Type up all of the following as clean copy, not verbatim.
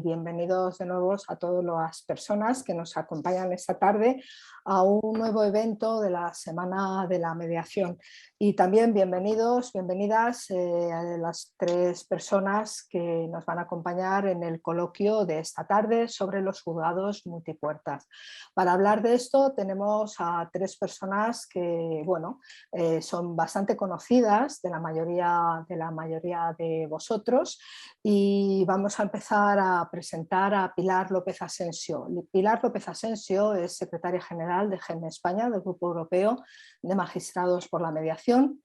bienvenidos de nuevo a todas las personas que nos acompañan esta tarde a un nuevo evento de la Semana de la Mediación. Y también bienvenidas a las tres personas que nos van a acompañar en el coloquio de esta tarde sobre los juzgados multipuertas. Para hablar de esto tenemos a tres personas que, bueno, son bastante conocidas de la mayoría de vosotros, y vamos a empezar a presentar a Pilar López Asensio. Pilar López Asensio es secretaria general de GEM España, del Grupo Europeo de Magistrados por la Mediación.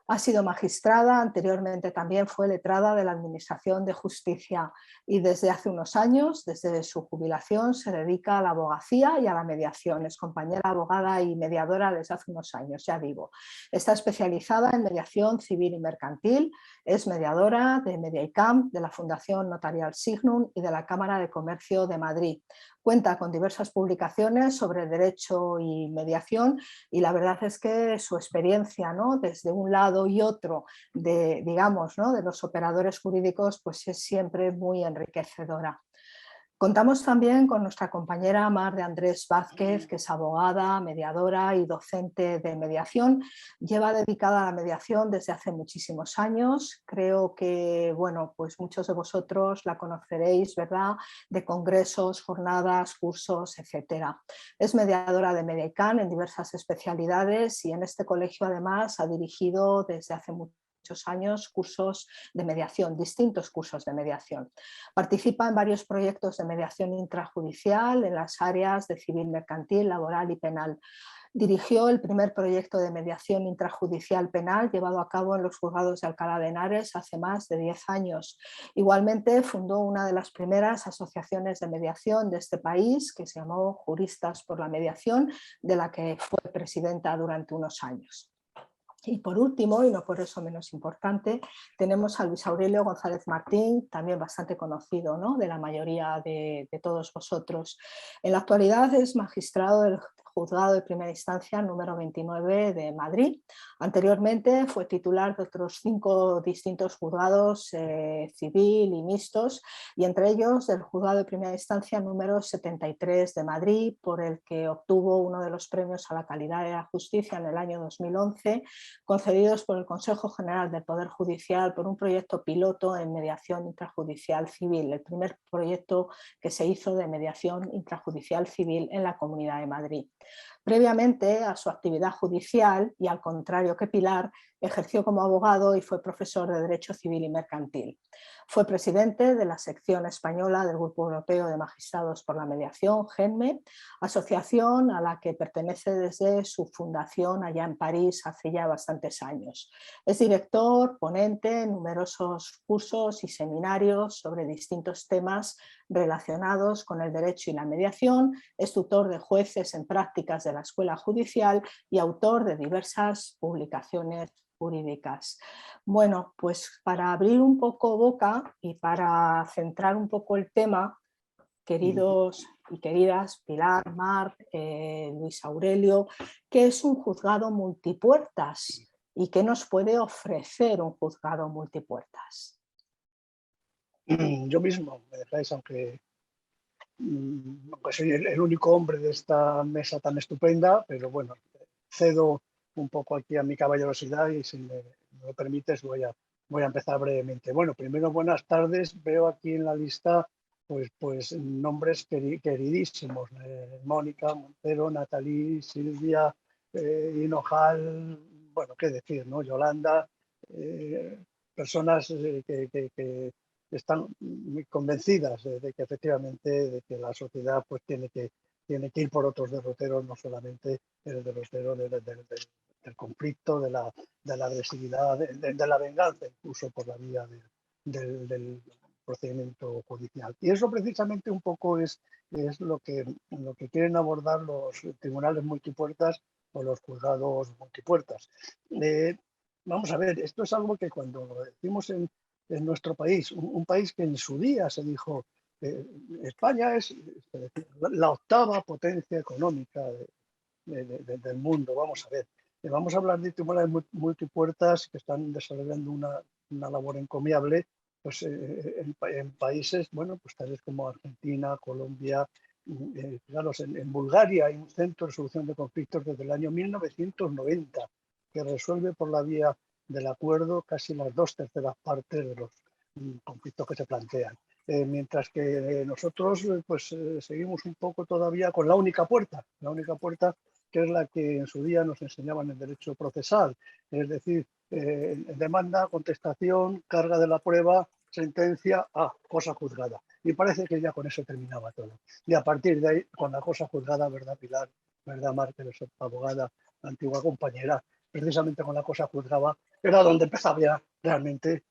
Ha sido magistrada, anteriormente también fue letrada de la Administración de Justicia y desde hace unos años, desde su jubilación, se dedica a la abogacía y a la mediación. Es compañera abogada y mediadora desde hace unos años, ya digo. Está especializada en mediación civil y mercantil, es mediadora de Mediaicam, de la Fundación Notarial Signum y de la Cámara de Comercio de Madrid. Cuenta con diversas publicaciones sobre derecho y mediación, y la verdad es que su experiencia, ¿no?, desde un lado y otro de, digamos, ¿no?, de los operadores jurídicos, pues es siempre muy enriquecedora. Contamos también con nuestra compañera Mar de Andrés Vázquez, que es abogada, mediadora y docente de mediación. Lleva dedicada a la mediación desde hace muchísimos años. Creo que, bueno, pues muchos de vosotros la conoceréis, ¿verdad?, de congresos, jornadas, cursos, etcétera. Es mediadora de Mediaicam en diversas especialidades y en este colegio además ha dirigido desde hace muchos años cursos de mediación, distintos cursos de mediación. Participa en varios proyectos de mediación intrajudicial en las áreas de civil, mercantil, laboral y penal. Dirigió el primer proyecto de mediación intrajudicial penal llevado a cabo en los juzgados de Alcalá de Henares hace más de 10 años. Igualmente fundó una de las primeras asociaciones de mediación de este país, que se llamó Juristas por la Mediación, de la que fue presidenta durante unos años. Y por último, y no por eso menos importante, tenemos a Luis Aurelio González Martín, también bastante conocido, ¿no?, de la mayoría de todos vosotros. En la actualidad es magistrado del Juzgado de Primera Instancia número 29 de Madrid. Anteriormente fue titular de otros 5 distintos juzgados civil y mixtos, y entre ellos del Juzgado de Primera Instancia número 73 de Madrid, por el que obtuvo uno de los premios a la calidad de la justicia en el año 2011, concedidos por el Consejo General del Poder Judicial por un proyecto piloto en mediación intrajudicial civil, el primer proyecto que se hizo de mediación intrajudicial civil en la Comunidad de Madrid. Previamente a su actividad judicial, y al contrario que Pilar, ejerció como abogado y fue profesor de Derecho Civil y Mercantil. Fue presidente de la sección española del Grupo Europeo de Magistrados por la Mediación, GEMME, asociación a la que pertenece desde su fundación allá en París hace ya bastantes años. Es director, ponente en numerosos cursos y seminarios sobre distintos temas relacionados con el derecho y la mediación, es tutor de jueces en prácticas de la Escuela Judicial y autor de diversas publicaciones jurídicas. Bueno, pues para abrir un poco boca y para centrar un poco el tema, queridos y queridas Pilar, Mar, Luis Aurelio, ¿qué es un juzgado multipuertas y qué nos puede ofrecer un juzgado multipuertas? Yo mismo, me dejáis, aunque soy el único hombre de esta mesa tan estupenda, pero bueno, cedo un poco aquí a mi caballerosidad y si me lo permites voy a empezar brevemente. Bueno, primero buenas tardes, veo aquí en la lista pues nombres queridísimos, Mónica, Montero, Natalí, Silvia, Hinojal, bueno, qué decir, ¿no? Yolanda, personas que están muy convencidas de que efectivamente de que la sociedad pues tiene que ir por otros derroteros, no solamente el derrotero del conflicto, de la agresividad, de la venganza, incluso por la vía del procedimiento judicial. Y eso precisamente un poco es lo que quieren abordar los tribunales multipuertas o los juzgados multipuertas. Vamos a ver, esto es algo que cuando lo decimos en nuestro país, un país que en su día se dijo España es la octava potencia económica del mundo. Vamos a ver, vamos a hablar de tribunales multipuertas que están desarrollando una labor encomiable pues, en países, bueno, pues tales como Argentina, Colombia, fijaros, en Bulgaria hay un centro de solución de conflictos desde el año 1990 que resuelve por la vía del acuerdo casi las 2/3 partes de los conflictos que se plantean. Mientras que nosotros pues seguimos un poco todavía con la única puerta que es la que en su día nos enseñaban en derecho procesal, es decir, demanda, contestación, carga de la prueba, sentencia, cosa juzgada. Y parece que ya con eso terminaba todo. Y a partir de ahí, con la cosa juzgada, ¿verdad, Pilar? ¿Verdad, Mar, que eres abogada, antigua compañera? Precisamente con la cosa juzgada era donde empezaba ya realmente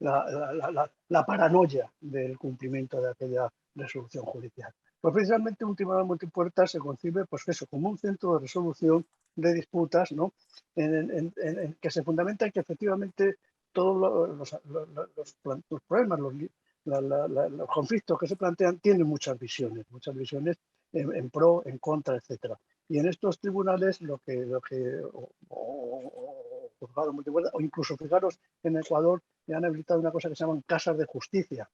la paranoia del cumplimiento de aquella resolución judicial. Pues precisamente un tribunal multipuertas se concibe pues eso, como un centro de resolución de disputas, ¿no? en que se fundamenta en que efectivamente todos los problemas, los conflictos que se plantean tienen muchas visiones en pro, en contra, etcétera. Y en estos tribunales juzgados multipuertas, o incluso fijaros en Ecuador ya han habilitado una cosa que se llaman casas de justicia.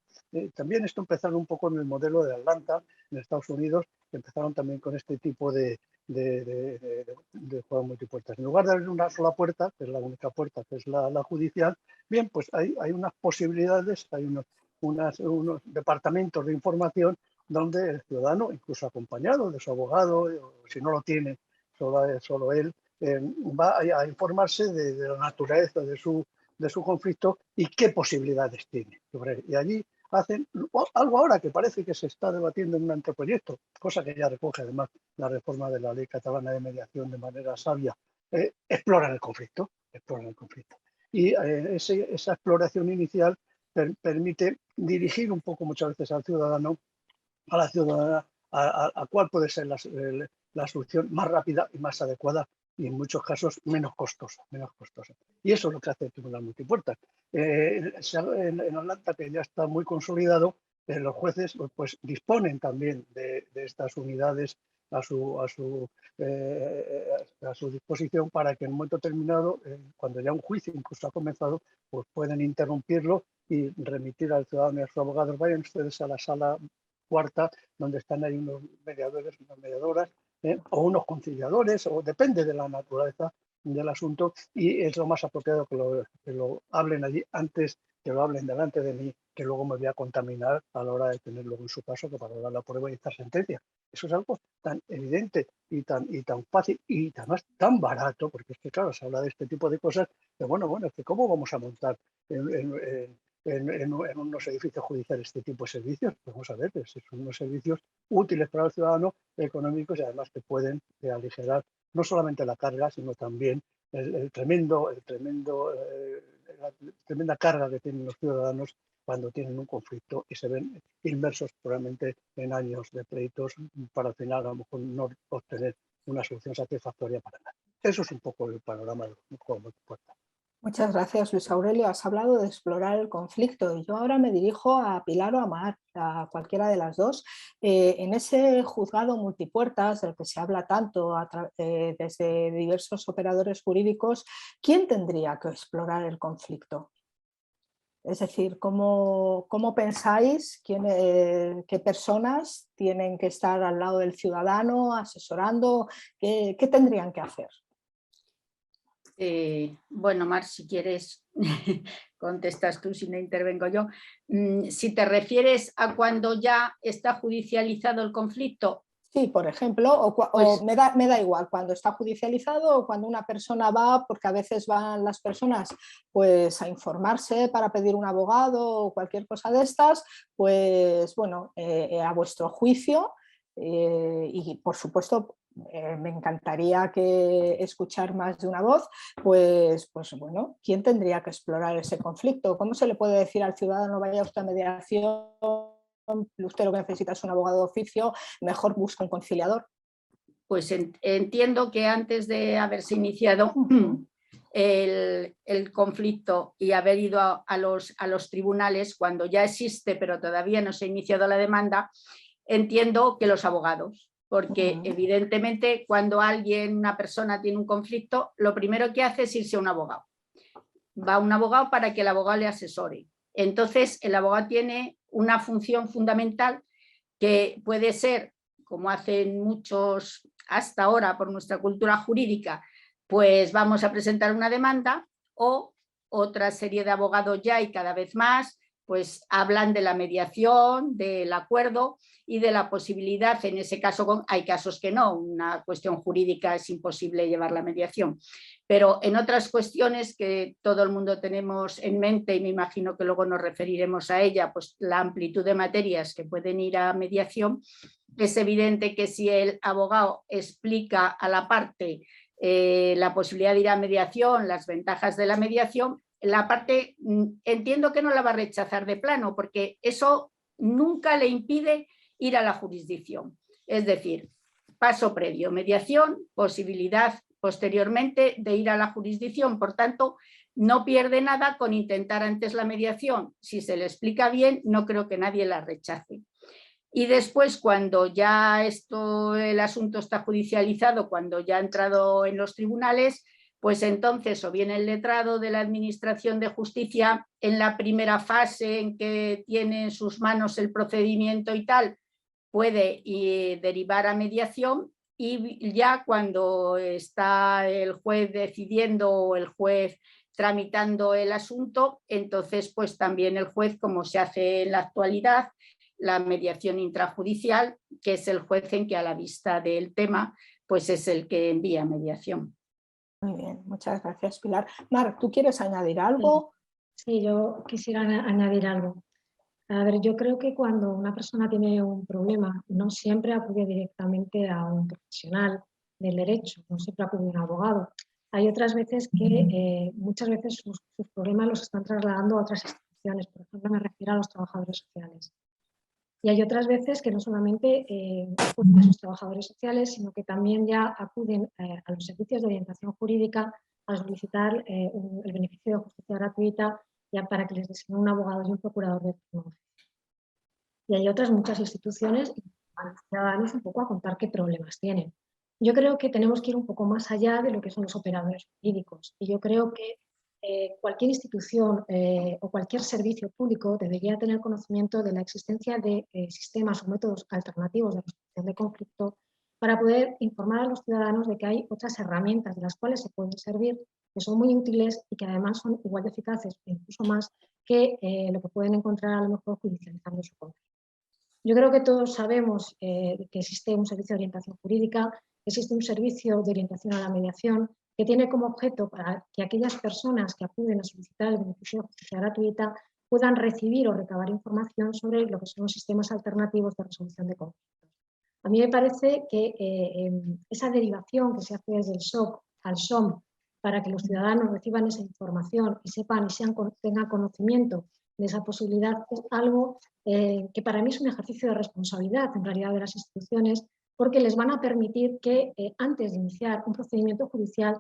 También esto empezaron un poco en el modelo de Atlanta, en Estados Unidos, que empezaron también con este tipo de juegos multipuertas. En lugar de abrir una sola puerta, que es la única puerta, que es la judicial, bien, pues hay unas posibilidades, hay unos departamentos de información donde el ciudadano, incluso acompañado de su abogado, o si no lo tiene, solo él, va a informarse de la naturaleza de su conflicto y qué posibilidades tiene. Y allí hacen algo ahora que parece que se está debatiendo en un anteproyecto, cosa que ya recoge además la reforma de la ley catalana de mediación de manera sabia, exploran el conflicto. Y esa exploración inicial permite dirigir un poco muchas veces al ciudadano, a la ciudadana, a cuál puede ser la solución más rápida y más adecuada y en muchos casos menos costosa. Y eso es lo que hace el Tribunal Multipuertas. En Atlanta, que ya está muy consolidado, los jueces pues disponen también de estas unidades a su disposición para que en un momento determinado, cuando ya un juicio incluso ha comenzado, pues pueden interrumpirlo y remitir al ciudadano y a sus abogados: vayan ustedes a la sala cuarta, donde están ahí unos mediadores, unas mediadoras, o unos conciliadores, o depende de la naturaleza del asunto, y es lo más apropiado que lo hablen allí antes que lo hablen delante de mí, que luego me voy a contaminar a la hora de tener luego en su caso que para dar la prueba y esta sentencia. Eso es algo tan evidente y tan fácil y además tan barato, porque es que claro, se habla de este tipo de cosas, de bueno, es que ¿cómo vamos a montar en unos edificios judiciales este tipo de servicios? Pues vamos a ver, son unos servicios útiles para el ciudadano, económicos, y además que pueden aligerar no solamente la carga, sino también la tremenda carga que tienen los ciudadanos cuando tienen un conflicto y se ven inmersos probablemente en años de pleitos para al final a lo mejor no obtener una solución satisfactoria para nadie. Eso es un poco el panorama del juego multipuertas. Muchas gracias, Luis Aurelio. Has hablado de explorar el conflicto y yo ahora me dirijo a Pilar o a Mar, a cualquiera de las dos. En ese juzgado multipuertas del que se habla tanto desde diversos operadores jurídicos, ¿quién tendría que explorar el conflicto? Es decir, ¿cómo pensáis qué personas tienen que estar al lado del ciudadano, asesorando? ¿Qué tendrían que hacer? Bueno, Mar, si quieres contestas tú, si no intervengo yo. Si te refieres a cuando ya está judicializado el conflicto. Sí, por ejemplo, pues, o me da igual, cuando está judicializado o cuando una persona va, porque a veces van las personas pues a informarse para pedir un abogado o cualquier cosa de estas, pues bueno, a vuestro juicio, y por supuesto me encantaría escuchar más de una voz, pues bueno, ¿quién tendría que explorar ese conflicto? ¿Cómo se le puede decir al ciudadano: vaya usted a mediación, usted lo que necesita es un abogado de oficio, mejor busca un conciliador? Pues entiendo que antes de haberse iniciado el conflicto y haber ido a los tribunales, cuando ya existe pero todavía no se ha iniciado la demanda, entiendo que los abogados, porque evidentemente cuando una persona tiene un conflicto, lo primero que hace es irse a un abogado. Va a un abogado para que el abogado le asesore. Entonces, el abogado tiene una función fundamental que puede ser, como hacen muchos hasta ahora por nuestra cultura jurídica, pues vamos a presentar una demanda, o otra serie de abogados ya y cada vez más, pues hablan de la mediación, del acuerdo y de la posibilidad, en ese caso hay casos que no, una cuestión jurídica es imposible llevar la mediación, pero en otras cuestiones que todo el mundo tenemos en mente y me imagino que luego nos referiremos a ella, pues la amplitud de materias que pueden ir a mediación, es evidente que si el abogado explica a la parte la posibilidad de ir a mediación, las ventajas de la mediación, la parte entiendo que no la va a rechazar de plano, porque eso nunca le impide ir a la jurisdicción. Es decir, paso previo, mediación, posibilidad posteriormente de ir a la jurisdicción. Por tanto, no pierde nada con intentar antes la mediación. Si se le explica bien, no creo que nadie la rechace. Y después, cuando ya el asunto está judicializado, cuando ya ha entrado en los tribunales, pues entonces o bien el letrado de la Administración de Justicia en la primera fase en que tiene en sus manos el procedimiento y tal, puede derivar a mediación, y ya cuando está el juez decidiendo o el juez tramitando el asunto, entonces pues también el juez, como se hace en la actualidad, la mediación intrajudicial, que es el juez en que a la vista del tema pues es el que envía mediación. Muy bien, muchas gracias, Pilar. Mar, ¿tú quieres añadir algo? Sí, yo quisiera añadir algo. A ver, yo creo que cuando una persona tiene un problema, no siempre acude directamente a un profesional del derecho, no siempre acude a un abogado. Hay otras veces que muchas veces sus problemas los están trasladando a otras instituciones, por ejemplo, me refiero a los trabajadores sociales. Y hay otras veces que no solamente acuden a sus trabajadores sociales, sino que también ya acuden a los servicios de orientación jurídica a solicitar el beneficio de justicia gratuita, ya para que les designen un abogado y un procurador de turno. Y hay otras muchas instituciones a los ciudadanos un poco a contar qué problemas tienen. Yo creo que tenemos que ir un poco más allá de lo que son los operadores jurídicos. Y yo creo que cualquier institución o cualquier servicio público debería tener conocimiento de la existencia de sistemas o métodos alternativos de resolución de conflicto para poder informar a los ciudadanos de que hay otras herramientas de las cuales se pueden servir, que son muy útiles y que además son igual de eficaces e incluso más que lo que pueden encontrar a lo mejor judicializando su conflicto. Yo creo que todos sabemos que existe un servicio de orientación jurídica, que existe un servicio de orientación a la mediación, que tiene como objeto para que aquellas personas que acuden a solicitar el beneficio de justicia gratuita puedan recibir o recabar información sobre lo que son los sistemas alternativos de resolución de conflictos. A mí me parece que esa derivación que se hace desde el SOC al SOM para que los ciudadanos reciban esa información y sepan y tengan conocimiento de esa posibilidad es algo que para mí es un ejercicio de responsabilidad en realidad de las instituciones, porque les van a permitir que antes de iniciar un procedimiento judicial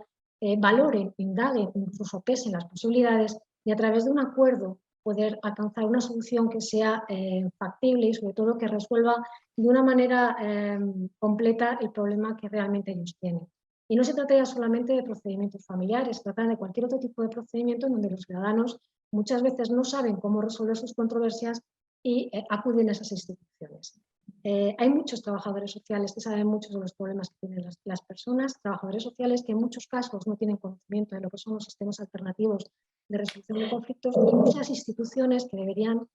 valoren, indaguen, incluso pesen las posibilidades y a través de un acuerdo poder alcanzar una solución que sea factible y sobre todo que resuelva de una manera completa el problema que realmente ellos tienen. Y no se trata ya solamente de procedimientos familiares, se trata de cualquier otro tipo de procedimiento en donde los ciudadanos muchas veces no saben cómo resolver sus controversias y acuden a esas instituciones. Hay muchos trabajadores sociales que saben muchos de los problemas que tienen las personas, trabajadores sociales que en muchos casos no tienen conocimiento de lo que son los sistemas alternativos de resolución de conflictos, y muchas instituciones que deberían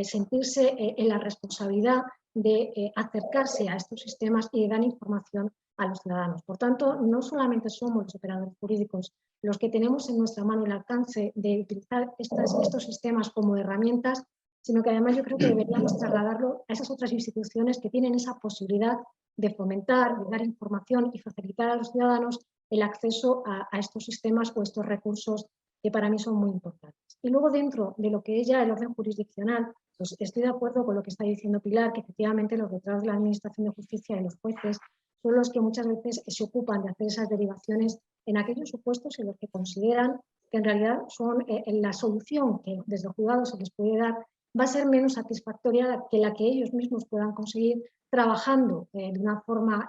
sentirse en la responsabilidad de acercarse a estos sistemas y de dar información a los ciudadanos. Por tanto, no solamente somos los operadores jurídicos los que tenemos en nuestra mano el alcance de utilizar estos sistemas como herramientas, sino que además yo creo que deberíamos trasladarlo a esas otras instituciones que tienen esa posibilidad de fomentar, de dar información y facilitar a los ciudadanos el acceso a estos sistemas o estos recursos que para mí son muy importantes. Y luego dentro de lo que es ya el orden jurisdiccional, pues estoy de acuerdo con lo que está diciendo Pilar, que efectivamente los letrados de la Administración de Justicia y los jueces son los que muchas veces se ocupan de hacer esas derivaciones en aquellos supuestos en los que consideran que en realidad son la solución que desde el juzgado se les puede dar va a ser menos satisfactoria que la que ellos mismos puedan conseguir trabajando de una forma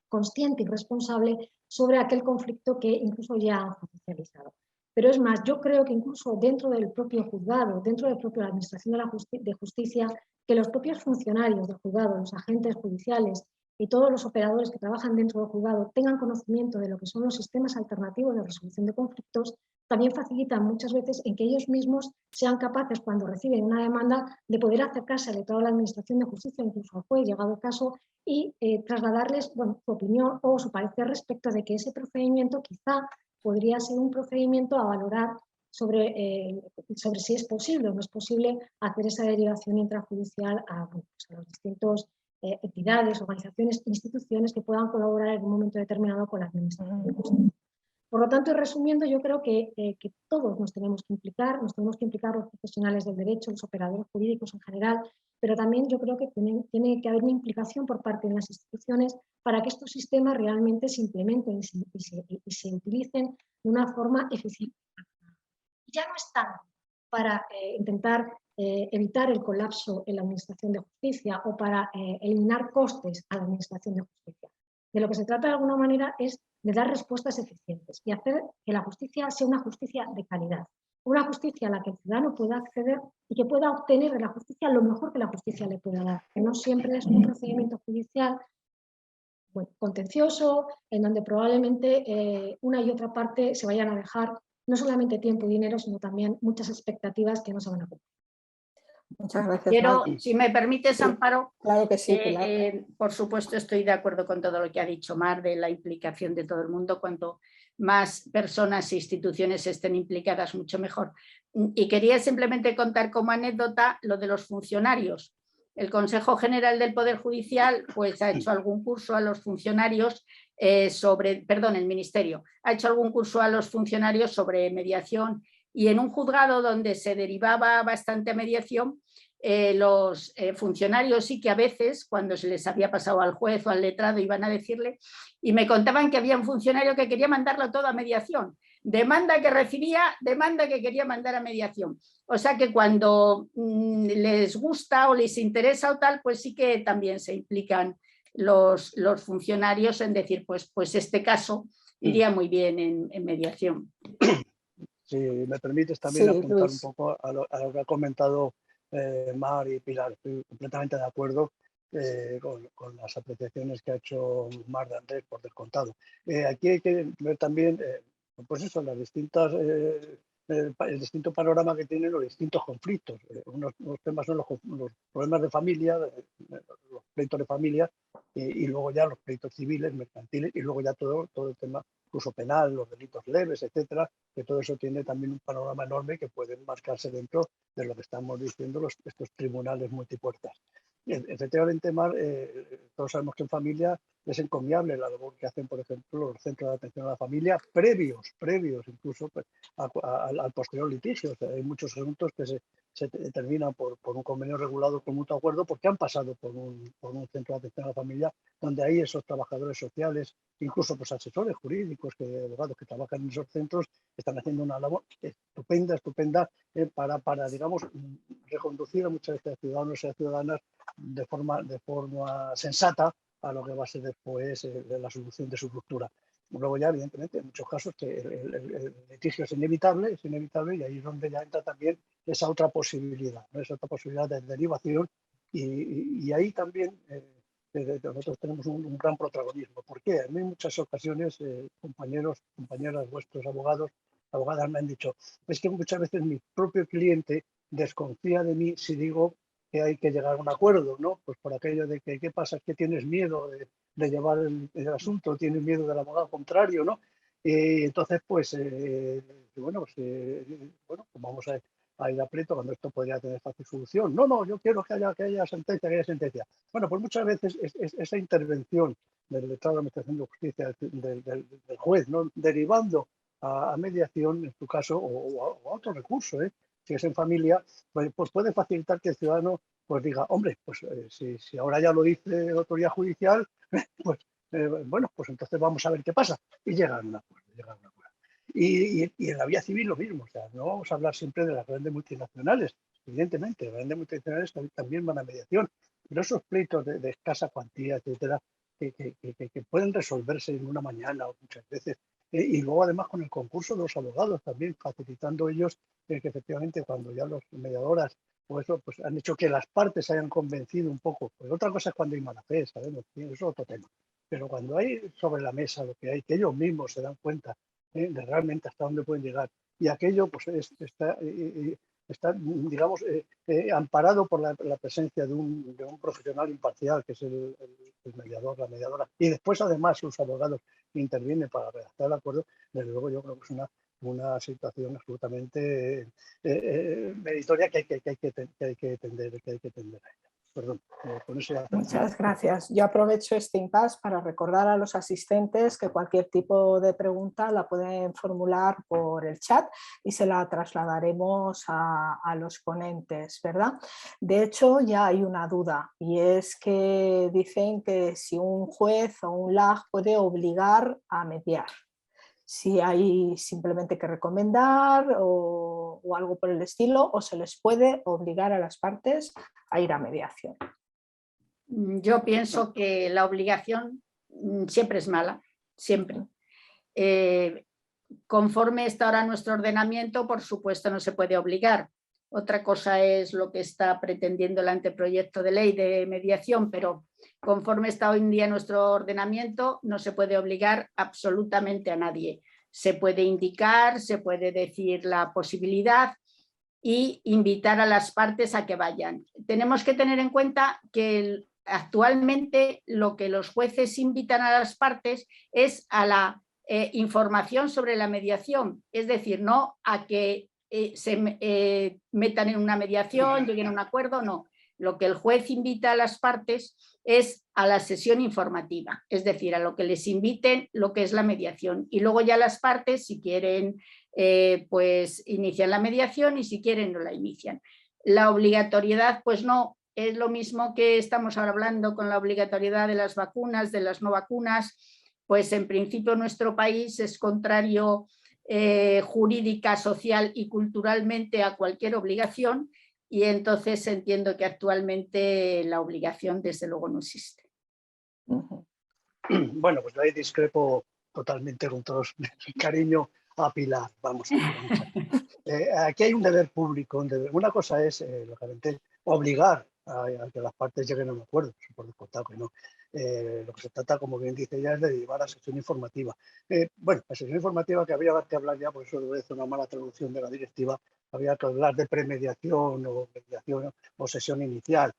consciente y responsable sobre aquel conflicto que incluso ya han judicializado. Pero es más, yo creo que incluso dentro del propio juzgado, dentro del propio administración de justicia, que los propios funcionarios del juzgado, los agentes judiciales y todos los operadores que trabajan dentro del juzgado tengan conocimiento de lo que son los sistemas alternativos de resolución de conflictos, también facilitan muchas veces en que ellos mismos sean capaces, cuando reciben una demanda, de poder acercarse al letrado de la Administración de Justicia, incluso al juez, llegado el caso, y trasladarles su opinión o su parecer respecto de que ese procedimiento quizá podría ser un procedimiento a valorar sobre si es posible o no es posible hacer esa derivación intrajudicial a los distintos entidades, organizaciones, instituciones que puedan colaborar en un momento determinado con la Administración de Justicia. Por lo tanto, resumiendo, yo creo que todos nos tenemos que implicar los profesionales del derecho, los operadores jurídicos en general, pero también yo creo que tiene que haber una implicación por parte de las instituciones para que estos sistemas realmente se implementen y se utilicen de una forma eficiente. Ya no es tanto para intentar evitar el colapso en la Administración de Justicia o para eliminar costes a la Administración de Justicia. De lo que se trata de alguna manera es de dar respuestas eficientes y hacer que la justicia sea una justicia de calidad. Una justicia a la que el ciudadano pueda acceder y que pueda obtener de la justicia lo mejor que la justicia le pueda dar. Que no siempre es un procedimiento judicial contencioso, en donde probablemente una y otra parte se vayan a dejar no solamente tiempo y dinero, sino también muchas expectativas que no se van a cumplir. Muchas gracias, Mar. Si me permites, Amparo, claro que sí, Pilar. Por supuesto estoy de acuerdo con todo lo que ha dicho Mar de la implicación de todo el mundo. Cuanto más personas e instituciones estén implicadas, mucho mejor. Y quería simplemente contar como anécdota lo de los funcionarios. El Consejo General del Poder Judicial pues, ha hecho algún curso a los funcionarios el Ministerio ha hecho algún curso a los funcionarios sobre mediación, y en un juzgado donde se derivaba bastante mediación, los funcionarios sí que a veces, cuando se les había pasado al juez o al letrado, iban a decirle, y me contaban que había un funcionario que quería mandarlo todo a mediación. Demanda que recibía, demanda que quería mandar a mediación. O sea que cuando les gusta o les interesa o tal, pues sí que también se implican los funcionarios en decir, pues este caso iría muy bien en mediación. Si me permites también Sí, apuntar Luis. un poco a lo que ha comentado Mar y Pilar. Estoy completamente de acuerdo con las apreciaciones que ha hecho Mar de Andrés, por descontado. Aquí hay que ver también, pues eso, las distintas, el distinto panorama que tienen los distintos conflictos. Unos temas son los problemas de familia, los pleitos de familia, y luego ya los pleitos civiles, mercantiles, y luego ya todo el tema incluso penal, los delitos leves, etcétera, que todo eso tiene también un panorama enorme que puede marcarse dentro de lo que estamos diciendo estos tribunales multipuertas. Efectivamente, Mar, todos sabemos que en familia es encomiable la labor que hacen, por ejemplo, los centros de atención a la familia, previos incluso pues, al posterior litigio. O sea, hay muchos asuntos que se terminan por un convenio regulado con mutuo acuerdo porque han pasado por un centro de atención a la familia, donde hay esos trabajadores sociales, incluso pues, asesores jurídicos, abogados que trabajan en esos centros, están haciendo una labor estupenda para, digamos, reconducir a muchas veces a ciudadanos y a ciudadanas de forma sensata a lo que va a ser después la solución de su ruptura. Luego ya, evidentemente, en muchos casos que el litigio es inevitable, y ahí es donde ya entra también esa otra posibilidad, ¿no? Esa otra posibilidad de derivación, y ahí también nosotros tenemos un gran protagonismo. ¿Por qué? A mí en muchas ocasiones compañeras, vuestros abogadas me han dicho, es que muchas veces mi propio cliente desconfía de mí si digo que hay que llegar a un acuerdo, ¿no? Pues por aquello de que, ¿qué pasa? Es que tienes miedo de llevar el asunto, tienes miedo del abogado contrario, ¿no? Entonces, pues, pues vamos a ir a pleito cuando esto podría tener fácil solución. No, yo quiero que haya sentencia, Bueno, pues muchas veces esa intervención del letrado de la Administración de Justicia, del juez, ¿no? Derivando a mediación, en tu caso, o a otro recurso, si es en familia, pues puede facilitar que el ciudadano pues diga, hombre, pues si ahora ya lo dice la autoridad judicial, pues pues entonces vamos a ver qué pasa. Y llegan a un acuerdo. Y en la vía civil lo mismo, o sea, no vamos a hablar siempre de las grandes multinacionales, evidentemente, las grandes multinacionales también van a mediación, pero esos pleitos de escasa cuantía, etcétera, que pueden resolverse en una mañana o muchas veces y luego además con el concurso de los abogados también, facilitando ellos que efectivamente cuando ya los mediadoras o eso, pues han hecho que las partes se hayan convencido un poco. Pues otra cosa es cuando hay mala fe, sabemos, eso es otro tema. Pero cuando hay sobre la mesa lo que hay, que ellos mismos se dan cuenta de realmente hasta dónde pueden llegar, y aquello pues está digamos, amparado por la presencia de un profesional imparcial, que es el mediador, la mediadora, y después además los abogados intervienen para redactar el acuerdo. Desde luego yo creo que es una situación absolutamente meritoria que hay que tender a ella. Perdón, con eso ya. Muchas gracias. Yo aprovecho este impasse para recordar a los asistentes que cualquier tipo de pregunta la pueden formular por el chat y se la trasladaremos a los ponentes, ¿verdad? De hecho, ya hay una duda, y es que dicen que si un juez o un LAG puede obligar a mediar. Si hay simplemente que recomendar o algo por el estilo, o se les puede obligar a las partes a ir a mediación. Yo pienso que la obligación siempre es mala, siempre. Conforme está ahora nuestro ordenamiento, por supuesto no se puede obligar. Otra cosa es lo que está pretendiendo el anteproyecto de ley de mediación, pero conforme está hoy en día nuestro ordenamiento, no se puede obligar absolutamente a nadie. Se puede indicar, se puede decir la posibilidad y invitar a las partes a que vayan. Tenemos que tener en cuenta que actualmente lo que los jueces invitan a las partes es a la información sobre la mediación, es decir, no a que se metan en una mediación, lleguen a un acuerdo, no. Lo que el juez invita a las partes es a la sesión informativa, es decir, a lo que les inviten lo que es la mediación, y luego ya las partes, si quieren, pues inician la mediación, y si quieren no la inician. La obligatoriedad, pues no, es lo mismo que estamos ahora hablando con la obligatoriedad de las vacunas, de las no vacunas. Pues en principio nuestro país es contrario jurídica, social y culturalmente a cualquier obligación, y entonces entiendo que actualmente la obligación desde luego no existe. Bueno, pues ahí discrepo totalmente con todo el cariño a Pilar. Vamos a ver. Aquí hay un deber público. Una cosa es, lógicamente, obligar a que las partes lleguen a un acuerdo, por descontado que no. Lo que se trata, como bien dice ella, es de llevar a sesión informativa. Bueno, la sesión informativa que habría que hablar ya, por eso debe ser una mala traducción de la directiva, habría que hablar de premediación o mediación o sesión inicial.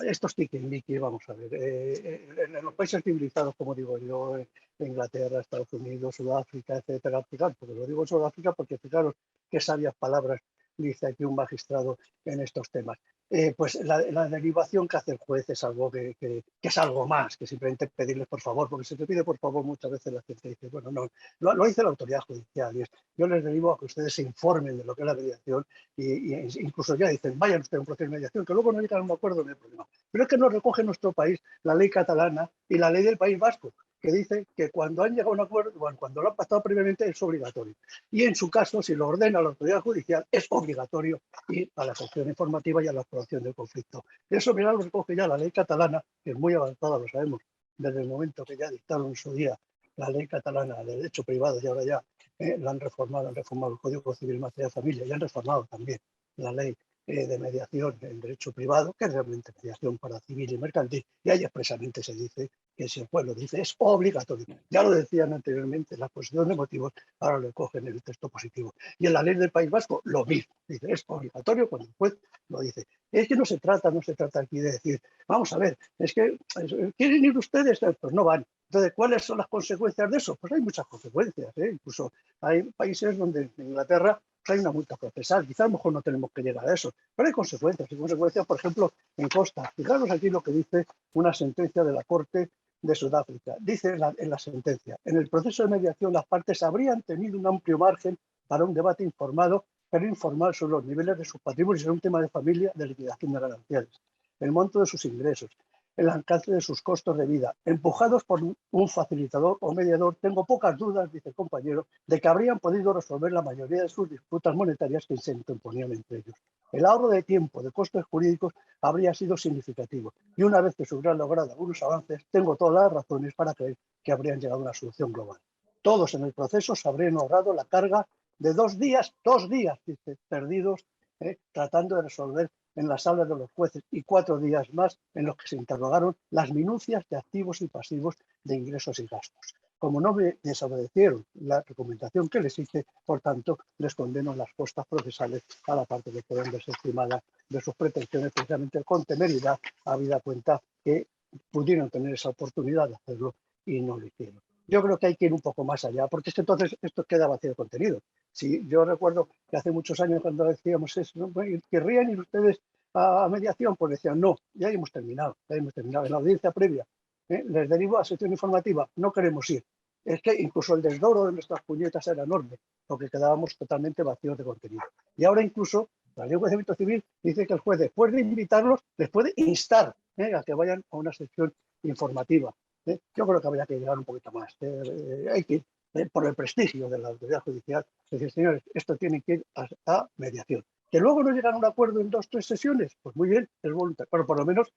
Estos tiquismiquis, vamos a ver, en los países civilizados, como digo yo, Inglaterra, Estados Unidos, Sudáfrica, etcétera, porque lo digo en Sudáfrica porque fijaros qué sabias palabras dice aquí un magistrado en estos temas. Pues la derivación que hace el juez es algo que es algo más que simplemente pedirles por favor, porque si te pide por favor muchas veces la gente dice, bueno, no, lo dice la autoridad judicial, y yo les derivo a que ustedes se informen de lo que es la mediación, y incluso ya dicen, vayan ustedes a un proceso de mediación, que luego no llegan a un acuerdo, no hay problema. Pero es que nos recoge nuestro país la ley catalana y la ley del País Vasco, que dice que cuando han llegado a un acuerdo, bueno, cuando lo han pactado previamente, es obligatorio. Y en su caso, si lo ordena la autoridad judicial, es obligatorio ir a la sesión informativa y a la aprobación del conflicto. Eso, mirad, lo recoge ya la ley catalana, que es muy avanzada, lo sabemos, desde el momento que ya dictaron en su día la ley catalana de derecho privado, y ahora ya la han reformado el Código Civil en materia de familia, y han reformado también la ley de mediación en derecho privado, que es realmente mediación para civil y mercantil, y ahí expresamente se dice que si el pueblo dice es obligatorio. Ya lo decían anteriormente en la exposición de motivos, ahora lo cogen en el texto positivo. Y en la ley del País Vasco lo mismo, dice es obligatorio cuando el juez lo dice. Es que no se trata aquí de decir, vamos a ver, es que ¿quieren ir ustedes? Pues no van. Entonces, ¿cuáles son las consecuencias de eso? Pues hay muchas consecuencias. Incluso hay países donde en Inglaterra hay una multa procesal. Quizá a lo mejor no tenemos que llegar a eso, pero hay consecuencias. Hay consecuencias, por ejemplo, en Costa. Fijaros aquí lo que dice una sentencia de la Corte de Sudáfrica. Dice en la sentencia, en el proceso de mediación las partes habrían tenido un amplio margen para un debate informado, pero informal sobre los niveles de sus patrimonios en un tema de familia, de liquidación de gananciales, el monto de sus ingresos, el alcance de sus costos de vida. Empujados por un facilitador o mediador, tengo pocas dudas, dice el compañero, de que habrían podido resolver la mayoría de sus disputas monetarias que se interponían entre ellos. El ahorro de tiempo, de costes jurídicos, habría sido significativo. Y una vez que se hubieran logrado algunos avances, tengo todas las razones para creer que habrían llegado a una solución global. todos en el proceso se habrían ahorrado la carga de 2 días, dice, perdidos, tratando de resolver en las salas de los jueces, y 4 días más en los que se interrogaron las minucias de activos y pasivos de ingresos y gastos. Como no me desobedecieron la recomendación que les hice, por tanto, les condeno las costas procesales a la parte que quedan desestimadas de sus pretensiones, precisamente con temeridad, habida cuenta que pudieron tener esa oportunidad de hacerlo y no lo hicieron. Yo creo que hay que ir un poco más allá, porque es que entonces esto queda vacío de contenido. Si yo recuerdo que hace muchos años cuando decíamos eso, ¿no? ¿Querrían ir ustedes a mediación? Pues decían, no, ya hemos terminado. En la audiencia previa les derivo a sección informativa, no queremos ir. Es que incluso el desdoro de nuestras puñetas era enorme, porque quedábamos totalmente vacíos de contenido. Y ahora incluso la ley de enjuiciamiento civil dice que el juez, después de invitarlos, les puede instar a que vayan a una sección informativa. Yo creo que habría que llegar un poquito más. Hay que ir por el prestigio de la autoridad judicial, decir, señores, esto tiene que ir a mediación. Que luego no llegan a un acuerdo en 2 o 3 sesiones, pues muy bien, es voluntario, pero por lo menos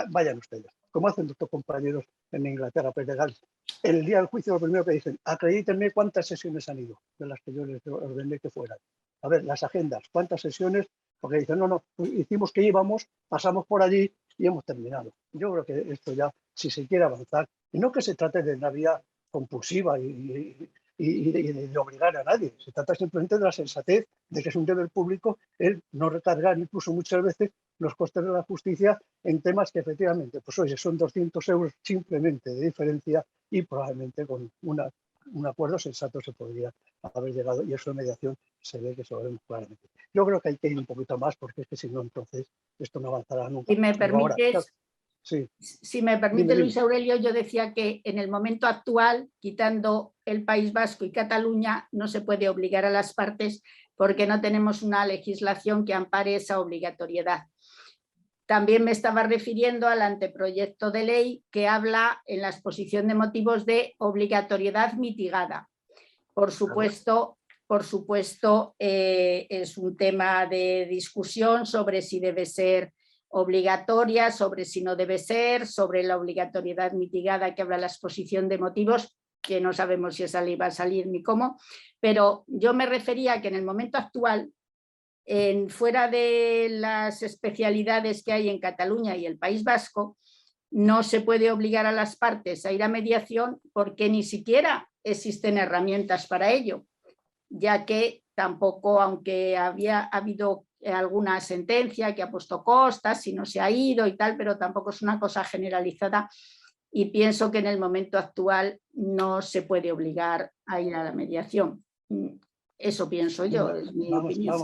vayan ustedes, como hacen nuestros compañeros en Inglaterra, pues de Gales. El día del juicio lo primero que dicen, acredítenme cuántas sesiones han ido, de las que yo les ordené que fueran. A ver, las agendas, cuántas sesiones, porque dicen, no, hicimos que íbamos, pasamos por allí y hemos terminado. Yo creo que esto ya, si se quiere avanzar, y no que se trate de una vía compulsiva y de obligar a nadie, se trata simplemente de la sensatez de que es un deber público el no recargar incluso muchas veces los costes de la justicia en temas que efectivamente, pues oye, son 200 euros simplemente de diferencia y probablemente con un acuerdo sensato se podría haber llegado, y eso en mediación se ve que se lo vemos claramente. Yo creo que hay que ir un poquito más, porque es que si no, entonces esto no avanzará nunca. Si me permites, sí. Si me permite, Dime. Luis Aurelio, yo decía que en el momento actual, quitando el País Vasco y Cataluña, no se puede obligar a las partes porque no tenemos una legislación que ampare esa obligatoriedad. También me estaba refiriendo al anteproyecto de ley que habla en la exposición de motivos de obligatoriedad mitigada. Por supuesto, es un tema de discusión sobre si debe ser obligatoria, sobre si no debe ser, sobre la obligatoriedad mitigada que habla la exposición de motivos, que no sabemos si esa ley va a salir ni cómo, pero yo me refería a que en el momento actual, fuera de las especialidades que hay en Cataluña y el País Vasco, no se puede obligar a las partes a ir a mediación porque ni siquiera existen herramientas para ello, ya que tampoco, aunque había habido alguna sentencia que ha puesto costas y no se ha ido y tal, pero tampoco es una cosa generalizada, y pienso que en el momento actual no se puede obligar a ir a la mediación. Eso pienso yo, es mi opinión.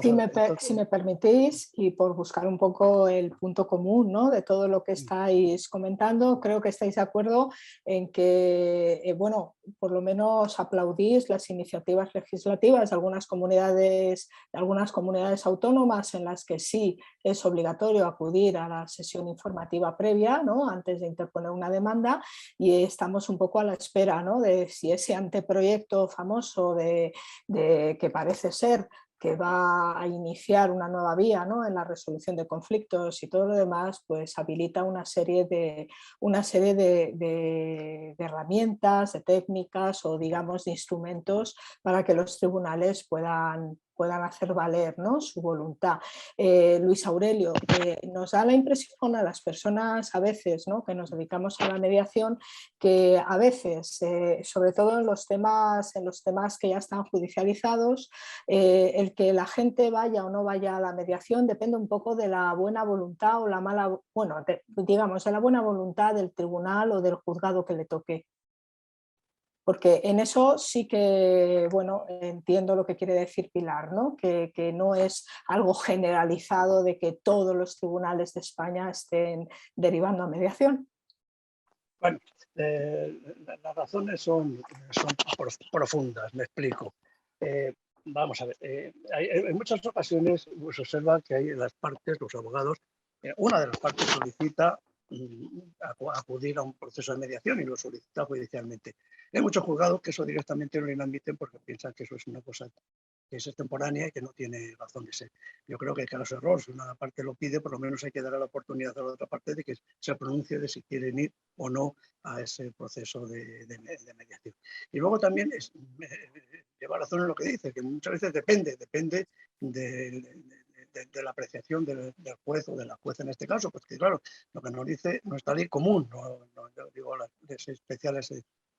Si me permitís, y por buscar un poco el punto común, ¿no?, de todo lo que estáis comentando, creo que estáis de acuerdo en que, bueno, por lo menos aplaudís las iniciativas legislativas de algunas comunidades autónomas en las que sí es obligatorio acudir a la sesión informativa previa, ¿no?, antes de interponer una demanda, y estamos un poco a la espera, ¿no?, de si ese anteproyecto famoso que parece ser que va a iniciar una nueva vía, ¿no?, en la resolución de conflictos y todo lo demás, pues habilita una serie de herramientas, de técnicas o, digamos, de instrumentos para que los tribunales puedan hacer valer, ¿no?, su voluntad. Luis Aurelio, nos da la impresión a las personas a veces, ¿no?, que nos dedicamos a la mediación, que a veces, sobre todo en los temas que ya están judicializados, el que la gente vaya o no vaya a la mediación depende un poco de la buena voluntad o la mala, bueno, digamos, de la buena voluntad del tribunal o del juzgado que le toque. Porque en eso sí que, bueno, entiendo lo que quiere decir Pilar, ¿no?, que no es algo generalizado de que todos los tribunales de España estén derivando a mediación. Bueno, las razones son profundas, me explico. Vamos a ver, en muchas ocasiones se observa que hay las partes, los abogados, una de las partes solicita acudir a un proceso de mediación y lo solicita judicialmente. Hay muchos juzgados que eso directamente no lo admiten porque piensan que eso es una cosa es extemporánea y que no tiene razón de ser. Yo creo que cada error, si una parte lo pide, por lo menos hay que dar la oportunidad a la otra parte de que se pronuncie de si quieren ir o no a ese proceso de mediación. Y luego también lleva razón en lo que dice, que muchas veces depende de la apreciación del juez o de la jueza en este caso, porque claro, lo que nos dice nuestra ley común, no digo las leyes especiales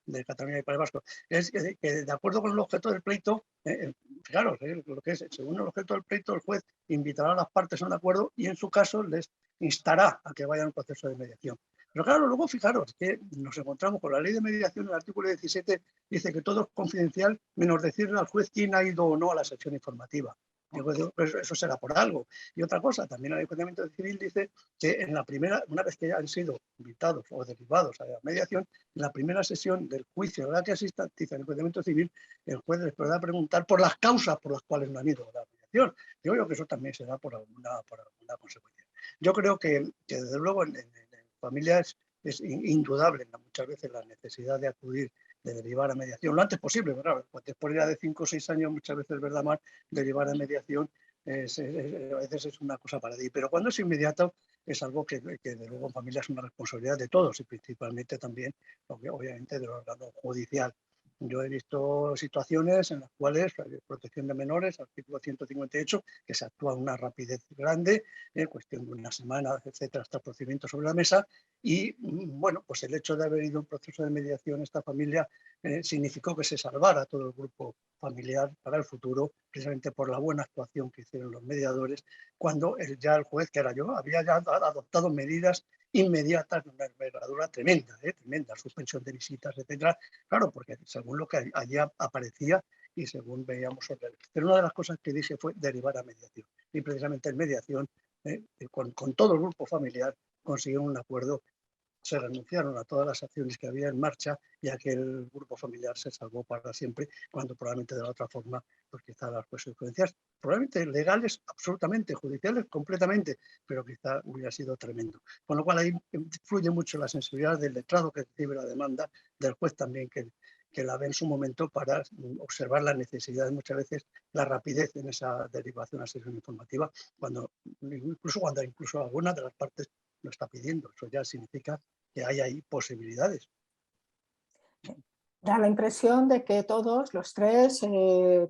de Cataluña y País Vasco, es que de acuerdo con el objeto del pleito, claro, lo que es, según el objeto del pleito, el juez invitará a las partes a un acuerdo y en su caso les instará a que vayan a un proceso de mediación. Pero claro, luego fijaros que nos encontramos con la ley de mediación, el artículo 17 dice que todo es confidencial menos decirle al juez quién ha ido o no a la sección informativa. Eso será por algo. Y otra cosa, también el enjuiciamiento civil dice que en la primera, una vez que ya han sido invitados o derivados a la mediación, en la primera sesión del juicio a la que asista, dice el enjuiciamiento civil, el juez les podrá preguntar por las causas por las cuales no han ido a la mediación. Yo creo que eso también se da por alguna consecuencia. Yo creo que desde luego en familias es indudable muchas veces la necesidad de acudir, de derivar a mediación lo antes posible, ¿verdad? Después ya de 5 o 6 años muchas veces, ¿verdad, Mar? Derivar a mediación a veces es una cosa para ti, pero cuando es inmediato es algo que de luego en familia es una responsabilidad de todos y principalmente también, obviamente, del órgano judicial. Yo he visto situaciones en las cuales la protección de menores, artículo 158, que se actúa a una rapidez grande, en cuestión de una semana, etcétera, hasta el procedimiento sobre la mesa. Y bueno, pues el hecho de haber ido a un proceso de mediación esta familia significó que se salvara todo el grupo familiar para el futuro, precisamente por la buena actuación que hicieron los mediadores, cuando ya el juez, que era yo, había ya adoptado medidas inmediatas de una envergadura tremenda, tremenda, suspensión de visitas, etcétera. Claro, porque según lo que allí aparecía y según veíamos sobre él. Pero una de las cosas que dije fue derivar a mediación. Y precisamente en mediación, con todo el grupo familiar, consiguieron un acuerdo. Se renunciaron a todas las acciones que había en marcha y aquel grupo familiar se salvó para siempre, cuando probablemente de la otra forma, pues quizá las consecuencias, probablemente legales, absolutamente, judiciales, completamente, pero quizá hubiera sido tremendo. Con lo cual ahí influye mucho la sensibilidad del letrado que recibe la demanda, del juez también que la ve en su momento para observar las necesidades, muchas veces la rapidez en esa derivación a sesión informativa, incluso alguna de las partes lo está pidiendo. Eso ya significa que hay ahí posibilidades. Da la impresión de que todos, los tres,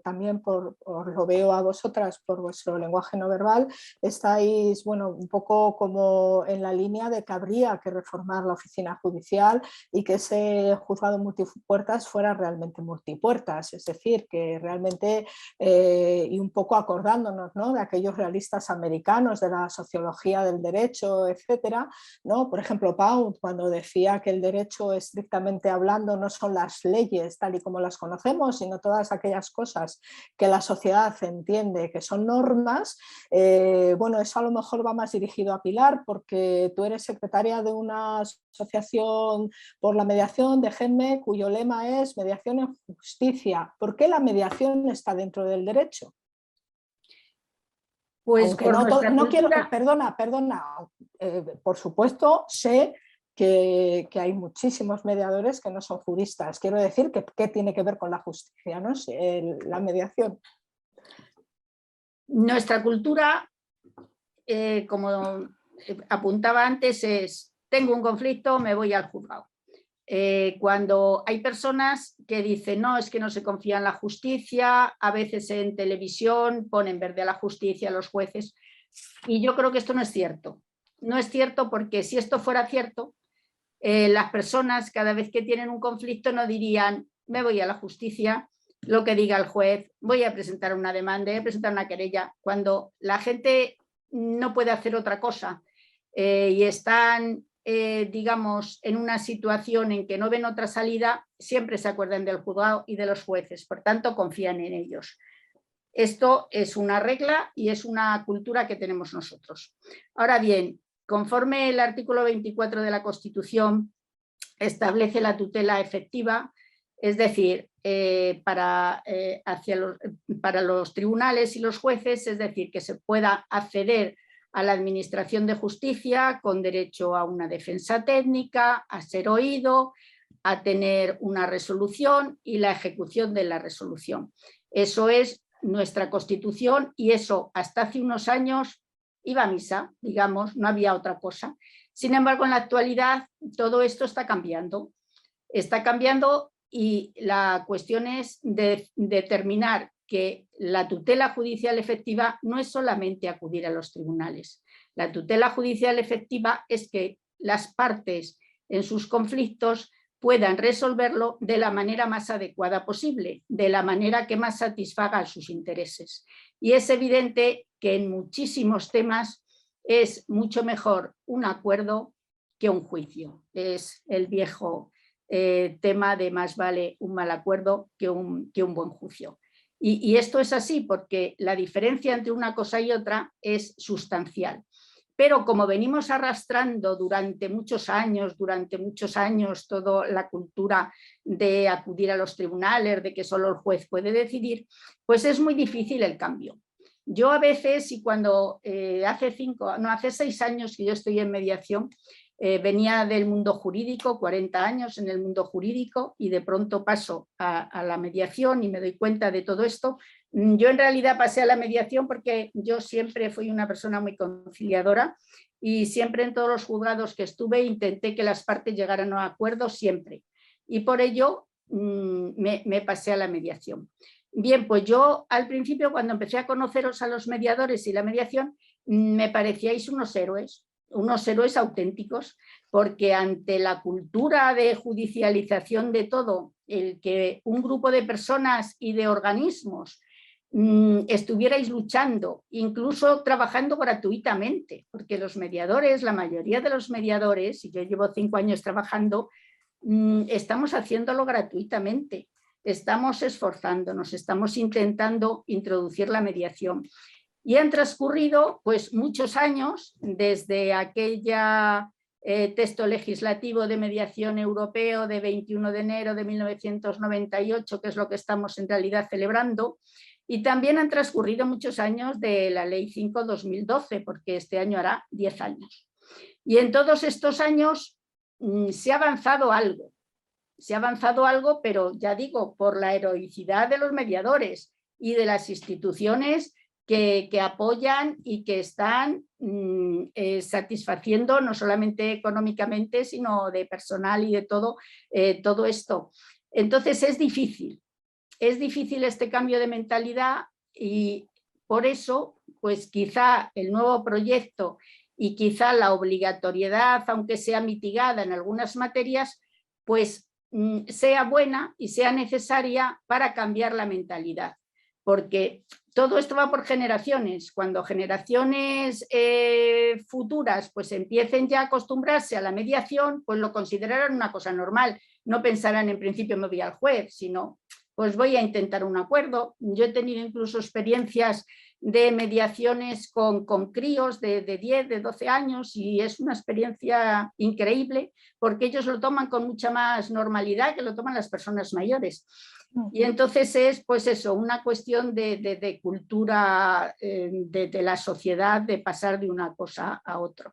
también lo veo a vosotras por vuestro lenguaje no verbal, estáis, bueno, un poco como en la línea de que habría que reformar la oficina judicial y que ese juzgado multipuertas fuera realmente multipuertas, es decir, que realmente, y un poco acordándonos, ¿no?, de aquellos realistas americanos de la sociología del derecho, etcétera, ¿no? Por ejemplo, Pound, cuando decía que el derecho, estrictamente hablando, no son las leyes tal y como las conocemos, sino todas aquellas cosas que la sociedad entiende que son normas. Bueno, eso a lo mejor va más dirigido a Pilar, porque tú eres secretaria de una asociación por la mediación de GEMME, cuyo lema es mediación en justicia. ¿Por qué la mediación está dentro del derecho? Pues aunque por no quiero, cultura... perdona, por supuesto sé que hay muchísimos mediadores que no son juristas. Quiero decir que ¿qué tiene que ver con la justicia, ¿no? La mediación? Nuestra cultura, como apuntaba antes, es: tengo un conflicto, me voy al juzgado. Cuando hay personas que dicen no, es que no se confía en la justicia, a veces en televisión ponen verde a la justicia, a los jueces, y yo creo que esto no es cierto. No es cierto, porque si esto fuera cierto, las personas cada vez que tienen un conflicto no dirían me voy a la justicia, lo que diga el juez, voy a presentar una demanda, voy a presentar una querella. Cuando la gente no puede hacer otra cosa y están, digamos, en una situación en que no ven otra salida, siempre se acuerdan del juzgado y de los jueces, por tanto confían en ellos. Esto es una regla y es una cultura que tenemos nosotros. Ahora bien, conforme el artículo 24 de la Constitución establece la tutela efectiva, es decir, para los tribunales y los jueces, es decir, que se pueda acceder a la administración de justicia con derecho a una defensa técnica, a ser oído, a tener una resolución y la ejecución de la resolución. Eso es nuestra Constitución y eso hasta hace unos años iba a misa, digamos, no había otra cosa. Sin embargo, en la actualidad todo esto está cambiando y la cuestión es de determinar que la tutela judicial efectiva no es solamente acudir a los tribunales. La tutela judicial efectiva es que las partes en sus conflictos puedan resolverlo de la manera más adecuada posible, de la manera que más satisfaga sus intereses. Y es evidente que en muchísimos temas es mucho mejor un acuerdo que un juicio. Es el viejo tema de más vale un mal acuerdo que un buen juicio. Y esto es así porque la diferencia entre una cosa y otra es sustancial. Pero como venimos arrastrando durante muchos años toda la cultura de acudir a los tribunales, de que solo el juez puede decidir, pues es muy difícil el cambio. Yo a veces, y cuando hace 6 años que yo estoy en mediación, venía del mundo jurídico, 40 años en el mundo jurídico, y de pronto paso a la mediación y me doy cuenta de todo esto. Yo en realidad pasé a la mediación porque yo siempre fui una persona muy conciliadora y siempre en todos los juzgados que estuve intenté que las partes llegaran a acuerdos siempre. Y por ello me pasé a la mediación. Bien, pues yo al principio cuando empecé a conoceros a los mediadores y la mediación me parecíais unos héroes auténticos, porque ante la cultura de judicialización de todo, el que un grupo de personas y de organismos estuvierais luchando, incluso trabajando gratuitamente, porque los mediadores, la mayoría de los mediadores, y yo llevo 5 años trabajando, estamos haciéndolo gratuitamente, estamos esforzándonos, estamos intentando introducir la mediación. Y han transcurrido pues muchos años desde aquella texto legislativo de mediación europeo de 21 de enero de 1998, que es lo que estamos en realidad celebrando, y también han transcurrido muchos años de la Ley 5/2012, porque este año hará 10 años. Y en todos estos años se ha avanzado algo, pero ya digo, por la heroicidad de los mediadores y de las instituciones que apoyan y que están satisfaciendo no solamente económicamente, sino de personal y de todo esto. Entonces es difícil este cambio de mentalidad y por eso, pues quizá el nuevo proyecto y quizá la obligatoriedad, aunque sea mitigada en algunas materias, pues sea buena y sea necesaria para cambiar la mentalidad. Porque todo esto va por generaciones. Cuando generaciones futuras pues empiecen ya a acostumbrarse a la mediación, pues lo considerarán una cosa normal. No pensarán en principio me voy al juez, sino pues voy a intentar un acuerdo. Yo he tenido incluso experiencias de mediaciones con críos de 10, de 12 años y es una experiencia increíble porque ellos lo toman con mucha más normalidad que lo toman las personas mayores. Y entonces es pues eso, una cuestión de cultura de la sociedad, de pasar de una cosa a otra.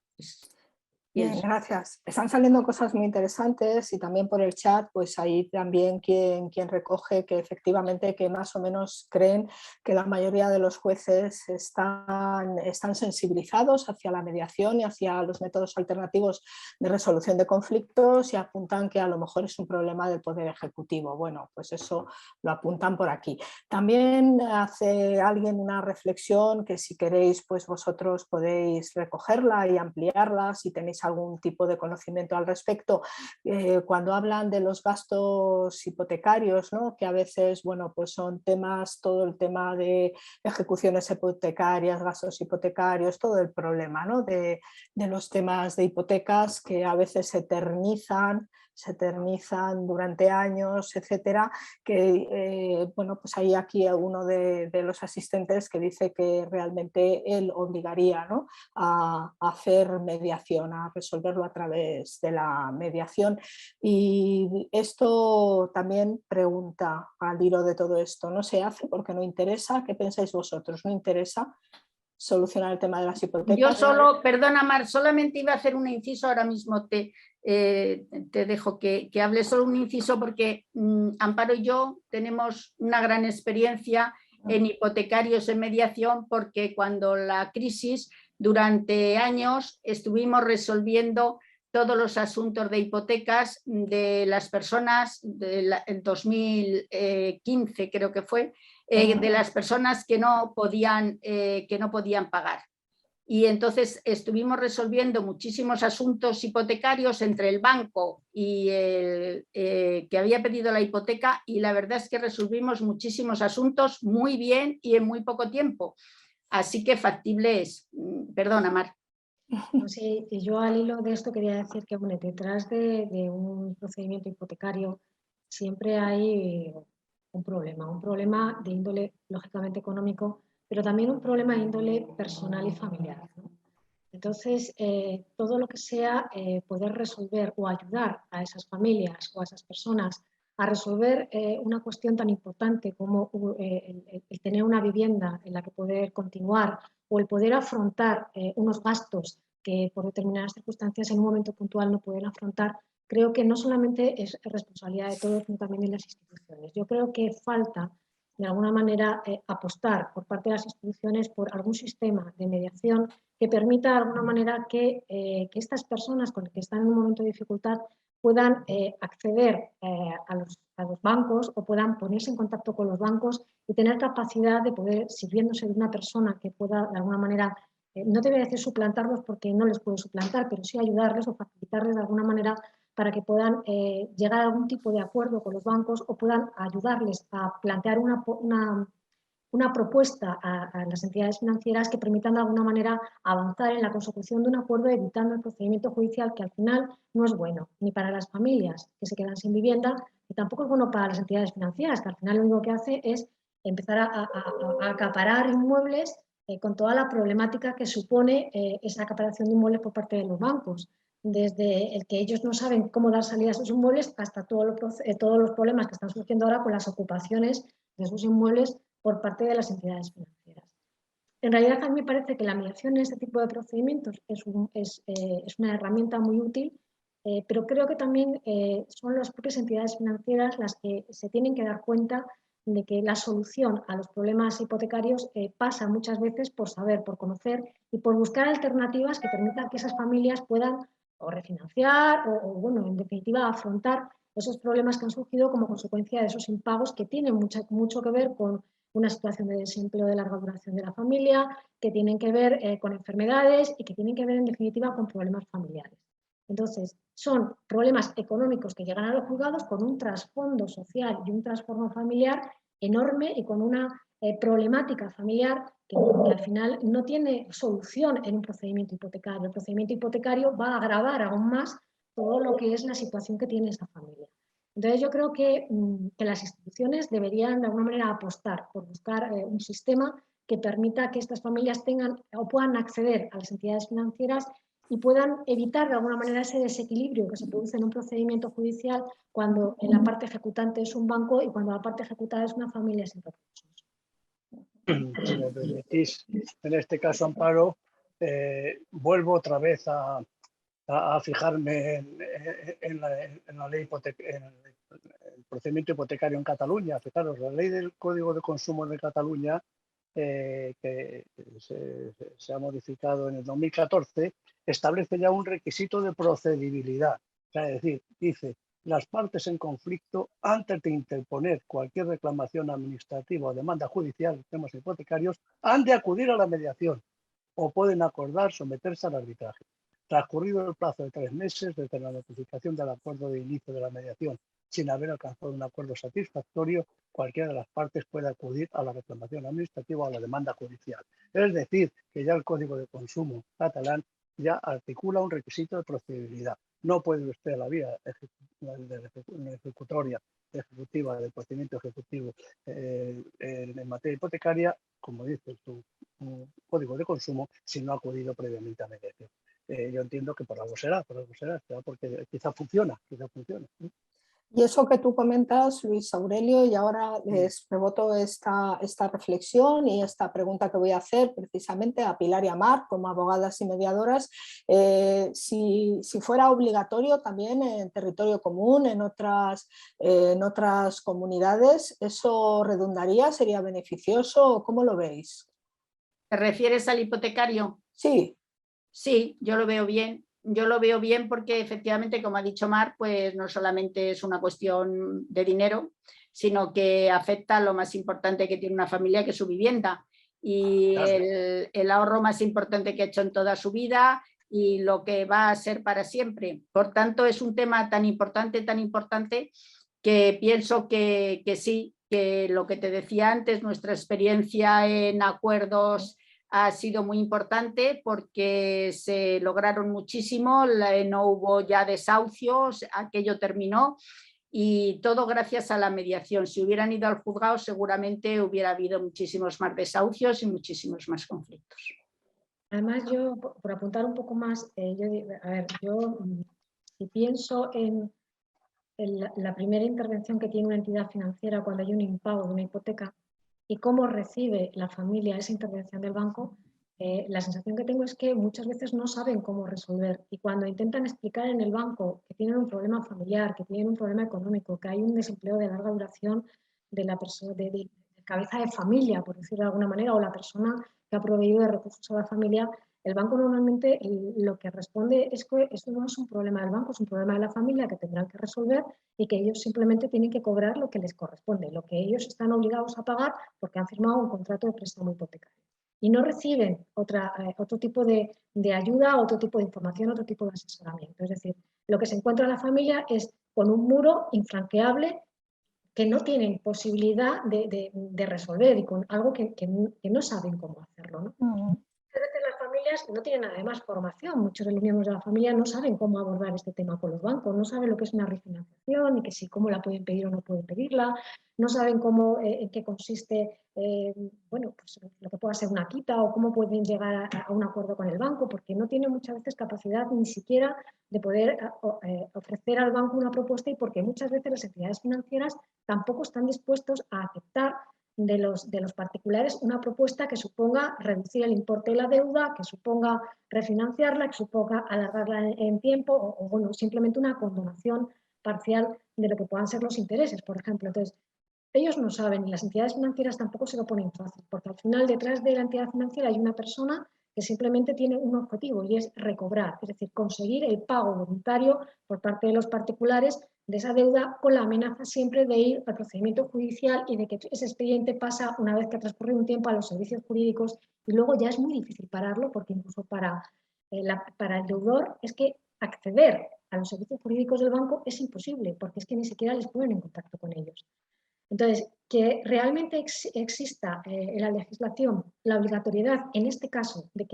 Bien, gracias. Están saliendo cosas muy interesantes y también por el chat, pues ahí también quien recoge que efectivamente que más o menos creen que la mayoría de los jueces están sensibilizados hacia la mediación y hacia los métodos alternativos de resolución de conflictos y apuntan que a lo mejor es un problema del Poder Ejecutivo. Bueno, pues eso lo apuntan por aquí. También hace alguien una reflexión que si queréis pues vosotros podéis recogerla y ampliarla si tenéis algún tipo de conocimiento al respecto. Cuando hablan de los gastos hipotecarios, ¿no? Que a veces bueno, pues son temas, todo el tema de ejecuciones hipotecarias, gastos hipotecarios, todo el problema, ¿no? de los temas de hipotecas que a veces se eternizan durante años, etcétera, que bueno, pues hay aquí uno de los asistentes que dice que realmente él obligaría, ¿no? a hacer mediación, a resolverlo a través de la mediación. Y esto también pregunta al hilo de todo esto, ¿no se hace porque no interesa? ¿Qué pensáis vosotros? ¿No interesa solucionar el tema de las hipotecas? Yo solo, perdona Mar, solamente iba a hacer un inciso, ahora mismo te dejo que hable solo un inciso porque Amparo y yo tenemos una gran experiencia en hipotecarios en mediación, porque cuando la crisis, durante años estuvimos resolviendo todos los asuntos de hipotecas de las personas, en 2015 creo que fue, de las personas que no podían pagar. Y entonces estuvimos resolviendo muchísimos asuntos hipotecarios entre el banco y el que había pedido la hipoteca, y la verdad es que resolvimos muchísimos asuntos muy bien y en muy poco tiempo. Así que factible es. Perdona, Mar. No sé, yo al hilo de esto quería decir que bueno, detrás de un procedimiento hipotecario siempre hay un problema de índole lógicamente económico, pero también un problema de índole personal y familiar, ¿no? Entonces, todo lo que sea poder resolver o ayudar a esas familias o a esas personas a resolver una cuestión tan importante como el tener una vivienda en la que poder continuar o el poder afrontar unos gastos que por determinadas circunstancias en un momento puntual no pueden afrontar, creo que no solamente es responsabilidad de todos, sino también de las instituciones. Yo creo que falta, de alguna manera, apostar por parte de las instituciones por algún sistema de mediación que permita, de alguna manera, que estas personas con las que están en un momento de dificultad puedan acceder a los bancos o puedan ponerse en contacto con los bancos y tener capacidad de poder, sirviéndose de una persona que pueda, de alguna manera, no te voy a decir suplantarlos porque no les puedo suplantar, pero sí ayudarles o facilitarles de alguna manera para que puedan llegar a algún tipo de acuerdo con los bancos o puedan ayudarles a plantear una propuesta a las entidades financieras que permitan de alguna manera avanzar en la consecución de un acuerdo, evitando el procedimiento judicial, que al final no es bueno ni para las familias que se quedan sin vivienda, y tampoco es bueno para las entidades financieras, que al final lo único que hace es empezar a acaparar inmuebles con toda la problemática que supone esa acaparación de inmuebles por parte de los bancos, desde el que ellos no saben cómo dar salida a esos inmuebles hasta todos los problemas que están surgiendo ahora con las ocupaciones de esos inmuebles por parte de las entidades financieras. En realidad, a mí me parece que la mediación en este tipo de procedimientos es una herramienta muy útil, pero creo que también son las propias entidades financieras las que se tienen que dar cuenta de que la solución a los problemas hipotecarios pasa muchas veces por saber, por conocer y por buscar alternativas que permitan que esas familias puedan o refinanciar o bueno, en definitiva, afrontar esos problemas que han surgido como consecuencia de esos impagos que tienen mucho que ver con una situación de desempleo de larga duración de la familia, que tienen que ver con enfermedades y que tienen que ver, en definitiva, con problemas familiares. Entonces, son problemas económicos que llegan a los juzgados con un trasfondo social y un trasfondo familiar enorme y con una problemática familiar que al final no tiene solución en un procedimiento hipotecario. El procedimiento hipotecario va a agravar aún más todo lo que es la situación que tiene esa familia. Entonces yo creo que las instituciones deberían de alguna manera apostar por buscar un sistema que permita que estas familias tengan o puedan acceder a las entidades financieras y puedan evitar de alguna manera ese desequilibrio que se produce en un procedimiento judicial cuando en la parte ejecutante es un banco y cuando la parte ejecutada es una familia sin recursos. Si me permitís, en este caso, Amparo, vuelvo otra vez a fijarme en la ley en el procedimiento hipotecario en Cataluña. Fijaros, la ley del Código de Consumo de Cataluña, que se ha modificado en el 2014, establece ya un requisito de procedibilidad. O sea, es decir, dice: las partes en conflicto, antes de interponer cualquier reclamación administrativa o demanda judicial en temas hipotecarios, han de acudir a la mediación o pueden acordar someterse al arbitraje, transcurrido el plazo de 3 meses desde la notificación del acuerdo de inicio de la mediación. Sin haber alcanzado un acuerdo satisfactorio, cualquiera de las partes puede acudir a la reclamación administrativa o a la demanda judicial. Es decir, que ya el Código de Consumo catalán ya articula un requisito de procedibilidad. No puede usted, a la vía ejecutiva del procedimiento ejecutivo en materia hipotecaria, como dice su Código de Consumo, si no ha acudido previamente a mediación. Yo entiendo que por algo será, porque quizá funciona. Y eso que tú comentas, Luis Aurelio, y ahora les reboto esta reflexión y esta pregunta que voy a hacer precisamente a Pilar y a Mar como abogadas y mediadoras. Si fuera obligatorio también en territorio común, en otras comunidades, ¿eso redundaría? ¿Sería beneficioso? ¿Cómo lo veis? ¿Te refieres al hipotecario? Sí. Sí, yo lo veo bien. Yo lo veo bien porque efectivamente, como ha dicho Mar, pues no solamente es una cuestión de dinero, sino que afecta a lo más importante que tiene una familia, que es su vivienda. Y el ahorro más importante que ha hecho en toda su vida y lo que va a ser para siempre. Por tanto, es un tema tan importante, que pienso que sí, que lo que te decía antes, nuestra experiencia en acuerdos ha sido muy importante porque se lograron muchísimo, no hubo ya desahucios, aquello terminó y todo gracias a la mediación. Si hubieran ido al juzgado seguramente hubiera habido muchísimos más desahucios y muchísimos más conflictos. Además, yo, por apuntar un poco más, si pienso en la primera intervención que tiene una entidad financiera cuando hay un impago de una hipoteca y cómo recibe la familia esa intervención del banco, la sensación que tengo es que muchas veces no saben cómo resolver y cuando intentan explicar en el banco que tienen un problema familiar, que tienen un problema económico, que hay un desempleo de larga duración de la persona, de cabeza de familia, por decirlo de alguna manera, o la persona que ha proveído de recursos a la familia, el banco normalmente lo que responde es que eso no es un problema del banco, es un problema de la familia que tendrán que resolver y que ellos simplemente tienen que cobrar lo que les corresponde, lo que ellos están obligados a pagar porque han firmado un contrato de préstamo hipotecario. Y no reciben otro tipo de ayuda, otro tipo de información, otro tipo de asesoramiento. Es decir, lo que se encuentra la familia es con un muro infranqueable que no tienen posibilidad de resolver y con algo que no saben cómo hacerlo, ¿no? Muchas veces las familias no tienen además formación, muchos de los miembros de la familia no saben cómo abordar este tema con los bancos, no saben lo que es una refinanciación y que si cómo la pueden pedir o no pueden pedirla, no saben cómo, en qué consiste bueno, pues lo que pueda ser una quita o cómo pueden llegar a un acuerdo con el banco, porque no tienen muchas veces capacidad ni siquiera de poder ofrecer al banco una propuesta y porque muchas veces las entidades financieras tampoco están dispuestos a aceptar de los particulares una propuesta que suponga reducir el importe de la deuda, que suponga refinanciarla, que suponga alargarla en tiempo o bueno, simplemente una condonación parcial de lo que puedan ser los intereses, por ejemplo. Entonces, ellos no saben y las entidades financieras tampoco se lo ponen fácil, porque al final detrás de la entidad financiera hay una persona que simplemente tiene un objetivo y es recobrar, es decir, conseguir el pago voluntario por parte de los particulares de esa deuda con la amenaza siempre de ir al procedimiento judicial y de que ese expediente pasa una vez que ha transcurrido un tiempo a los servicios jurídicos y luego ya es muy difícil pararlo porque incluso para el deudor es que acceder a los servicios jurídicos del banco es imposible porque es que ni siquiera les ponen en contacto con ellos. Entonces, que realmente exista en la legislación la obligatoriedad, en este caso, de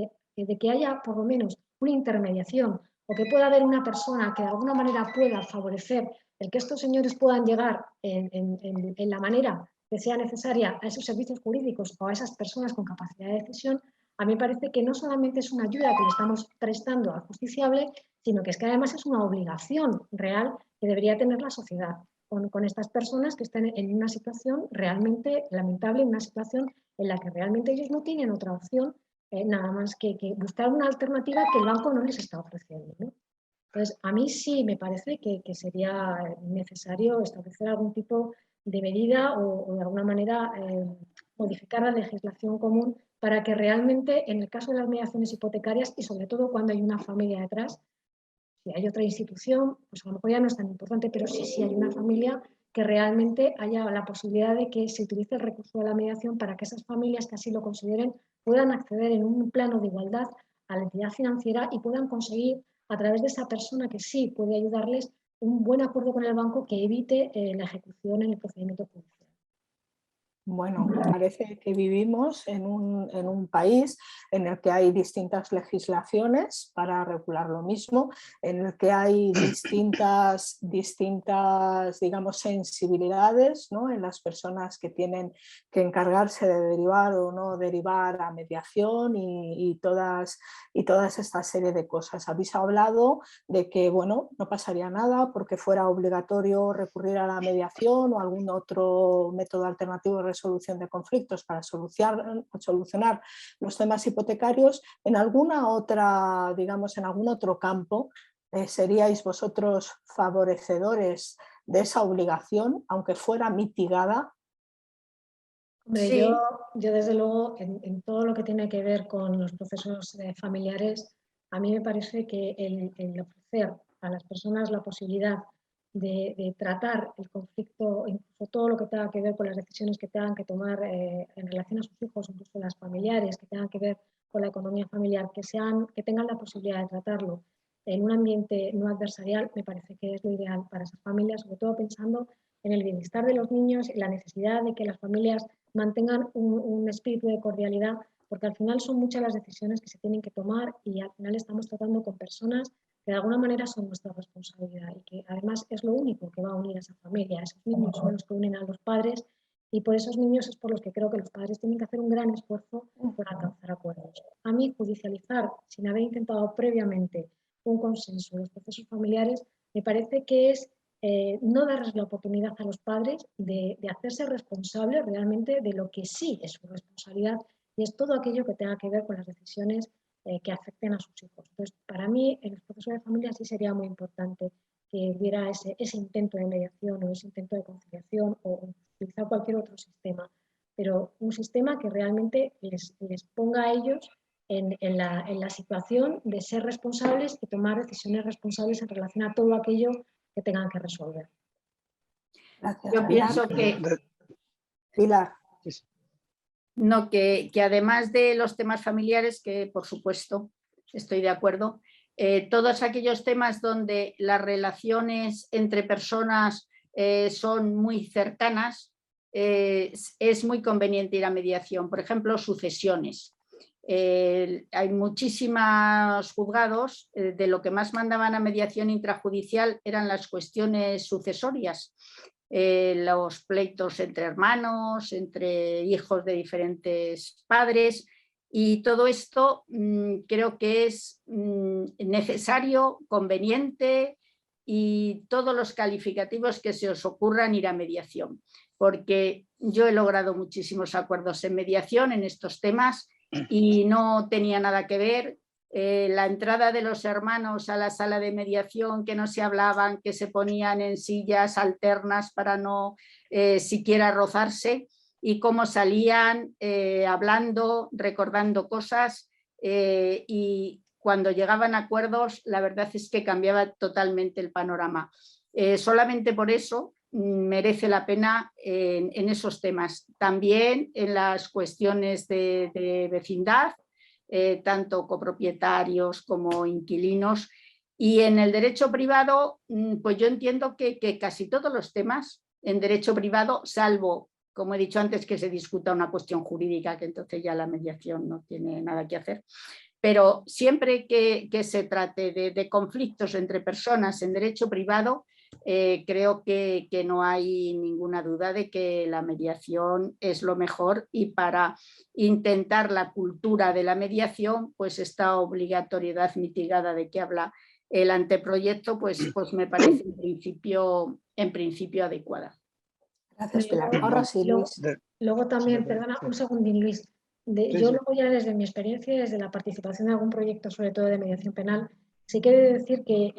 que haya por lo menos una intermediación o que pueda haber una persona que de alguna manera pueda favorecer el que estos señores puedan llegar en la manera que sea necesaria a esos servicios jurídicos o a esas personas con capacidad de decisión, a mí me parece que no solamente es una ayuda que le estamos prestando al justiciable, sino que es que además es una obligación real que debería tener la sociedad con estas personas que están en una situación realmente lamentable, en una situación en la que realmente ellos no tienen otra opción nada más que buscar una alternativa que el banco no les está ofreciendo, ¿no? Entonces, a mí sí me parece que sería necesario establecer algún tipo de medida o de alguna manera modificar la legislación común para que realmente en el caso de las mediaciones hipotecarias y sobre todo cuando hay una familia detrás, si hay otra institución, pues a lo mejor ya no es tan importante, pero sí hay una familia que realmente haya la posibilidad de que se utilice el recurso de la mediación para que esas familias que así lo consideren puedan acceder en un plano de igualdad a la entidad financiera y puedan conseguir a través de esa persona que sí puede ayudarles un buen acuerdo con el banco que evite la ejecución en el procedimiento judicial. Bueno, parece que vivimos en un país en el que hay distintas legislaciones para regular lo mismo, en el que hay distintas digamos, sensibilidades, ¿no?, en las personas que tienen que encargarse de derivar o no derivar a mediación y toda esta serie de cosas. Habéis hablado de que, bueno, no pasaría nada porque fuera obligatorio recurrir a la mediación o algún otro método alternativo de resolución de conflictos para solucionar los temas hipotecarios. En alguna otra, digamos, en algún otro campo, ¿seríais vosotros favorecedores de esa obligación, aunque fuera mitigada? Hombre, Sí, yo desde luego en todo lo que tiene que ver con los procesos familiares, a mí me parece que el ofrecer a las personas la posibilidad de tratar el conflicto, incluso todo lo que tenga que ver con las decisiones que tengan que tomar en relación a sus hijos, incluso las familiares, que tengan que ver con la economía familiar, que tengan la posibilidad de tratarlo en un ambiente no adversarial, me parece que es lo ideal para esas familias, sobre todo pensando en el bienestar de los niños y la necesidad de que las familias mantengan un espíritu de cordialidad, porque al final son muchas las decisiones que se tienen que tomar y al final estamos tratando con personas que de alguna manera son nuestra responsabilidad y que además es lo único que va a unir a esa familia. Esos niños son los que unen a los padres y por esos niños es por los que creo que los padres tienen que hacer un gran esfuerzo por alcanzar acuerdos. A mí, judicializar sin haber intentado previamente un consenso en los procesos familiares me parece que es no darles la oportunidad a los padres de hacerse responsables realmente de lo que sí es su responsabilidad y es todo aquello que tenga que ver con las decisiones que afecten a sus hijos. Entonces, para mí, en los procesos de familia sí sería muy importante que hubiera ese intento de mediación o ese intento de conciliación o utilizar cualquier otro sistema, pero un sistema que realmente les ponga a ellos en la situación de ser responsables y tomar decisiones responsables en relación a todo aquello que tengan que resolver. Gracias, yo Pilar. pienso que, Pilar. no, que además de los temas familiares, que por supuesto estoy de acuerdo, todos aquellos temas donde las relaciones entre personas son muy cercanas, es muy conveniente ir a mediación. Por ejemplo, sucesiones. Hay muchísimos juzgados, de lo que más mandaban a mediación intrajudicial eran las cuestiones sucesorias. Los pleitos entre hermanos, entre hijos de diferentes padres, y todo esto creo que es necesario, conveniente y todos los calificativos que se os ocurran ir a mediación, porque yo he logrado muchísimos acuerdos en mediación en estos temas y no tenía nada que ver la entrada de los hermanos a la sala de mediación, que no se hablaban, que se ponían en sillas alternas para no siquiera rozarse, y cómo salían hablando, recordando cosas, y cuando llegaban a acuerdos, la verdad es que cambiaba totalmente el panorama. Solamente por eso merece la pena en esos temas. También en las cuestiones de vecindad, tanto copropietarios como inquilinos. Y en el derecho privado, pues yo entiendo que casi todos los temas en derecho privado, salvo, como he dicho antes, que se discuta una cuestión jurídica, que entonces ya la mediación no tiene nada que hacer, pero siempre que se trate de conflictos entre personas en derecho privado, creo que no hay ninguna duda de que la mediación es lo mejor, y para intentar la cultura de la mediación, pues esta obligatoriedad mitigada de que habla el anteproyecto, pues me parece en principio adecuada. Gracias, Pilar. Ahora sí, Luis. Luego también, perdona, un segundín, Luis. Yo luego ya desde mi experiencia y desde la participación en algún proyecto, sobre todo de mediación penal, sí que he de decir que,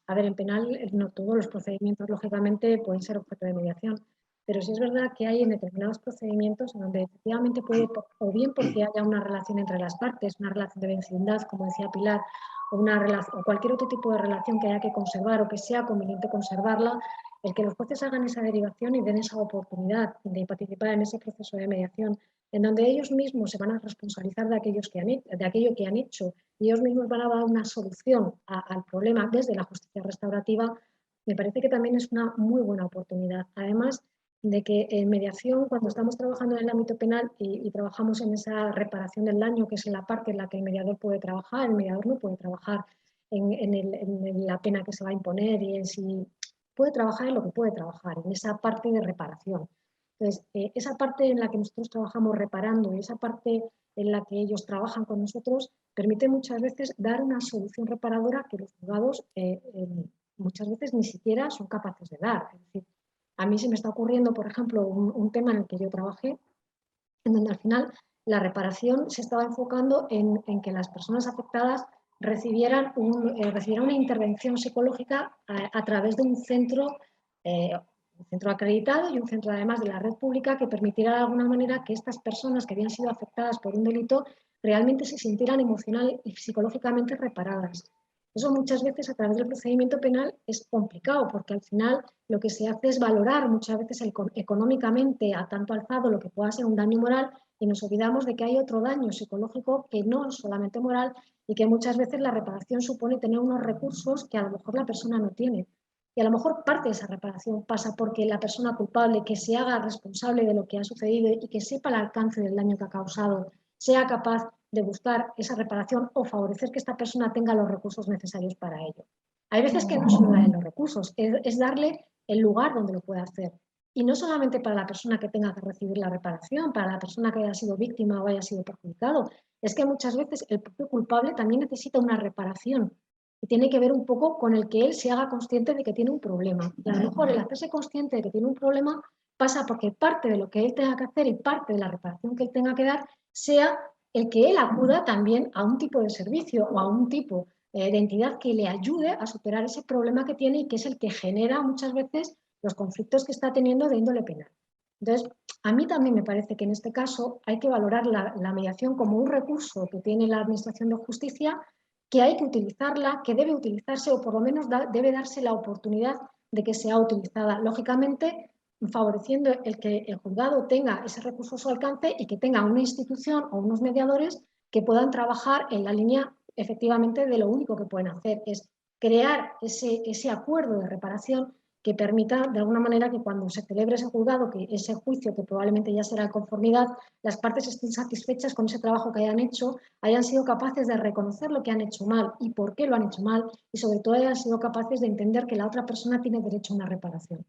a ver, en penal no todos los procedimientos, lógicamente, pueden ser objeto de mediación, pero sí es verdad que hay en determinados procedimientos en donde efectivamente puede, o bien porque haya una relación entre las partes, una relación de vecindad, como decía Pilar, o cualquier otro tipo de relación que haya que conservar o que sea conveniente conservarla, el que los jueces hagan esa derivación y den esa oportunidad de participar en ese proceso de mediación, en donde ellos mismos se van a responsabilizar de aquello que han hecho y ellos mismos van a dar una solución al problema desde la justicia restaurativa, me parece que también es una muy buena oportunidad. Además, de que en mediación, cuando estamos trabajando en el ámbito penal y trabajamos en esa reparación del daño, que es la parte en la que el mediador puede trabajar, el mediador no puede trabajar en la pena que se va a imponer y en si puede trabajar en lo que puede trabajar, en esa parte de reparación. Entonces, esa parte en la que nosotros trabajamos reparando y esa parte en la que ellos trabajan con nosotros permite muchas veces dar una solución reparadora que los juzgados muchas veces ni siquiera son capaces de dar. Es decir, a mí se me está ocurriendo, por ejemplo, un tema en el que yo trabajé, en donde al final la reparación se estaba enfocando en que las personas afectadas recibieran una intervención psicológica a través de un centro acreditado y un centro además de la red pública que permitiera de alguna manera que estas personas que habían sido afectadas por un delito realmente se sintieran emocional y psicológicamente reparadas. Eso muchas veces a través del procedimiento penal es complicado porque al final lo que se hace es valorar muchas veces económicamente a tanto alzado lo que pueda ser un daño moral y nos olvidamos de que hay otro daño psicológico que no es solamente moral y que muchas veces la reparación supone tener unos recursos que a lo mejor la persona no tiene. Y a lo mejor parte de esa reparación pasa porque la persona culpable que se haga responsable de lo que ha sucedido y que sepa el alcance del daño que ha causado, sea capaz de buscar esa reparación o favorecer que esta persona tenga los recursos necesarios para ello. Hay veces que no solo darle los recursos, es darle el lugar donde lo pueda hacer. Y no solamente para la persona que tenga que recibir la reparación, para la persona que haya sido víctima o haya sido perjudicado. Es que muchas veces el propio culpable también necesita una reparación y tiene que ver un poco con el que él se haga consciente de que tiene un problema. Y a lo mejor el hacerse consciente de que tiene un problema pasa porque parte de lo que él tenga que hacer y parte de la reparación que él tenga que dar sea el que él acuda también a un tipo de servicio o a un tipo de entidad que le ayude a superar ese problema que tiene y que es el que genera muchas veces los conflictos que está teniendo de índole penal. Entonces, a mí también me parece que en este caso hay que valorar la mediación como un recurso que tiene la Administración de Justicia, que hay que utilizarla, que debe utilizarse o por lo menos debe darse la oportunidad de que sea utilizada. Lógicamente, favoreciendo el que el juzgado tenga ese recurso a su alcance y que tenga una institución o unos mediadores que puedan trabajar en la línea efectivamente de lo único que pueden hacer, es crear ese acuerdo de reparación que permita de alguna manera que cuando se celebre ese juzgado, que ese juicio que probablemente ya será en conformidad, las partes estén satisfechas con ese trabajo que hayan hecho, hayan sido capaces de reconocer lo que han hecho mal y por qué lo han hecho mal y sobre todo hayan sido capaces de entender que la otra persona tiene derecho a una reparación.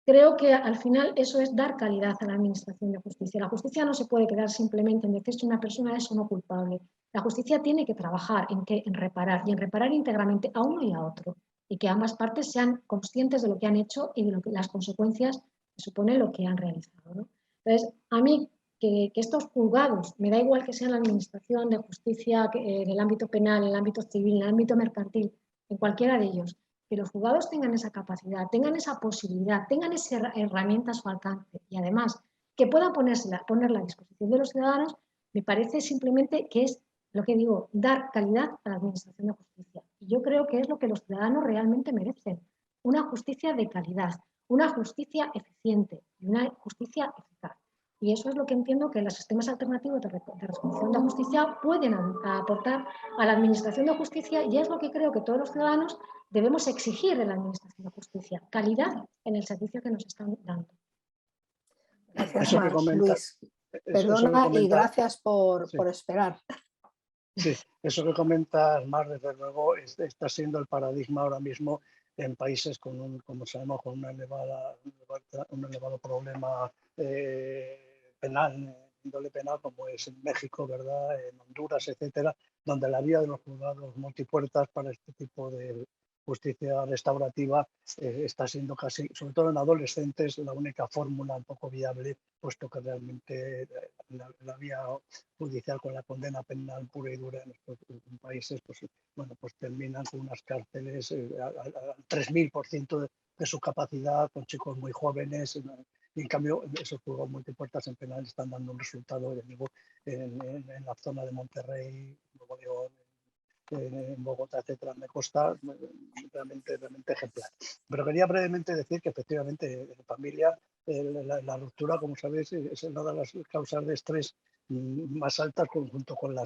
Creo que al final eso es dar calidad a la Administración de Justicia. La justicia no se puede quedar simplemente en decir si una persona es o no culpable. La justicia tiene que trabajar en reparar y en reparar íntegramente a uno y a otro y que ambas partes sean conscientes de lo que han hecho y de las consecuencias que supone lo que han realizado, ¿no? Entonces, a mí que estos juzgados, me da igual que sean la Administración de Justicia en el ámbito penal, en el ámbito civil, en el ámbito mercantil, en cualquiera de ellos, que los juzgados tengan esa capacidad, tengan esa posibilidad, tengan esa herramienta a su alcance y además que puedan ponerla a disposición de los ciudadanos, me parece simplemente que es lo que digo, dar calidad a la Administración de Justicia. Y yo creo que es lo que los ciudadanos realmente merecen, una justicia de calidad, una justicia eficiente y una justicia eficaz. Y eso es lo que entiendo que los sistemas alternativos de resolución de justicia pueden aportar a la Administración de Justicia y es lo que creo que todos los ciudadanos debemos exigir de la Administración de Justicia, calidad en el servicio que nos están dando. Gracias Eso que más, comenta, Luis. Perdona y gracias por sí. esperar. Sí, eso que comentas, Mar, desde luego, está siendo el paradigma ahora mismo en países con como sabemos, con un elevado problema penal, índole penal, como es en México, ¿verdad? En Honduras, etcétera, donde la vía de los juzgados multipuertas para este tipo de justicia restaurativa está siendo casi, sobre todo en adolescentes, la única fórmula un poco viable, puesto que realmente la vía judicial con la condena penal pura y dura en estos países, pues, bueno, pues terminan con unas cárceles al 3000% de su capacidad, con chicos muy jóvenes. Y en cambio, esos juzgados multipuertas en penal están dando un resultado, digo, en la zona de Monterrey, Nuevo León, en Bogotá, etcétera, me consta realmente ejemplar. Pero quería brevemente decir que efectivamente en familia la ruptura, como sabéis, es una de las causas de estrés más altas junto con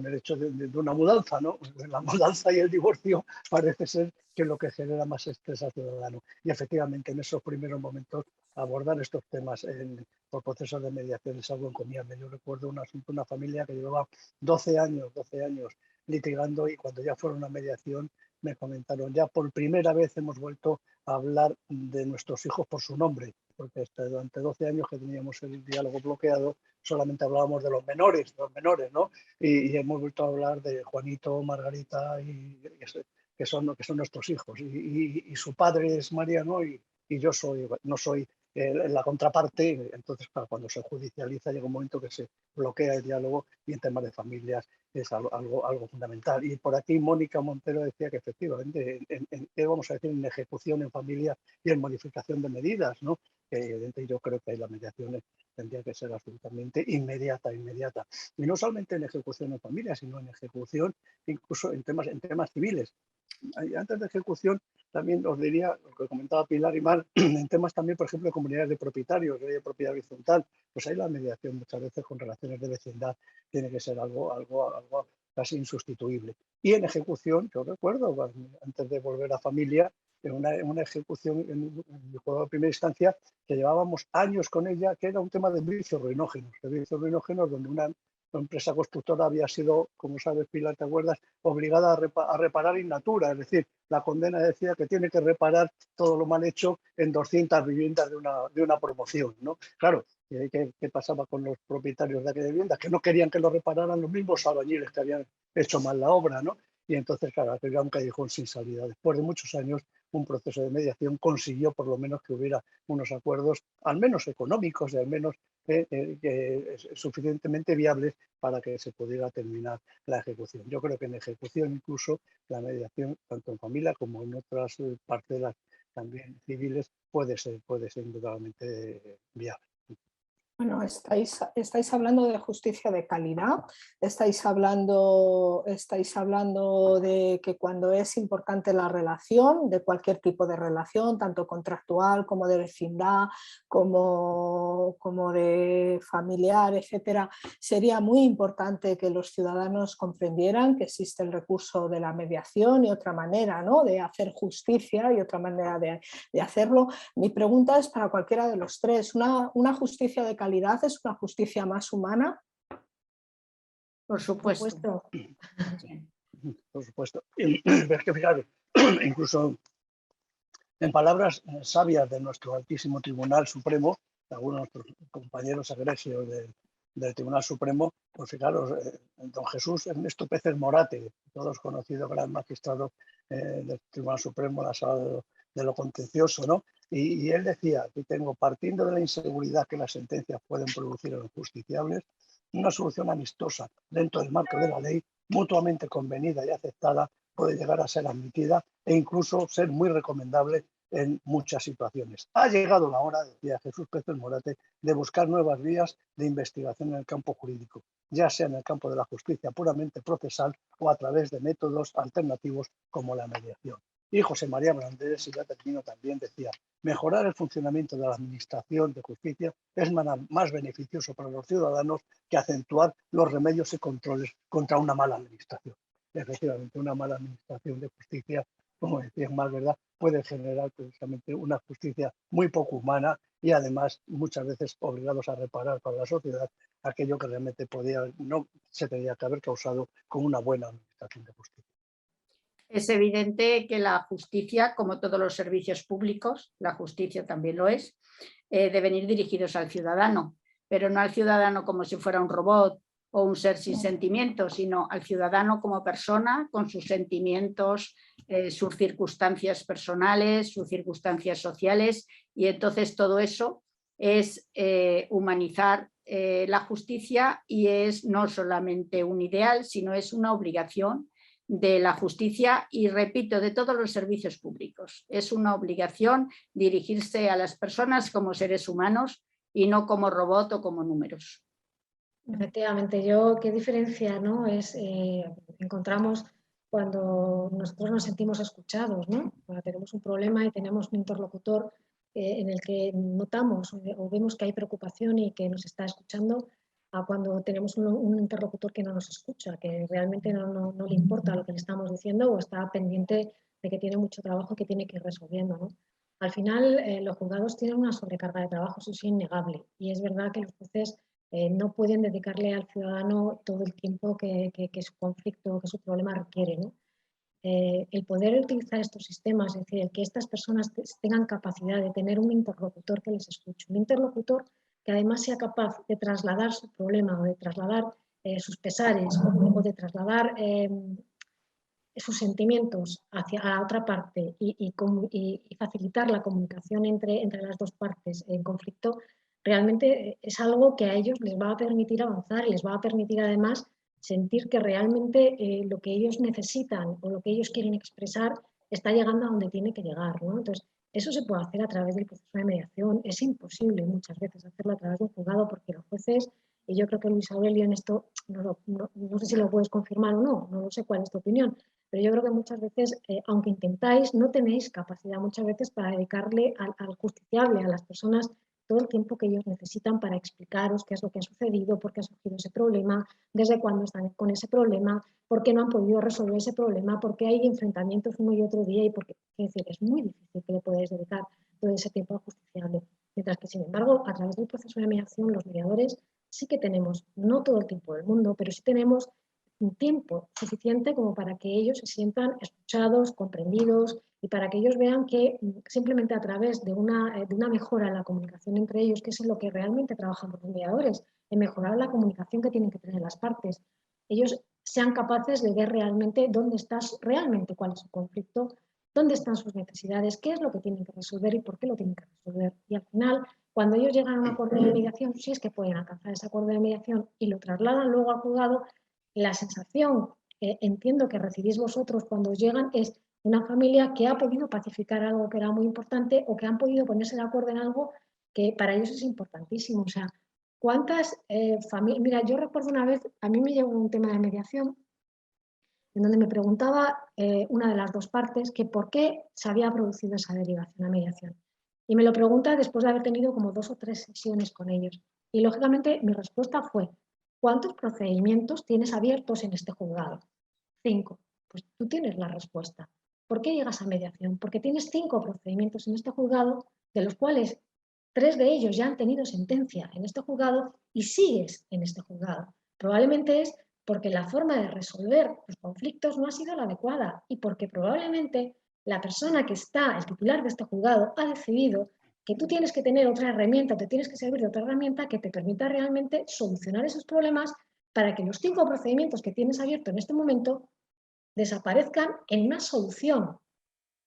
el hecho de una mudanza, ¿no? La mudanza y el divorcio parece ser que es lo que genera más estrés al ciudadano. Y efectivamente en esos primeros momentos abordar estos temas por procesos de mediación es algo encomiable. Yo recuerdo un asunto, una familia que llevaba 12 años litigando, y cuando ya fueron a mediación me comentaron, ya por primera vez hemos vuelto a hablar de nuestros hijos por su nombre, porque durante 12 años que teníamos el diálogo bloqueado solamente hablábamos de los menores, ¿no? Y hemos vuelto a hablar de Juanito, Margarita, que son nuestros hijos. Y su padre es Mariano y yo no soy la contraparte. Entonces, claro, cuando se judicializa llega un momento que se bloquea el diálogo, y en temas de familias es algo fundamental. Y por aquí Mónica Montero decía que efectivamente, ¿qué vamos a decir? En ejecución en familia y en modificación de medidas, ¿no? Que yo creo que ahí la mediación tendría que ser absolutamente inmediata. Y no solamente en ejecución en familia, sino en ejecución incluso en temas civiles. Antes de ejecución, también os diría, lo que comentaba Pilar y Mar, en temas también, por ejemplo, de comunidades de propietarios, de propiedad horizontal, pues ahí la mediación muchas veces con relaciones de vecindad tiene que ser algo casi insustituible. Y en ejecución, yo recuerdo, antes de volver a familia, en una ejecución en el juzgado de primera instancia, que llevábamos años con ella, que era un tema de vicios ruinógenos, donde una empresa constructora había sido, como sabes, Pilar, ¿te acuerdas?, obligada a reparar in natura, es decir, la condena decía que tiene que reparar todo lo mal hecho en 200 viviendas de una promoción, ¿no? Claro, ¿qué pasaba con los propietarios de aquella vivienda? Que no querían que lo repararan los mismos albañiles que habían hecho mal la obra, ¿no? Y entonces, claro, era un callejón sin salida. Después de muchos años, un proceso de mediación consiguió por lo menos que hubiera unos acuerdos, al menos económicos y al menos suficientemente viables para que se pudiera terminar la ejecución. Yo creo que en ejecución incluso la mediación, tanto en familia como en otras parcelas también civiles, puede ser indudablemente viable. Bueno, estáis hablando de justicia de calidad, estáis hablando de que cuando es importante la relación, de cualquier tipo de relación, tanto contractual como de vecindad, como de familiar, etcétera, sería muy importante que los ciudadanos comprendieran que existe el recurso de la mediación y otra manera, ¿no?, de hacer justicia y otra manera de hacerlo. Mi pregunta es para cualquiera de los tres. ¿Una justicia de calidad es una justicia más humana? Por supuesto. Por supuesto. Es que fijaros, incluso en palabras sabias de nuestro altísimo Tribunal Supremo, algunos de nuestros compañeros egregios del Tribunal Supremo, pues fijaros, don Jesús Ernesto Pérez Morate, todos conocido gran magistrado del Tribunal Supremo, la sala de lo contencioso, ¿no? Y él decía, aquí tengo, partiendo de la inseguridad que las sentencias pueden producir en los justiciables, una solución amistosa dentro del marco de la ley, mutuamente convenida y aceptada, puede llegar a ser admitida e incluso ser muy recomendable en muchas situaciones. Ha llegado la hora, decía Jesús Pérez Morate, de buscar nuevas vías de investigación en el campo jurídico, ya sea en el campo de la justicia puramente procesal o a través de métodos alternativos como la mediación. Y José María Brandés, y ya termino, también decía, mejorar el funcionamiento de la administración de justicia es más beneficioso para los ciudadanos que acentuar los remedios y controles contra una mala administración. Efectivamente, una mala administración de justicia, como decían más, ¿verdad?, puede generar precisamente una justicia muy poco humana y además muchas veces obligados a reparar para la sociedad aquello que realmente no se tenía que haber causado con una buena administración de justicia. Es evidente que la justicia, como todos los servicios públicos, la justicia también lo es, deben ir dirigidos al ciudadano, pero no al ciudadano como si fuera un robot o un ser sin sentimientos, sino al ciudadano como persona, con sus sentimientos, sus circunstancias personales, sus circunstancias sociales, y entonces todo eso es humanizar la justicia, y es no solamente un ideal, sino es una obligación de la justicia y, repito, de todos los servicios públicos. Es una obligación dirigirse a las personas como seres humanos y no como robot o como números. Efectivamente, ¿qué diferencia, ¿no?, encontramos cuando nosotros nos sentimos escuchados, ¿no? Cuando tenemos un problema y tenemos un interlocutor en el que notamos o vemos que hay preocupación y que nos está escuchando, a cuando tenemos un interlocutor que no nos escucha, que realmente no le importa lo que le estamos diciendo o está pendiente de que tiene mucho trabajo que tiene que ir resolviendo, ¿no? Al final, los juzgados tienen una sobrecarga de trabajo, eso es innegable. Y es verdad que los jueces no pueden dedicarle al ciudadano todo el tiempo que su conflicto, que su problema requiere, ¿no? El poder utilizar estos sistemas, es decir, el que estas personas tengan capacidad de tener un interlocutor que les escuche, un interlocutor que además sea capaz de trasladar su problema o de trasladar sus pesares o de trasladar sus sentimientos hacia a la otra parte y facilitar la comunicación entre las dos partes en conflicto, realmente es algo que a ellos les va a permitir avanzar y les va a permitir además sentir que realmente lo que ellos necesitan o lo que ellos quieren expresar está llegando a donde tiene que llegar, ¿no? Entonces, eso se puede hacer a través del proceso de mediación. Es imposible muchas veces hacerlo a través de un juzgado porque los jueces, y yo creo que Luis Aurelio en esto, no sé si lo puedes confirmar o no sé cuál es tu opinión, pero yo creo que muchas veces, aunque intentáis, no tenéis capacidad muchas veces para dedicarle al justiciable, a las personas, todo el tiempo que ellos necesitan para explicaros qué es lo que ha sucedido, por qué ha surgido ese problema, desde cuándo están con ese problema, por qué no han podido resolver ese problema, por qué hay enfrentamientos uno y otro día y porque, es decir, es muy difícil que le podáis dedicar todo ese tiempo al justiciable. Mientras que, sin embargo, a través del proceso de mediación, los mediadores sí que tenemos, no todo el tiempo del mundo, pero sí tenemos un tiempo suficiente como para que ellos se sientan escuchados, comprendidos y para que ellos vean que simplemente a través de una mejora en la comunicación entre ellos, que es en lo que realmente trabajamos los mediadores, en mejorar la comunicación que tienen que tener las partes, ellos sean capaces de ver realmente dónde está realmente cuál es su conflicto, dónde están sus necesidades, qué es lo que tienen que resolver y por qué lo tienen que resolver. Y al final, cuando ellos llegan a un acuerdo de mediación, si es que pueden alcanzar ese acuerdo de mediación y lo trasladan luego al juzgado, la sensación, entiendo que recibís vosotros cuando os llegan, es una familia que ha podido pacificar algo que era muy importante o que han podido ponerse de acuerdo en algo que para ellos es importantísimo. O sea, ¿cuántas familias? Mira, yo recuerdo una vez, a mí me llegó un tema de mediación en donde me preguntaba una de las dos partes que por qué se había producido esa derivación a mediación. Y me lo pregunta después de haber tenido como 2 o 3 sesiones con ellos. Y lógicamente mi respuesta fue, ¿cuántos procedimientos tienes abiertos en este juzgado? 5. Pues tú tienes la respuesta. ¿Por qué llegas a mediación? Porque tienes 5 procedimientos en este juzgado, de los cuales 3 de ellos ya han tenido sentencia en este juzgado y sigues en este juzgado. Probablemente es porque la forma de resolver los conflictos no ha sido la adecuada y porque probablemente la persona que está, el titular de este juzgado, ha decidido que tú tienes que tener otra herramienta, te tienes que servir de otra herramienta que te permita realmente solucionar esos problemas para que los 5 procedimientos que tienes abiertos en este momento desaparezcan en una solución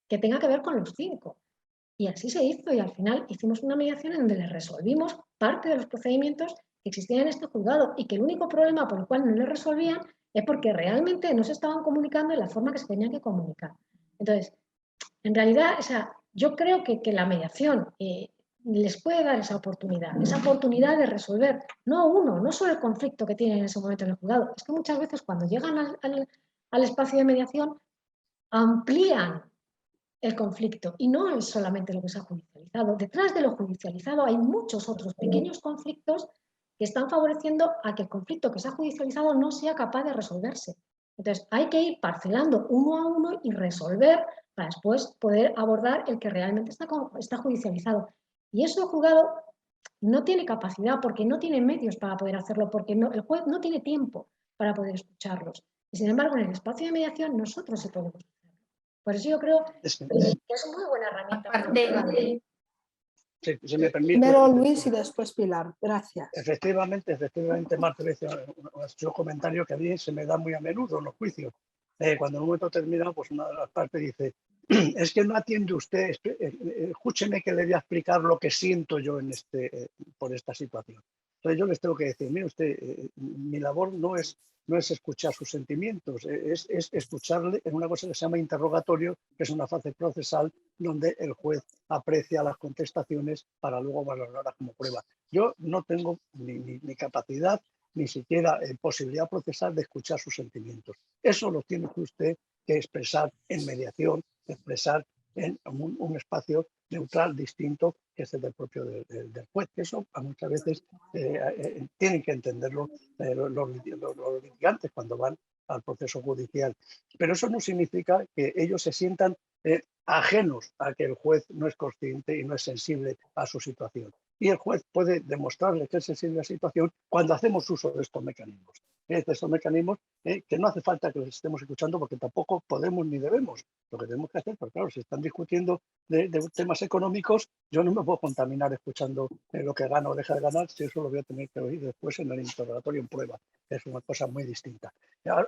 que tenga que ver con los 5. Y así se hizo y al final hicimos una mediación en donde le resolvimos parte de los procedimientos que existían en este juzgado y que el único problema por el cual no le resolvían es porque realmente no se estaban comunicando de la forma que se tenían que comunicar. Entonces, en realidad, o sea, yo creo que la mediación les puede dar esa oportunidad de resolver, no solo el conflicto que tienen en ese momento en el juzgado, es que muchas veces cuando llegan al espacio de mediación amplían el conflicto y no es solamente lo que se ha judicializado. Detrás de lo judicializado hay muchos otros pequeños conflictos que están favoreciendo a que el conflicto que se ha judicializado no sea capaz de resolverse. Entonces hay que ir parcelando uno a uno y resolver para después poder abordar el que realmente está judicializado. Y eso el juzgado no tiene capacidad porque no tiene medios para poder hacerlo, porque el juez no tiene tiempo para poder escucharlos. Y sin embargo, en el espacio de mediación nosotros sí podemos hacerlo. Por eso yo creo que es muy buena herramienta. Aparte, Si me permite. Primero Luis y después Pilar. Gracias. Efectivamente, Marta, un comentario que a mí se me da muy a menudo en los juicios. Cuando en un momento terminado, pues una de las partes dice, es que no atiende usted, escúcheme que le voy a explicar lo que siento yo por esta situación. Entonces yo les tengo que decir, mire usted, mi labor no es escuchar sus sentimientos, es escucharle en una cosa que se llama interrogatorio, que es una fase procesal donde el juez aprecia las contestaciones para luego valorarlas como prueba. Yo no tengo ni capacidad, ni siquiera posibilidad procesal de escuchar sus sentimientos. Eso lo tiene usted que expresar en mediación, expresar en un espacio neutral, distinto, que es el propio del juez. Eso muchas veces tienen que entenderlo los litigantes cuando van al proceso judicial. Pero eso no significa que ellos se sientan ajenos a que el juez no es consciente y no es sensible a su situación. Y el juez puede demostrarle que es sensible a la situación cuando hacemos uso de estos mecanismos. De estos mecanismos que no hace falta que los estemos escuchando porque tampoco podemos ni debemos. Lo que tenemos que hacer, porque claro, si están discutiendo de temas económicos, yo no me puedo contaminar escuchando lo que gana o deja de ganar, si eso lo voy a tener que oír después en el interrogatorio en prueba. Es una cosa muy distinta.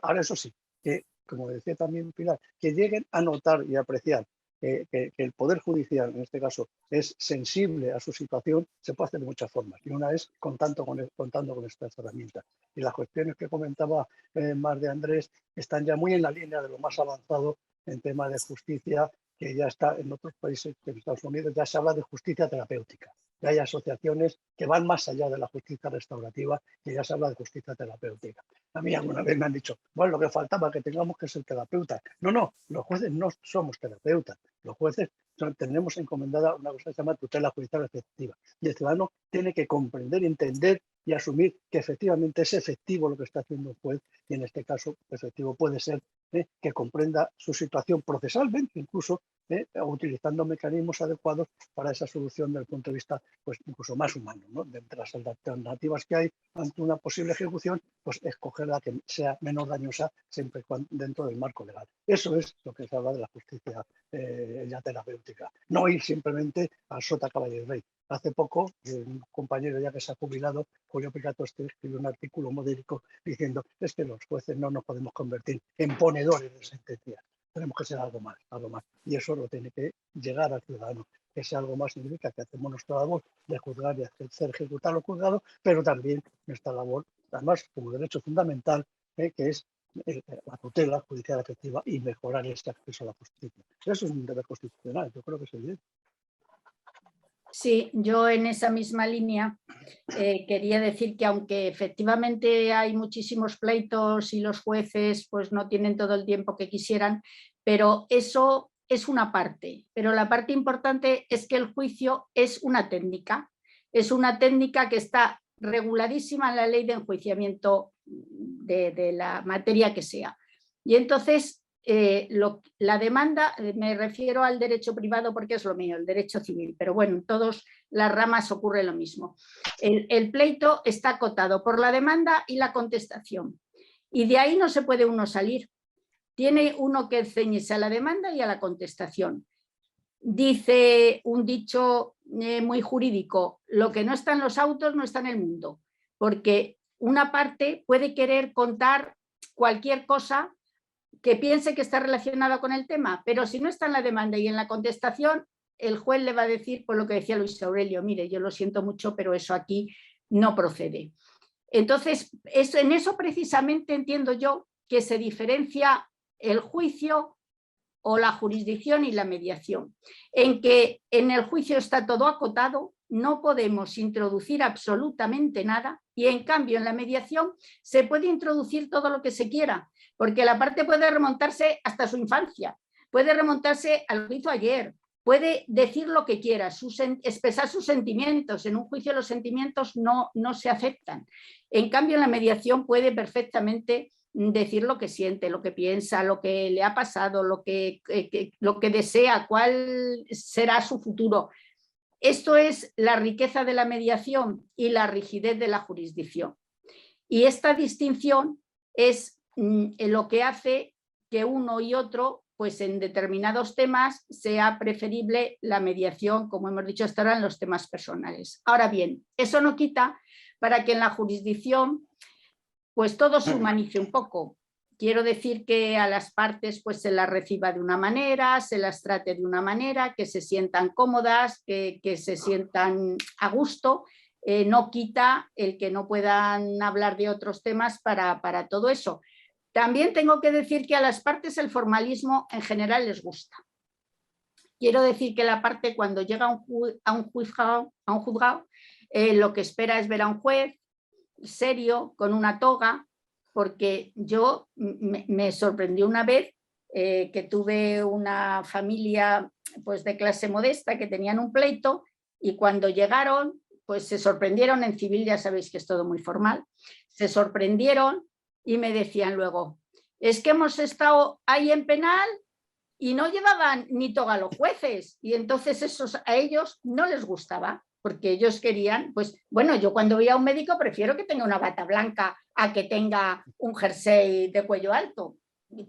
Ahora eso sí, que como decía también Pilar, que lleguen a notar y apreciar que el Poder Judicial, en este caso, es sensible a su situación, se puede hacer de muchas formas. Y una es contando con estas herramientas. Y las cuestiones que comentaba más de Andrés están ya muy en la línea de lo más avanzado en temas de justicia, que ya está en otros países, en Estados Unidos, ya se habla de justicia terapéutica. Ya hay asociaciones que van más allá de la justicia restaurativa y ya se habla de justicia terapéutica. A mí alguna vez me han dicho, bueno, lo que faltaba que tengamos que ser terapeutas. No, los jueces no somos terapeutas. Los jueces tenemos encomendada una cosa que se llama tutela judicial efectiva. Y el ciudadano tiene que comprender, entender y asumir que efectivamente es efectivo lo que está haciendo el juez, y en este caso efectivo puede ser que comprenda su situación procesalmente, incluso utilizando mecanismos adecuados para esa solución desde el punto de vista pues, incluso más humano, ¿no? De entre las alternativas que hay ante una posible ejecución, pues escoger la que sea menos dañosa siempre dentro del marco legal. Eso es lo que se habla de la justicia ya terapéutica. No ir simplemente al sota caballo y rey. Hace poco, un compañero ya que se ha jubilado, Julio Picatoste, escribió un artículo modélico diciendo es que los jueces no nos podemos convertir en ponedores de sentencias. Tenemos que ser algo más, algo más. Y eso lo tiene que llegar al ciudadano. Ese algo más significa que hacemos nuestra labor de juzgar y hacer ejecutar los juzgados, pero también nuestra labor, además, como derecho fundamental, que es la tutela judicial efectiva y mejorar ese acceso a la justicia. Eso es un deber constitucional, yo creo que es evidente. Sí, yo en esa misma línea quería decir que aunque efectivamente hay muchísimos pleitos y los jueces pues no tienen todo el tiempo que quisieran, pero eso es una parte. Pero la parte importante es que el juicio es una técnica que está reguladísima en la ley de enjuiciamiento de la materia que sea. Y entonces la demanda, me refiero al derecho privado porque es lo mío, el derecho civil, pero bueno, en todas las ramas ocurre lo mismo. El pleito está acotado por la demanda y la contestación, y de ahí no se puede uno salir. Tiene uno que ceñirse a la demanda y a la contestación. Dice un dicho muy jurídico, lo que no está en los autos no está en el mundo, porque una parte puede querer contar cualquier cosa que piense que está relacionada con el tema, pero si no está en la demanda y en la contestación, el juez le va a decir, por lo que decía Luis Aurelio, mire, yo lo siento mucho, pero eso aquí no procede. Entonces, en eso precisamente entiendo yo que se diferencia el juicio o la jurisdicción y la mediación, en que en el juicio está todo acotado, no podemos introducir absolutamente nada, y en cambio en la mediación se puede introducir todo lo que se quiera, porque la parte puede remontarse hasta su infancia, puede remontarse a lo que hizo ayer, puede decir lo que quiera, expresar sus sentimientos. En un juicio los sentimientos no se aceptan. En cambio en la mediación puede perfectamente decir lo que siente, lo que piensa, lo que le ha pasado, lo que desea, cuál será su futuro. Esto es la riqueza de la mediación y la rigidez de la jurisdicción. Y esta distinción es lo que hace que uno y otro, pues en determinados temas, sea preferible la mediación, como hemos dicho hasta ahora, en los temas personales. Ahora bien, eso no quita para que en la jurisdicción pues todo se humanice un poco. Quiero decir que a las partes pues se las reciba de una manera, se las trate de una manera, que se sientan cómodas, que se sientan a gusto. No quita el que no puedan hablar de otros temas para todo eso. También tengo que decir que a las partes el formalismo en general les gusta. Quiero decir que la parte cuando llega a un juzgado, lo que espera es ver a un juez serio, con una toga, porque yo me sorprendió una vez que tuve una familia pues de clase modesta que tenían un pleito y cuando llegaron pues se sorprendieron, en civil ya sabéis que es todo muy formal, se sorprendieron y me decían luego, es que hemos estado ahí en penal y no llevaban ni toga los jueces y entonces eso a ellos no les gustaba porque ellos querían, pues bueno, yo cuando voy a un médico prefiero que tenga una bata blanca a que tenga un jersey de cuello alto.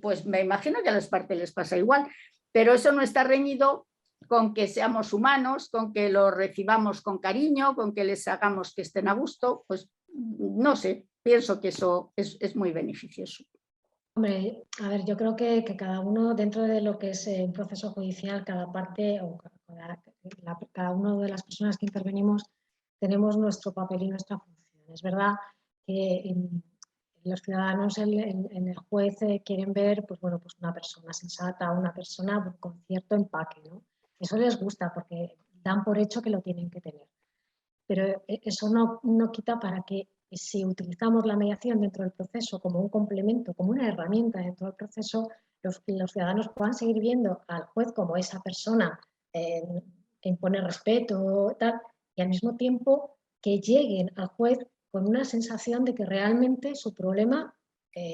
Pues me imagino que a las partes les pasa igual, pero eso no está reñido con que seamos humanos, con que los recibamos con cariño, con que les hagamos que estén a gusto, pues no sé, pienso que eso es muy beneficioso. Hombre, a ver, yo creo que cada uno dentro de lo que es un proceso judicial, cada parte o cada una de las personas que intervenimos tenemos nuestro papel y nuestra función. Es verdad que los ciudadanos en el juez quieren ver pues, bueno, pues una persona sensata, una persona con cierto empaque, ¿no? Eso les gusta porque dan por hecho que lo tienen que tener. Pero eso no quita para que si utilizamos la mediación dentro del proceso como un complemento, como una herramienta dentro del proceso, los ciudadanos puedan seguir viendo al juez como esa persona que impone respeto tal, y al mismo tiempo que lleguen al juez con una sensación de que realmente su problema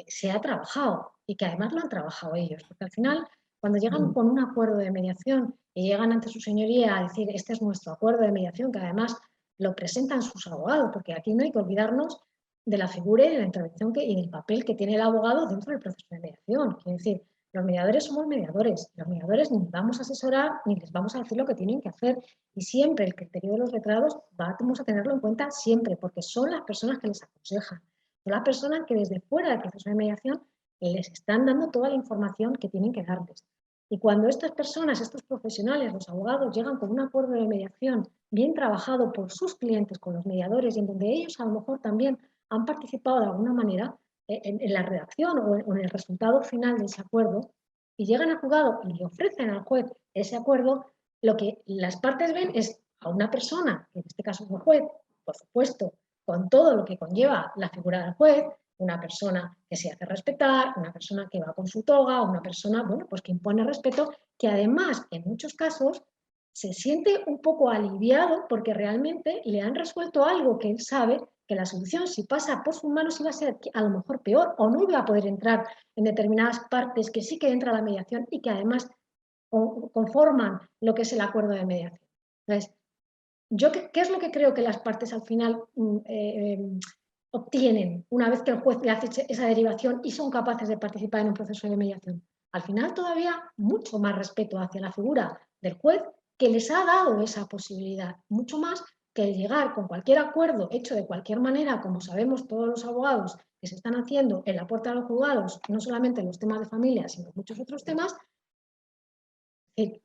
se ha trabajado y que además lo han trabajado ellos. Porque al final, cuando llegan con un acuerdo de mediación y llegan ante su señoría a decir este es nuestro acuerdo de mediación, que además lo presentan sus abogados, porque aquí no hay que olvidarnos de la figura y de la intervención y del papel que tiene el abogado dentro del proceso de mediación. Quiero decir, los mediadores somos mediadores. Los mediadores ni vamos a asesorar ni les vamos a decir lo que tienen que hacer. Y siempre el criterio de los letrados vamos a tenerlo en cuenta siempre, porque son las personas que les aconsejan. Son las personas que desde fuera del proceso de mediación les están dando toda la información que tienen que darles. Y cuando estas personas, estos profesionales, los abogados, llegan con un acuerdo de mediación bien trabajado por sus clientes con los mediadores y en donde ellos a lo mejor también han participado de alguna manera en la redacción o en el resultado final de ese acuerdo y llegan al juzgado y le ofrecen al juez ese acuerdo, lo que las partes ven es a una persona, que en este caso es un juez, por supuesto, con todo lo que conlleva la figura del juez, una persona que se hace respetar, una persona que va con su toga, una persona, bueno, pues que impone respeto, que además en muchos casos se siente un poco aliviado porque realmente le han resuelto algo que él sabe que la solución, si pasa por sus manos, iba a ser a lo mejor peor o no iba a poder entrar en determinadas partes que sí que entra la mediación y que además conforman lo que es el acuerdo de mediación. Entonces, yo, ¿qué es lo que creo que las partes al final obtienen una vez que el juez le hace esa derivación y son capaces de participar en un proceso de mediación? Al final todavía mucho más respeto hacia la figura del juez que les ha dado esa posibilidad, mucho más que el llegar con cualquier acuerdo hecho de cualquier manera, como sabemos todos los abogados que se están haciendo en la puerta de los juzgados, no solamente en los temas de familia, sino en muchos otros temas, y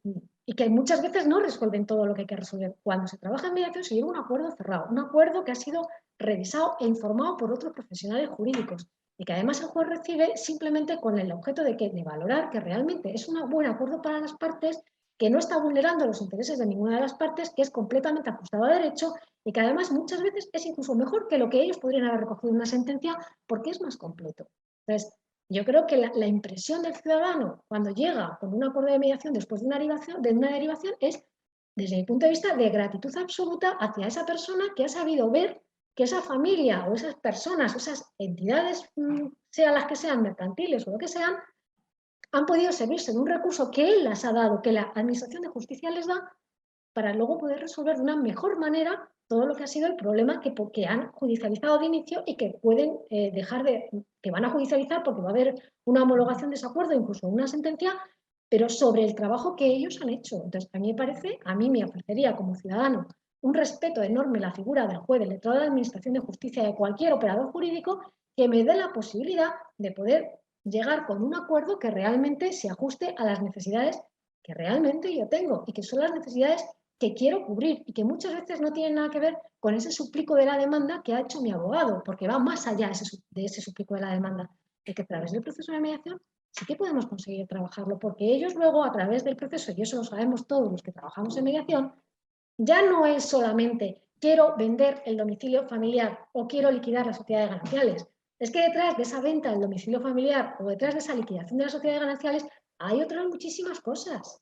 que muchas veces no resuelven todo lo que hay que resolver. Cuando se trabaja en mediación se llega a un acuerdo cerrado, un acuerdo que ha sido revisado e informado por otros profesionales jurídicos y que además el juez recibe simplemente con el objeto de valorar que realmente es un buen acuerdo para las partes, que no está vulnerando los intereses de ninguna de las partes, que es completamente ajustado a derecho y que además muchas veces es incluso mejor que lo que ellos podrían haber recogido en una sentencia porque es más completo. Entonces, yo creo que la impresión del ciudadano cuando llega con un acuerdo de mediación después de una derivación es, desde mi punto de vista, de gratitud absoluta hacia esa persona que ha sabido ver que esa familia o esas personas o esas entidades, sean las que sean, mercantiles o lo que sean, han podido servirse de un recurso que él les ha dado, que la Administración de Justicia les da, para luego poder resolver de una mejor manera todo lo que ha sido el problema que han judicializado de inicio y que pueden que van a judicializar porque va a haber una homologación de ese acuerdo, incluso una sentencia, pero sobre el trabajo que ellos han hecho. Entonces, a mí me ofrecería como ciudadano un respeto enorme a la figura del juez, del letrado de la Administración de Justicia, de cualquier operador jurídico que me dé la posibilidad de poder llegar con un acuerdo que realmente se ajuste a las necesidades que realmente yo tengo y que son las necesidades que quiero cubrir y que muchas veces no tienen nada que ver con ese suplico de la demanda que ha hecho mi abogado, porque va más allá de ese suplico de la demanda, de que a través del proceso de mediación sí que podemos conseguir trabajarlo, porque ellos luego a través del proceso, y eso lo sabemos todos los que trabajamos en mediación, ya no es solamente quiero vender el domicilio familiar o quiero liquidar la sociedad de gananciales. Es que detrás de esa venta del domicilio familiar o detrás de esa liquidación de la sociedad de gananciales Hay otras muchísimas cosas.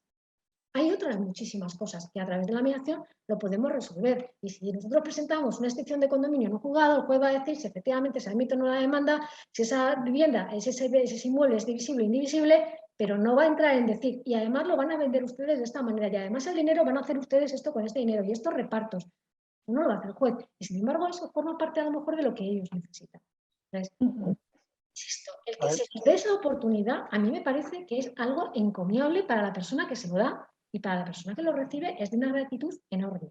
Hay otras muchísimas cosas que a través de la mediación lo podemos resolver. Y si nosotros presentamos una extinción de condominio en un juzgado, el juez va a decir si efectivamente se admite o no la demanda, si esa vivienda, ese inmueble es divisible o indivisible, pero no va a entrar en decir, y además lo van a vender ustedes de esta manera, y además el dinero van a hacer ustedes esto con este dinero, y estos repartos. No lo hace el juez. Y sin embargo, eso forma parte a lo mejor de lo que ellos necesitan. Entonces, insisto, el que se les dé esa oportunidad, a mí me parece que es algo encomiable para la persona que se lo da y para la persona que lo recibe es de una gratitud enorme.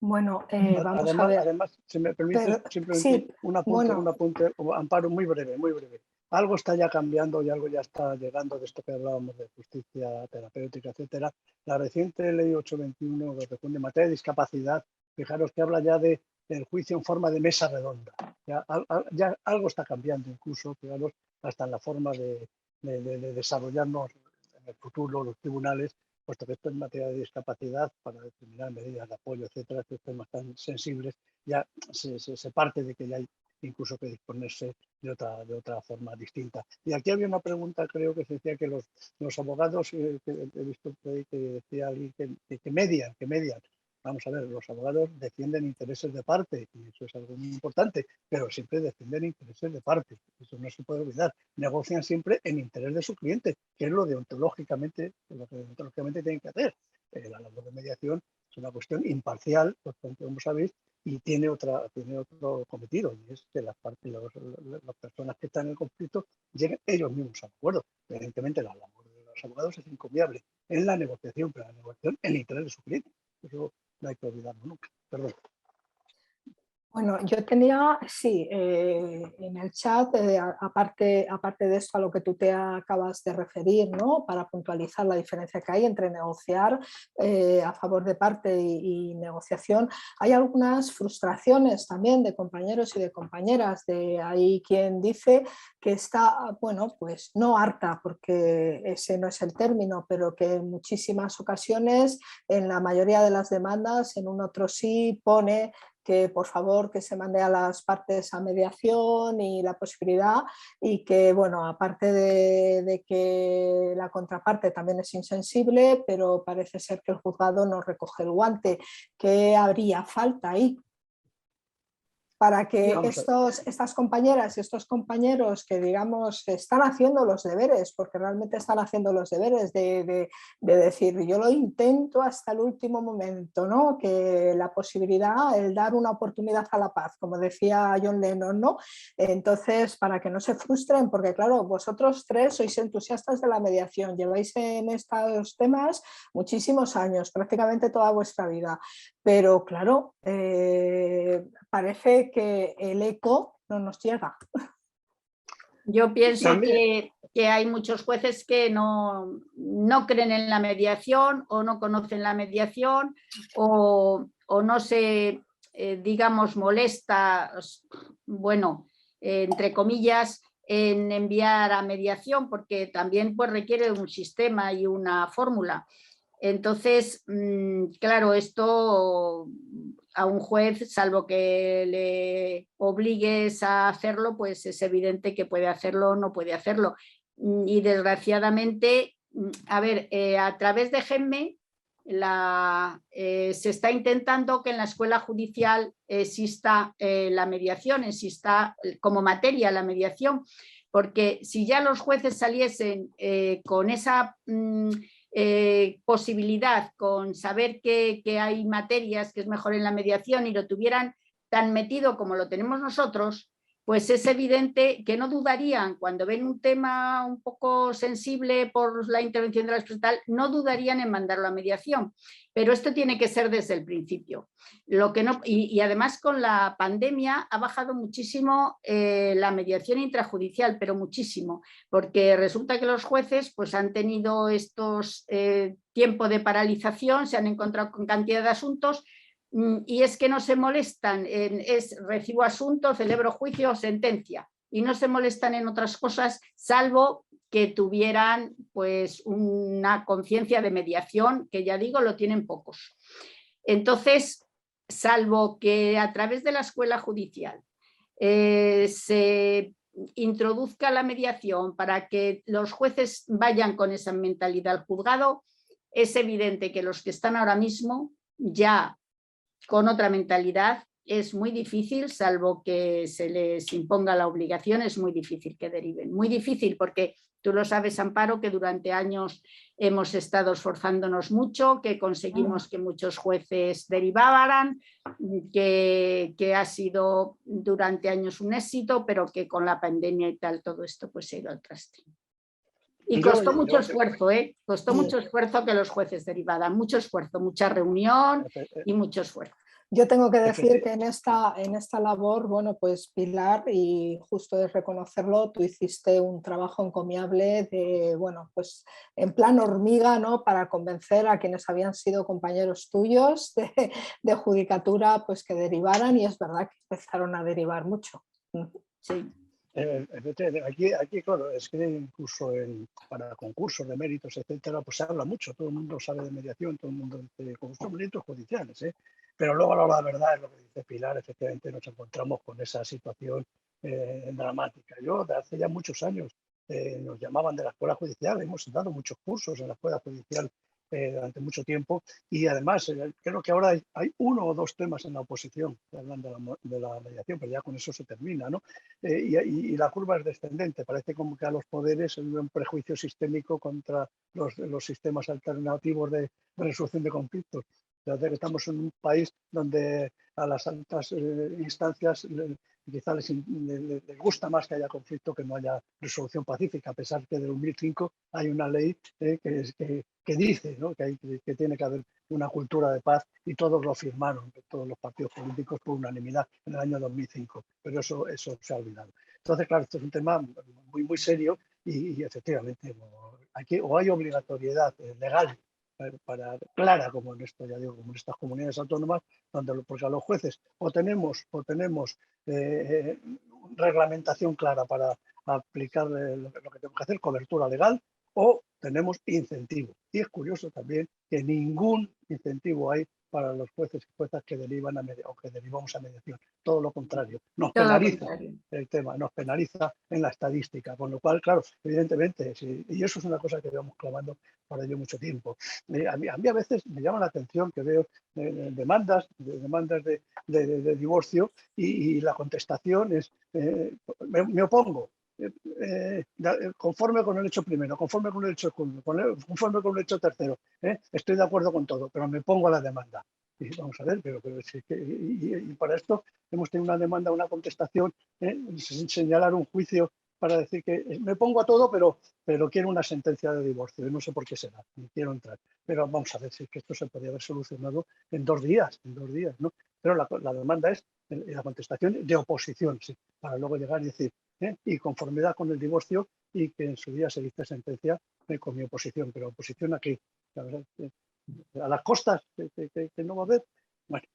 Bueno, vamos a ver. Además, si me permite, Pero, simplemente sí, un apunte, Amparo, muy breve, muy breve. Algo está ya cambiando y algo ya está llegando de esto que hablábamos de justicia terapéutica, etcétera. La reciente ley 821 de materia de discapacidad, fijaros que habla ya del juicio en forma de mesa redonda. Ya algo está cambiando incluso, fijaros, hasta en la forma de desarrollarnos en el futuro los tribunales, puesto que esto en materia de discapacidad, para determinar medidas de apoyo, etcétera, estos temas tan sensibles, ya se parte de que ya hay incluso que disponerse de otra forma distinta. Y aquí había una pregunta, creo que se decía que los abogados, que he visto que decía alguien que median. Vamos a ver, los abogados defienden intereses de parte, y eso es algo muy importante, pero siempre defienden intereses de parte, eso no se puede olvidar. Negocian siempre en interés de su cliente, que es lo que deontológicamente tienen que hacer. La labor de mediación es una cuestión imparcial, como sabéis, y tiene otro cometido, y es que las personas que están en el conflicto lleguen ellos mismos a acuerdo. Evidentemente, la labor de los abogados es encomiable en la negociación, pero la negociación en el interés de su cliente. Eso no hay que olvidarlo nunca. Perdón. Bueno, yo tenía, sí, en el chat, aparte de esto a lo que tú te acabas de referir, ¿no? Para puntualizar la diferencia que hay entre negociar a favor de parte y negociación, hay algunas frustraciones también de compañeros y de compañeras. Hay quien dice que está, bueno, pues no harta, porque ese no es el término, pero que en muchísimas ocasiones, en la mayoría de las demandas, en un otro sí pone que por favor que se mande a las partes a mediación y la posibilidad, y que bueno, aparte de que la contraparte también es insensible, pero parece ser que el juzgado no recoge el guante. ¿Qué habría falta ahí para que estas compañeras y estos compañeros que digamos están haciendo los deberes, porque realmente están haciendo los deberes de decir yo lo intento hasta el último momento, ¿no? Que la posibilidad, el dar una oportunidad a la paz, como decía John Lennon, ¿no? Entonces, para que no se frustren, porque claro, vosotros tres sois entusiastas de la mediación, lleváis en estos temas muchísimos años, prácticamente toda vuestra vida, pero claro, parece que el eco no nos llega. Yo pienso que hay muchos jueces que no creen en la mediación o no conocen la mediación o no se, digamos, molesta, bueno, entre comillas, en enviar a mediación, porque también pues, requiere un sistema y una fórmula. Entonces, claro, esto a un juez, salvo que le obligues a hacerlo, pues es evidente que puede hacerlo o no puede hacerlo. Y desgraciadamente, a ver, a través de GEMME se está intentando que en la escuela judicial exista la mediación, exista como materia la mediación, porque si ya los jueces saliesen con esa posibilidad, con saber que hay materias que es mejor en la mediación y lo tuvieran tan metido como lo tenemos nosotros, pues es evidente que no dudarían, cuando ven un tema un poco sensible por la intervención de la experta, no dudarían en mandarlo a mediación. Pero esto tiene que ser desde el principio. Y además con la pandemia ha bajado muchísimo la mediación intrajudicial, pero muchísimo, porque resulta que los jueces pues, han tenido estos tiempos de paralización, se han encontrado con cantidad de asuntos, y es que no se molestan, recibo asunto, celebro juicio, sentencia, y no se molestan en otras cosas, salvo que tuvieran pues una conciencia de mediación, que ya digo, lo tienen pocos. Entonces, salvo que a través de la escuela judicial se introduzca la mediación, para que los jueces vayan con esa mentalidad al juzgado, es evidente que los que están ahora mismo ya con otra mentalidad es muy difícil, salvo que se les imponga la obligación, es muy difícil que deriven. Muy difícil porque tú lo sabes, Amparo, que durante años hemos estado esforzándonos mucho, que conseguimos que muchos jueces derivaran, que ha sido durante años un éxito, pero que con la pandemia y tal, todo esto pues se ha ido al traste. Y costó mucho esfuerzo, costó mucho esfuerzo que los jueces derivaran, mucho esfuerzo, mucha reunión y mucho esfuerzo. Yo tengo que decir que en esta labor, bueno, pues Pilar, y justo de reconocerlo, tú hiciste un trabajo encomiable de, bueno, pues en plan hormiga, ¿no? Para convencer a quienes habían sido compañeros tuyos de judicatura, pues que derivaran, y es verdad que empezaron a derivar mucho. Sí. Aquí, claro, es que incluso para concursos de méritos, etcétera, pues se habla mucho, todo el mundo sabe de mediación, todo el mundo dice concursos de méritos judiciales, pero luego a la hora de la verdad es lo que dice Pilar, efectivamente nos encontramos con esa situación dramática. Yo, de hace ya muchos años, nos llamaban de la escuela judicial, hemos dado muchos cursos en la escuela judicial durante mucho tiempo, y además creo que ahora hay uno o dos temas en la oposición que hablan de la mediación, pero ya con eso se termina, ¿no? Y la curva es descendente, parece como que a los poderes hay un prejuicio sistémico contra los sistemas alternativos de resolución de conflictos. Fíjate que estamos en un país donde a las altas instancias quizá les gusta más que haya conflicto que no haya resolución pacífica, a pesar que de 2005 hay una ley que dice, ¿no? que tiene que haber una cultura de paz, y todos lo firmaron, todos los partidos políticos, por unanimidad en el año 2005, pero eso se ha olvidado. Entonces, claro, esto es un tema muy, muy serio y efectivamente aquí o hay obligatoriedad legal clara, como en esto, ya digo, como en estas comunidades autónomas, porque a los jueces o tenemos reglamentación clara para aplicar lo que tenemos que hacer, cobertura legal, o tenemos incentivo. Y es curioso también que ningún incentivo hay para los jueces y juezas que derivan o que derivamos a mediación. Todo lo contrario, nos penaliza el tema, nos penaliza en la estadística, con lo cual, claro, evidentemente, sí, y eso es una cosa que llevamos clamando por ello mucho tiempo. A mí a veces me llama la atención que veo demandas de divorcio y la contestación es me opongo. Conforme con el hecho primero, conforme con el hecho segundo, conforme con el hecho tercero, estoy de acuerdo con todo, pero me pongo a la demanda. Y vamos a ver, pero y para esto hemos tenido una demanda, una contestación, sin señalar un juicio para decir que me pongo a todo, pero quiero una sentencia de divorcio, y no sé por qué será, ni quiero entrar. Pero vamos a ver si es que esto se podría haber solucionado en 2 días, ¿no? Pero la demanda es la contestación de oposición, sí, para luego llegar y decir, y conformidad con el divorcio, y que en su día se dicte sentencia con mi oposición. Pero oposición aquí, la verdad, a las costas que no va a haber. Bueno,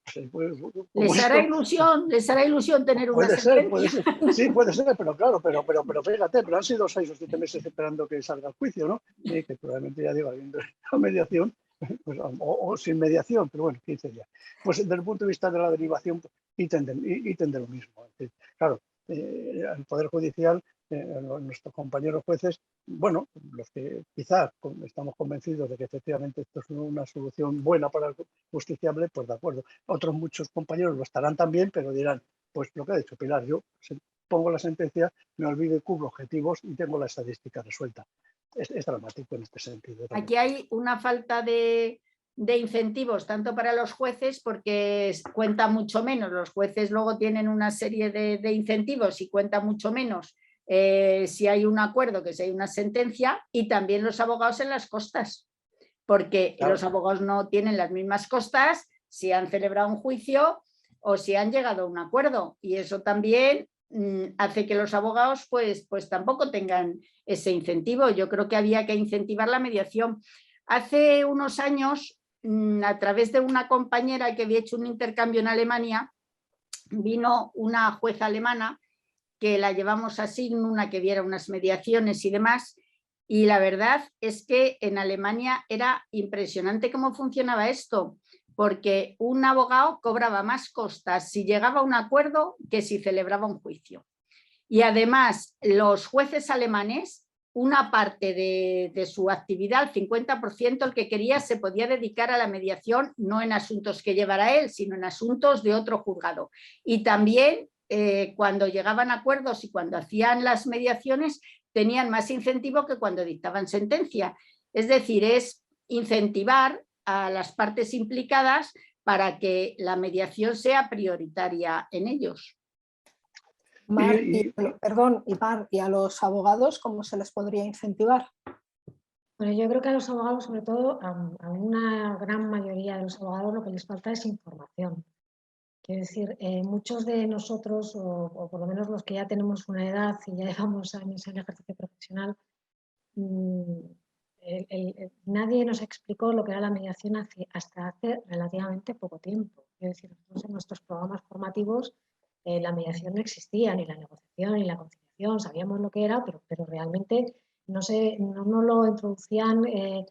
les hará ilusión tener una sentencia. Puede ser, sí, puede ser, pero claro, pero fíjate, pero han sido 6 o 7 meses esperando que salga el juicio, ¿no? Y que probablemente, ya digo, habiendo la mediación, pues, o sin mediación, pero bueno, 15 días. Pues desde el punto de vista de la derivación, ítem de lo mismo. Claro, el Poder Judicial, nuestros compañeros jueces, bueno, los que quizás estamos convencidos de que efectivamente esto es una solución buena para el justiciable, pues de acuerdo. Otros muchos compañeros lo estarán también, pero dirán, pues lo que ha dicho Pilar, yo pongo la sentencia, me olvido y cubro objetivos y tengo la estadística resuelta. Es dramático en este sentido. Aquí hay una falta de incentivos tanto para los jueces, porque cuenta mucho menos. Los jueces luego tienen una serie de incentivos y cuenta mucho menos si hay un acuerdo, que si hay una sentencia, y también los abogados en las costas, porque claro, los abogados no tienen las mismas costas si han celebrado un juicio o si han llegado a un acuerdo, y eso también hace que los abogados pues tampoco tengan ese incentivo. Yo creo que había que incentivar la mediación. Hace unos años, a través de una compañera que había hecho un intercambio en Alemania, vino una jueza alemana que la llevamos a Signum, una que viera unas mediaciones y demás, y la verdad es que en Alemania era impresionante cómo funcionaba esto, porque un abogado cobraba más costas si llegaba a un acuerdo que si celebraba un juicio. Y además, los jueces alemanes, una parte de su actividad, el 50%, el que quería, se podía dedicar a la mediación, no en asuntos que llevara él, sino en asuntos de otro juzgado. Y también, cuando llegaban a acuerdos y cuando hacían las mediaciones, tenían más incentivo que cuando dictaban sentencia. Es decir, es incentivar a las partes implicadas para que la mediación sea prioritaria en ellos. Mar, perdón, y Mar, ¿y a los abogados cómo se les podría incentivar? Bueno, yo creo que a los abogados, sobre todo a una gran mayoría de los abogados, lo que les falta es información. Quiero decir, muchos de nosotros, o por lo menos los que ya tenemos una edad y ya llevamos años en el ejercicio profesional, nadie nos explicó lo que era la mediación hasta hace relativamente poco tiempo. Quiero decir, nosotros en nuestros programas formativos la mediación no existía, ni la negociación, ni la conciliación, sabíamos lo que era, pero realmente no nos lo introducían de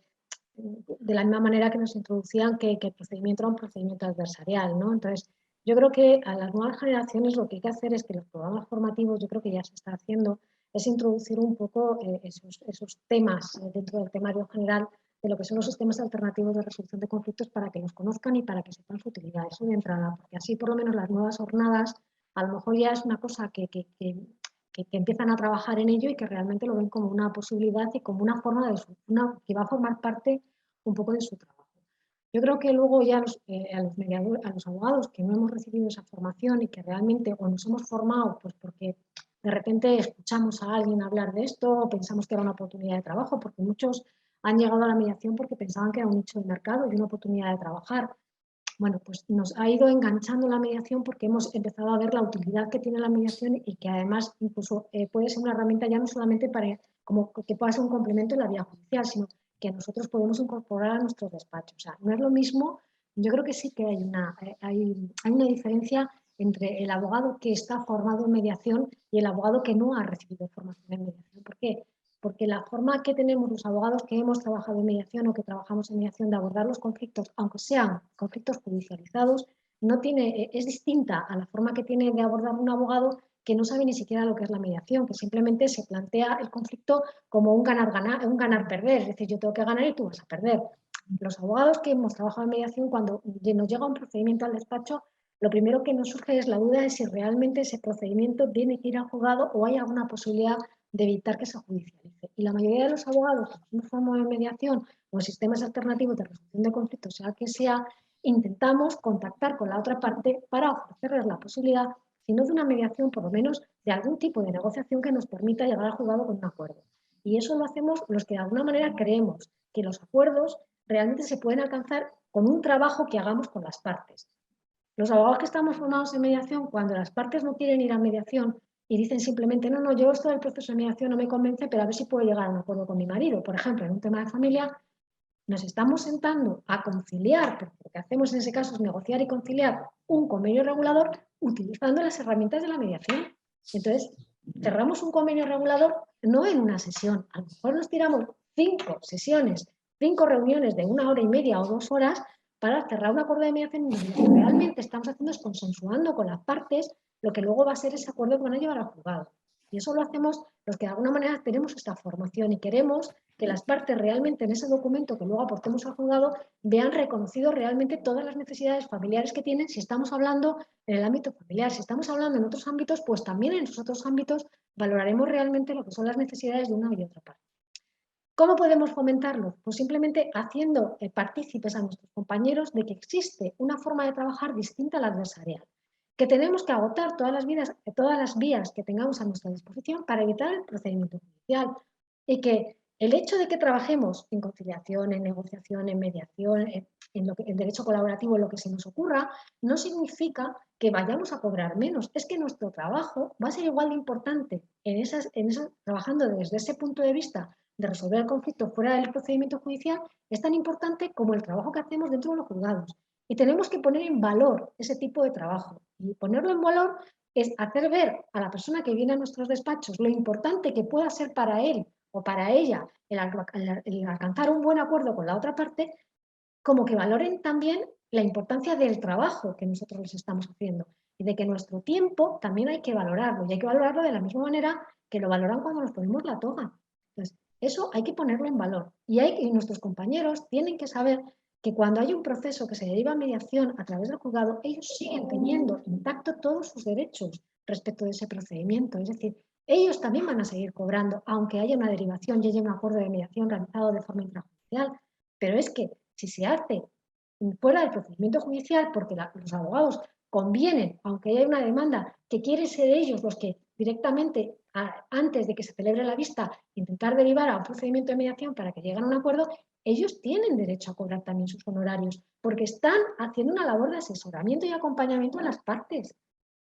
la misma manera que nos introducían que el procedimiento era un procedimiento adversarial, ¿no? Entonces, yo creo que a las nuevas generaciones lo que hay que hacer es que los programas formativos, yo creo que ya se está haciendo, es introducir un poco esos temas dentro del temario general de lo que son los sistemas alternativos de resolución de conflictos para que los conozcan y para que sepan su utilidad. Eso de entrada, porque así por lo menos las nuevas jornadas a lo mejor ya es una cosa que empiezan a trabajar en ello y que realmente lo ven como una posibilidad y como una forma que va a formar parte un poco de su trabajo. Yo creo que luego ya a los abogados que no hemos recibido esa formación y que realmente o nos hemos formado pues porque de repente escuchamos a alguien hablar de esto o pensamos que era una oportunidad de trabajo, porque muchos han llegado a la mediación porque pensaban que era un nicho de mercado y una oportunidad de trabajar. Bueno, pues nos ha ido enganchando la mediación porque hemos empezado a ver la utilidad que tiene la mediación y que además incluso puede ser una herramienta ya no solamente para como que pueda ser un complemento en la vía judicial, sino que nosotros podemos incorporar a nuestros despachos. O sea, no es lo mismo, yo creo que sí que hay una diferencia entre el abogado que está formado en mediación y el abogado que no ha recibido formación en mediación. ¿Por qué? Porque la forma que tenemos los abogados que hemos trabajado en mediación o que trabajamos en mediación de abordar los conflictos, aunque sean conflictos judicializados, es distinta a la forma que tiene de abordar un abogado que no sabe ni siquiera lo que es la mediación, que simplemente se plantea el conflicto como un ganar-ganar, un ganar-perder, es decir, yo tengo que ganar y tú vas a perder. Los abogados que hemos trabajado en mediación, cuando nos llega un procedimiento al despacho, lo primero que nos surge es la duda de si realmente ese procedimiento tiene que ir al juzgado o hay alguna posibilidad de evitar que se judicialice. Y la mayoría de los abogados que nos formamos en mediación o en sistemas alternativos de resolución de conflictos, sea que sea, intentamos contactar con la otra parte para ofrecerles la posibilidad, si no de una mediación, por lo menos de algún tipo de negociación que nos permita llegar al juzgado con un acuerdo. Y eso lo hacemos los que de alguna manera creemos que los acuerdos realmente se pueden alcanzar con un trabajo que hagamos con las partes. Los abogados que estamos formados en mediación, cuando las partes no quieren ir a mediación y dicen simplemente, no, yo esto del proceso de mediación no me convence, pero a ver si puedo llegar a un acuerdo con mi marido. Por ejemplo, en un tema de familia, nos estamos sentando a conciliar, porque lo que hacemos en ese caso es negociar y conciliar un convenio regulador utilizando las herramientas de la mediación. Entonces, cerramos un convenio regulador no en una sesión, a lo mejor nos tiramos 5 sesiones, 5 reuniones de 1 hora y media o 2 horas para cerrar un acuerdo de mediación y lo que realmente estamos haciendo es consensuando con las partes lo que luego va a ser ese acuerdo que van a llevar al juzgado. Y eso lo hacemos los que de alguna manera tenemos esta formación y queremos que las partes realmente en ese documento que luego aportemos al juzgado vean reconocido realmente todas las necesidades familiares que tienen, si estamos hablando en el ámbito familiar, si estamos hablando en otros ámbitos, pues también en esos otros ámbitos valoraremos realmente lo que son las necesidades de una y otra parte. ¿Cómo podemos fomentarlo? Pues simplemente haciendo partícipes a nuestros compañeros de que existe una forma de trabajar distinta a la adversarial, que tenemos que agotar todas las vías que tengamos a nuestra disposición para evitar el procedimiento judicial y que el hecho de que trabajemos en conciliación, en negociación, en mediación, en derecho colaborativo, en lo que se nos ocurra, no significa que vayamos a cobrar menos. Es que nuestro trabajo va a ser igual de importante trabajando desde ese punto de vista de resolver el conflicto fuera del procedimiento judicial, es tan importante como el trabajo que hacemos dentro de los juzgados. Y tenemos que poner en valor ese tipo de trabajo. Y ponerlo en valor es hacer ver a la persona que viene a nuestros despachos lo importante que pueda ser para él o para ella el alcanzar un buen acuerdo con la otra parte, como que valoren también la importancia del trabajo que nosotros les estamos haciendo. y de que nuestro tiempo también hay que valorarlo, y hay que valorarlo de la misma manera que lo valoran cuando nos ponemos la toga. Entonces, eso hay que ponerlo en valor, y nuestros compañeros tienen que saber que cuando hay un proceso que se deriva a mediación a través del juzgado, ellos siguen teniendo intacto todos sus derechos respecto de ese procedimiento. Es decir, ellos también van a seguir cobrando, aunque haya una derivación y haya un acuerdo de mediación realizado de forma intrajudicial. Pero es que si se hace fuera del procedimiento judicial, porque los abogados convienen, aunque haya una demanda, que quieren ser ellos los que directamente, antes de que se celebre la vista, intentar derivar a un procedimiento de mediación para que lleguen a un acuerdo, ellos tienen derecho a cobrar también sus honorarios, porque están haciendo una labor de asesoramiento y acompañamiento a las partes.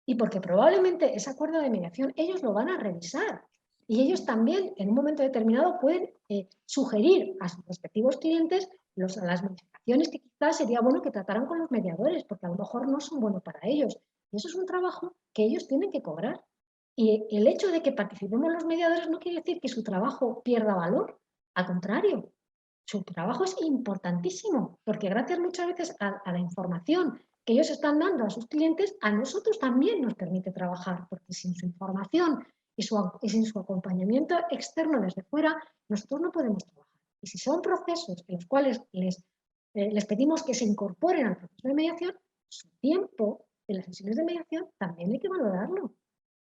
Y porque probablemente ese acuerdo de mediación ellos lo van a revisar. Y ellos también, en un momento determinado, pueden sugerir a sus respectivos clientes las modificaciones que quizás sería bueno que trataran con los mediadores, porque a lo mejor no son buenos para ellos. Y eso es un trabajo que ellos tienen que cobrar. Y el hecho de que participemos los mediadores no quiere decir que su trabajo pierda valor. Al contrario, su trabajo es importantísimo, porque gracias muchas veces a la información que ellos están dando a sus clientes, a nosotros también nos permite trabajar, porque sin su información y sin su acompañamiento externo desde fuera, nosotros no podemos trabajar. Y si son procesos en los cuales les pedimos que se incorporen al proceso de mediación, su tiempo en las sesiones de mediación también hay que valorarlo,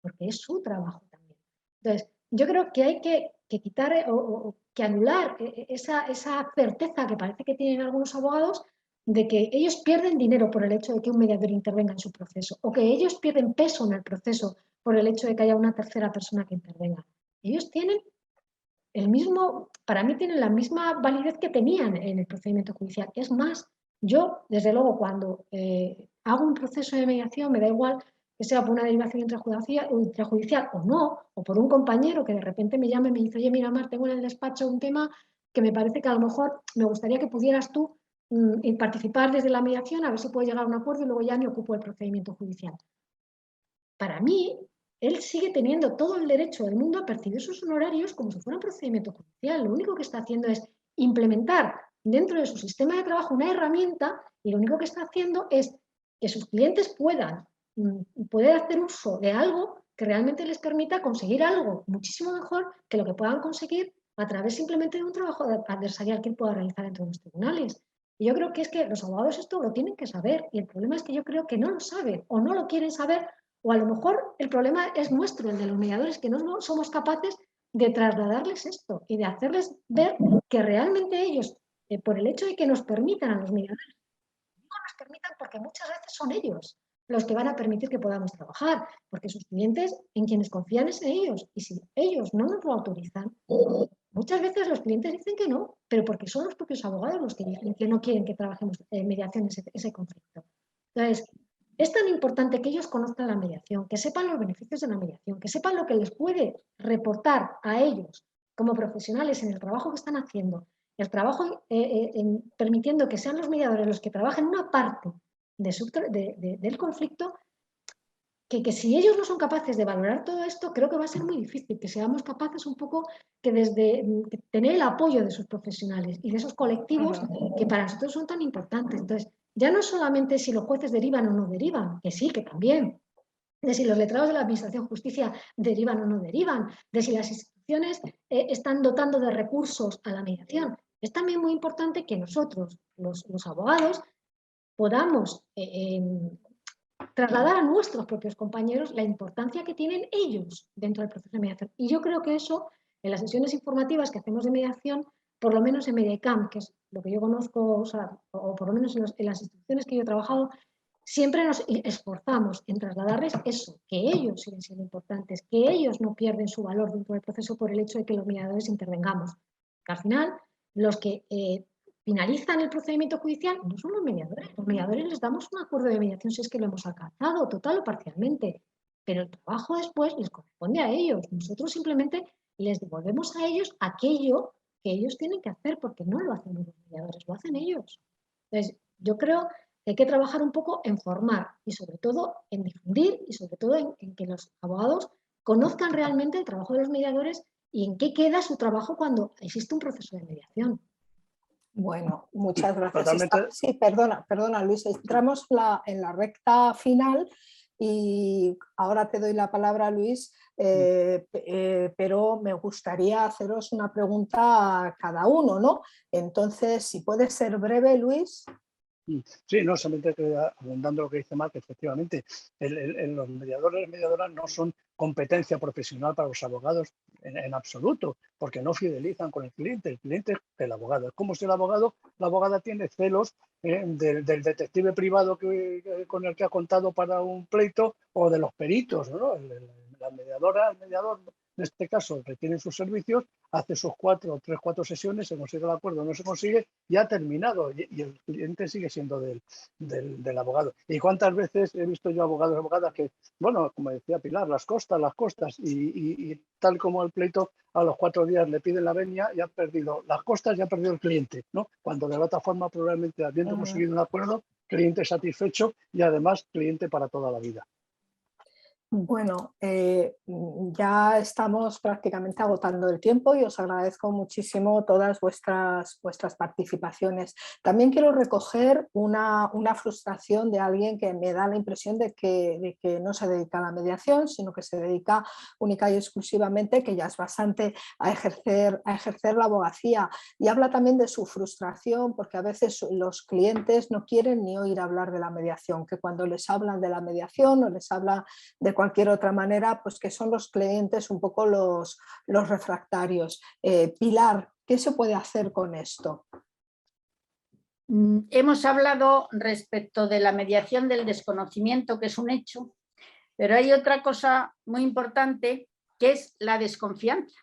porque es su trabajo también. Entonces, yo creo que hay que quitar o que anular esa certeza que parece que tienen algunos abogados de que ellos pierden dinero por el hecho de que un mediador intervenga en su proceso, o que ellos pierden peso en el proceso por el hecho de que haya una tercera persona que intervenga. Ellos tienen para mí tienen la misma validez que tenían en el procedimiento judicial. Es más, yo, desde luego, cuando hago un proceso de mediación, me da igual que sea por una derivación intrajudicial o no, o por un compañero que de repente me llame y me dice, oye, mira, Mar, tengo en el despacho un tema que me parece que a lo mejor me gustaría que pudieras tú participar desde la mediación, a ver si puedo llegar a un acuerdo y luego ya me ocupo del procedimiento judicial. Para mí, él sigue teniendo todo el derecho del mundo a percibir sus honorarios como si fuera un procedimiento judicial. Lo único que está haciendo es implementar dentro de su sistema de trabajo una herramienta, y lo único que está haciendo es que sus clientes puedan poder hacer uso de algo que realmente les permita conseguir algo muchísimo mejor que lo que puedan conseguir a través simplemente de un trabajo adversarial que él pueda realizar dentro de los tribunales. Y yo creo que es que los abogados esto lo tienen que saber, y el problema es que yo creo que no lo saben o no lo quieren saber, o a lo mejor el problema es nuestro, el de los mediadores, que no somos capaces de trasladarles esto y de hacerles ver que realmente ellos, por el hecho de que nos permitan a los mediadores, no nos permitan porque muchas veces son ellos los que van a permitir que podamos trabajar, porque sus clientes en quienes confían es en ellos, y si ellos no nos lo autorizan, muchas veces los clientes dicen que no, pero porque son los propios abogados los que dicen que no quieren que trabajemos en mediación ese conflicto. Entonces, es tan importante que ellos conozcan la mediación, que sepan los beneficios de la mediación, que sepan lo que les puede reportar a ellos como profesionales en el trabajo que están haciendo, el trabajo permitiendo que sean los mediadores los que trabajen una parte del conflicto, que si ellos no son capaces de valorar todo esto, creo que va a ser muy difícil que seamos capaces un poco que tener el apoyo de sus profesionales y de esos colectivos que para nosotros son tan importantes. Entonces, ya no solamente si los jueces derivan o no derivan, que sí, que también, de si los letrados de la Administración de Justicia derivan o no derivan, de si las instituciones están dotando de recursos a la mediación. Es también muy importante que nosotros, los abogados, podamos trasladar a nuestros propios compañeros la importancia que tienen ellos dentro del proceso de mediación. Y yo creo que eso, en las sesiones informativas que hacemos de mediación, por lo menos en Mediacamp, que es lo que yo conozco, o por lo menos en las instituciones que yo he trabajado, siempre nos esforzamos en trasladarles eso, que ellos siguen siendo importantes, que ellos no pierden su valor dentro del proceso por el hecho de que los mediadores intervengamos. Que al final, los que finalizan el procedimiento judicial no son los mediadores les damos un acuerdo de mediación si es que lo hemos alcanzado, total o parcialmente, pero el trabajo después les corresponde a ellos, nosotros simplemente les devolvemos a ellos aquello que ellos tienen que hacer, porque no lo hacen los mediadores, lo hacen ellos. Entonces, yo creo que hay que trabajar un poco en formar y sobre todo en difundir y sobre todo en que los abogados conozcan realmente el trabajo de los mediadores y en qué queda su trabajo cuando existe un proceso de mediación. Bueno, muchas gracias. Sí, perdona Luis, entramos en la recta final, y ahora te doy la palabra, Luis, pero me gustaría haceros una pregunta a cada uno, ¿no? Entonces, si puedes ser breve, Luis. Sí, no, solamente abundando lo que dice Marc, efectivamente, los mediadores y mediadoras no son competencia profesional para los abogados en absoluto, porque no fidelizan con el cliente es el abogado. Es como si el abogado, la abogada tiene celos del detective privado con el que ha contado para un pleito o de los peritos, ¿no? La mediadora, el mediador, en este caso, requiere sus servicios, hace sus 4 sesiones, se consigue el acuerdo, no se consigue, y ha terminado, y el cliente sigue siendo del abogado. ¿Y cuántas veces he visto yo abogados y abogadas que, bueno, como decía Pilar, las costas, y tal como el pleito, a los 4 días le piden la venia y ha perdido las costas y ha perdido el cliente, ¿no? Cuando de la otra forma, probablemente habiendo conseguido un acuerdo, cliente satisfecho y además cliente para toda la vida. Bueno, ya estamos prácticamente agotando el tiempo y os agradezco muchísimo todas vuestras participaciones. También quiero recoger una frustración de alguien que me da la impresión de que no se dedica a la mediación, sino que se dedica única y exclusivamente, que ya es bastante, a ejercer la abogacía. Y habla también de su frustración, porque a veces los clientes no quieren ni oír hablar de la mediación, que cuando les hablan de la mediación o les hablan de cualquier otra manera, pues que son los clientes un poco los refractarios. Pilar, ¿qué se puede hacer con esto? Hemos hablado respecto de la mediación del desconocimiento, que es un hecho, pero hay otra cosa muy importante, que es la desconfianza.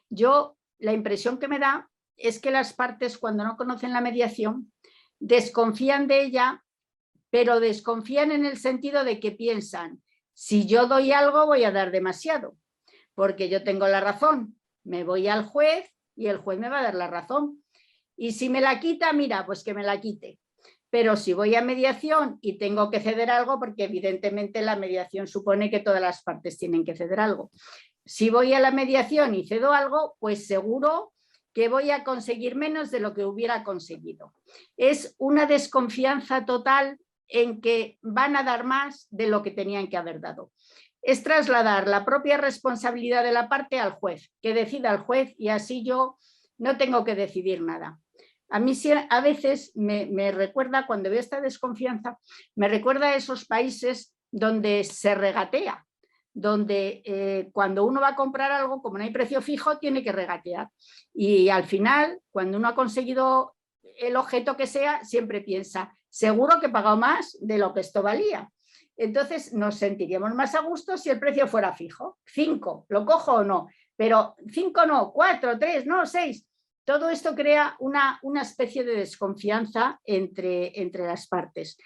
La impresión que me da es que las partes, cuando no conocen la mediación, desconfían de ella, pero desconfían en el sentido de que piensan: si yo doy algo, voy a dar demasiado, porque yo tengo la razón. Me voy al juez y el juez me va a dar la razón. Y si me la quita, mira, pues que me la quite. Pero si voy a mediación y tengo que ceder algo, porque evidentemente la mediación supone que todas las partes tienen que ceder algo. Si voy a la mediación y cedo algo, pues seguro que voy a conseguir menos de lo que hubiera conseguido. Es una desconfianza total en que van a dar más de lo que tenían que haber dado. Es trasladar la propia responsabilidad de la parte al juez, que decida el juez, y así yo no tengo que decidir nada. A mí a veces me recuerda, cuando veo esta desconfianza, me recuerda a esos países donde se regatea, donde cuando uno va a comprar algo, como no hay precio fijo, tiene que regatear. Y al final, cuando uno ha conseguido el objeto que sea, siempre piensa: seguro que he pagado más de lo que esto valía. Entonces nos sentiríamos más a gusto si el precio fuera fijo. 5, ¿lo cojo o no? Pero 5 no, 4, 3, no, 6. Todo esto crea una especie de desconfianza entre las partes.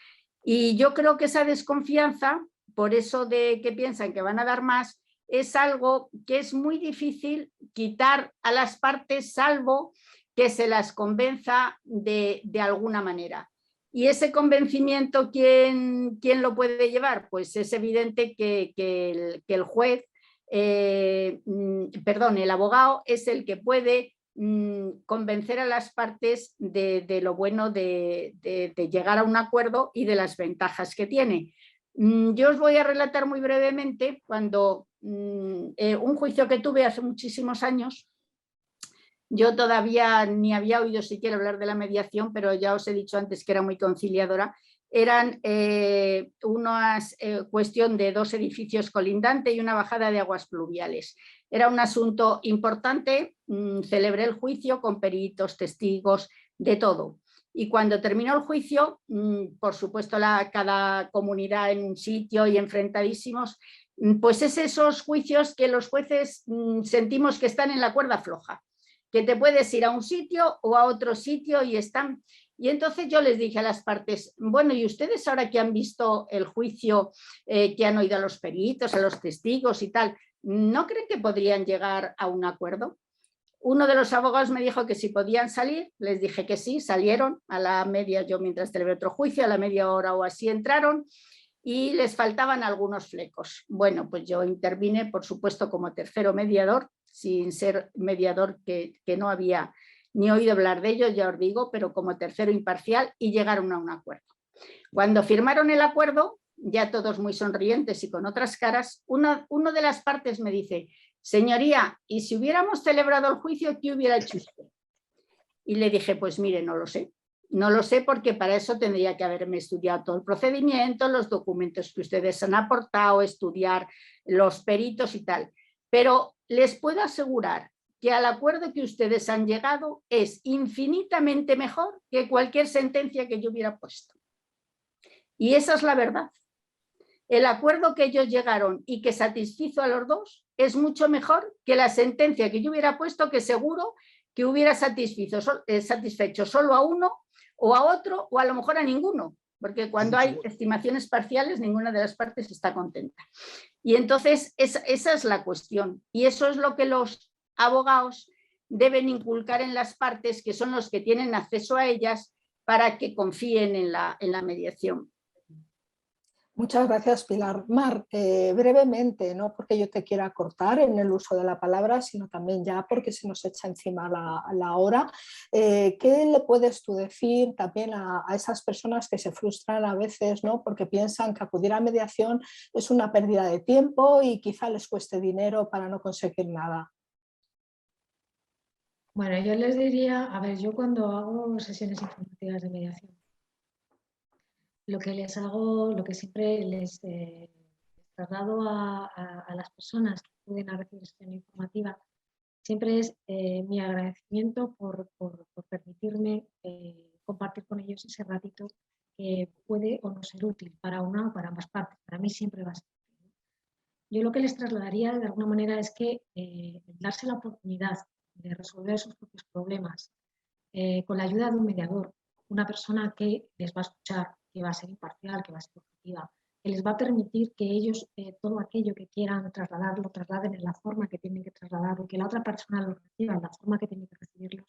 Y yo creo que esa desconfianza, por eso de que piensan que van a dar más, es algo que es muy difícil quitar a las partes, salvo que se las convenza de alguna manera. Y ese convencimiento, ¿quién lo puede llevar? Pues es evidente que el juez, el abogado es el que puede convencer a las partes de lo bueno de llegar a un acuerdo y de las ventajas que tiene. Yo os voy a relatar muy brevemente cuando un juicio que tuve hace muchísimos años. Yo todavía ni había oído siquiera hablar de la mediación, pero ya os he dicho antes que era muy conciliadora. Eran una cuestión de 2 edificios colindantes y una bajada de aguas pluviales. Era un asunto importante, celebré el juicio con peritos, testigos, de todo. Y cuando terminó el juicio, por supuesto cada comunidad en un sitio y enfrentadísimos, pues es esos juicios que los jueces sentimos que están en la cuerda floja, que te puedes ir a un sitio o a otro sitio y están. Y entonces yo les dije a las partes: bueno, ¿y ustedes ahora que han visto el juicio, que han oído a los peritos, a los testigos y tal, no creen que podrían llegar a un acuerdo? Uno de los abogados me dijo que si podían salir, les dije que sí, salieron a la media, yo mientras celebré otro juicio, a la media hora o así entraron, y les faltaban algunos flecos. Bueno, pues yo intervine, por supuesto, como tercero mediador, sin ser mediador que no había ni oído hablar de ello, ya os digo, pero como tercero imparcial, y llegaron a un acuerdo. Cuando firmaron el acuerdo, ya todos muy sonrientes y con otras caras, uno de las partes me dice: señoría, ¿y si hubiéramos celebrado el juicio, qué hubiera hecho usted? Y le dije: pues mire, no lo sé. No lo sé, porque para eso tendría que haberme estudiado todo el procedimiento, los documentos que ustedes han aportado, estudiar los peritos y tal. Pero les puedo asegurar que al acuerdo que ustedes han llegado es infinitamente mejor que cualquier sentencia que yo hubiera puesto. Y esa es la verdad. El acuerdo que ellos llegaron y que satisfizo a los dos es mucho mejor que la sentencia que yo hubiera puesto, que seguro que hubiera satisfecho solo a uno o a otro, o a lo mejor a ninguno, porque cuando hay estimaciones parciales ninguna de las partes está contenta. Y entonces esa es la cuestión, y eso es lo que los abogados deben inculcar en las partes, que son los que tienen acceso a ellas, para que confíen en la mediación. Muchas gracias, Pilar. Mar, brevemente, no porque yo te quiera cortar en el uso de la palabra, sino también ya porque se nos echa encima la hora. ¿Qué le puedes tú decir también a esas personas que se frustran a veces, ¿no? Porque piensan que acudir a mediación es una pérdida de tiempo y quizá les cueste dinero para no conseguir nada? Bueno, yo les diría, a ver, yo cuando hago sesiones informativas de mediación, lo que les hago, lo que siempre les traslado a las personas que acuden a recibir sesión informativa, siempre es mi agradecimiento por permitirme compartir con ellos ese ratito que puede o no ser útil para una o para ambas partes. Para mí siempre va a ser útil. Yo lo que les trasladaría de alguna manera es que darse la oportunidad de resolver sus propios problemas con la ayuda de un mediador, una persona que les va a escuchar, que va a ser imparcial, que va a ser objetiva, que les va a permitir que ellos todo aquello que quieran trasladar lo trasladen en la forma que tienen que trasladarlo, que la otra persona lo reciba en la forma que tiene que recibirlo.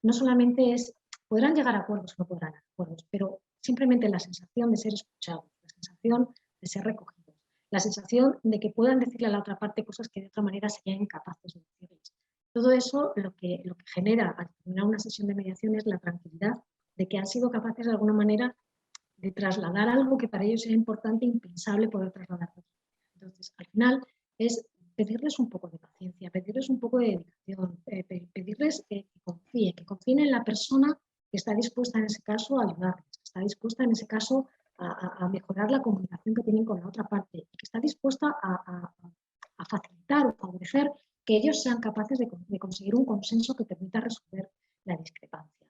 No solamente es, podrán llegar a acuerdos o no podrán llegar a acuerdos, pero simplemente la sensación de ser escuchados, la sensación de ser recogidos, la sensación de que puedan decirle a la otra parte cosas que de otra manera serían incapaces de decirles. Todo eso lo que genera al terminar una sesión de mediación es la tranquilidad de que han sido capaces de alguna manera de trasladar algo que para ellos era importante e impensable poder trasladar. Entonces, al final es pedirles un poco de paciencia, pedirles un poco de dedicación, pedirles que confíen en la persona que está dispuesta en ese caso a ayudarles, que está dispuesta en ese caso a mejorar la comunicación que tienen con la otra parte y que está dispuesta a facilitar o favorecer que ellos sean capaces de conseguir un consenso que permita resolver la discrepancia.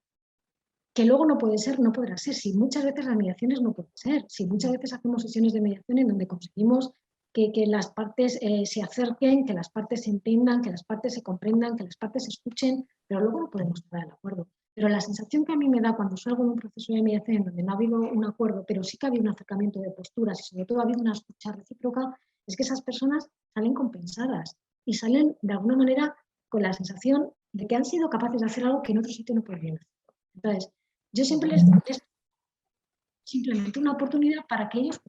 Que luego no puede ser, no podrá ser. Si muchas veces las mediaciones no pueden ser, si muchas veces hacemos sesiones de mediación en donde conseguimos que las partes se acerquen, que las partes se entiendan, que las partes se comprendan, que las partes se escuchen, pero luego no podemos estar de acuerdo. Pero la sensación que a mí me da cuando salgo de un proceso de mediación en donde no ha habido un acuerdo, pero sí que ha habido un acercamiento de posturas y sobre todo ha habido una escucha recíproca, es que esas personas salen compensadas y salen de alguna manera con la sensación de que han sido capaces de hacer algo que en otro sitio no podrían hacer. Entonces, yo siempre les doy simplemente una oportunidad para que ellos,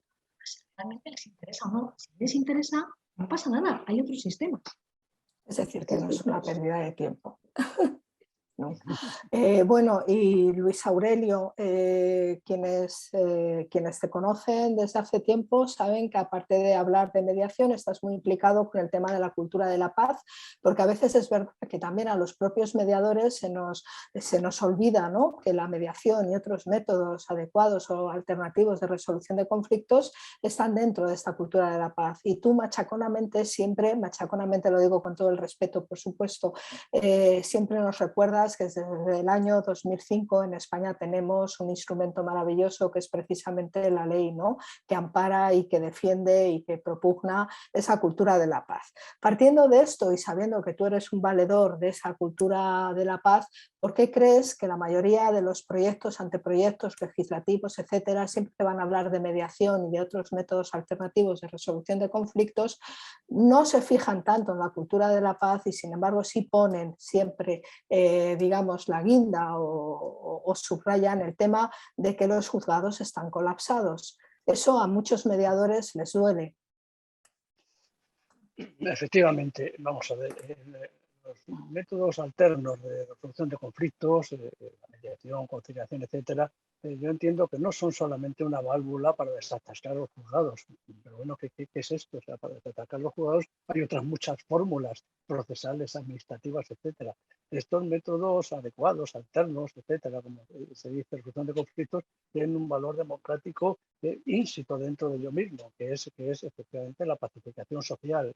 si realmente les interesa o no, si les interesa, no pasa nada, hay otros sistemas. Es decir, que no es una pérdida de tiempo. ¿No? Bueno, y Luis Aurelio, quienes te conocen desde hace tiempo saben que aparte de hablar de mediación estás muy implicado con el tema de la cultura de la paz, porque a veces es verdad que también a los propios mediadores se nos olvida, ¿no?, que la mediación y otros métodos adecuados o alternativos de resolución de conflictos están dentro de esta cultura de la paz. Y tú machaconamente siempre, machaconamente lo digo con todo el respeto por supuesto, siempre nos recuerdas que desde el año 2005 en España tenemos un instrumento maravilloso que es precisamente la ley, ¿no?, que ampara y que defiende y que propugna esa cultura de la paz. Partiendo de esto y sabiendo que tú eres un valedor de esa cultura de la paz, ¿por qué crees que la mayoría de los proyectos, anteproyectos legislativos, etcétera, siempre van a hablar de mediación y de otros métodos alternativos de resolución de conflictos, no se fijan tanto en la cultura de la paz y sin embargo sí ponen siempre digamos, la guinda o subrayan el tema de que los juzgados están colapsados? Eso a muchos mediadores les duele. Efectivamente, vamos a ver, los métodos alternos de resolución de conflictos, la mediación, conciliación, etcétera, yo entiendo que no son solamente una válvula para desatascar los juzgados. Pero bueno, ¿qué es esto? O sea, para desatascar los juzgados hay otras muchas fórmulas procesales, administrativas, etcétera. Estos métodos adecuados, alternos, etcétera, como se dice, resolución de conflictos, tienen un valor democrático ínsito dentro de ello mismo, que es efectivamente la pacificación social.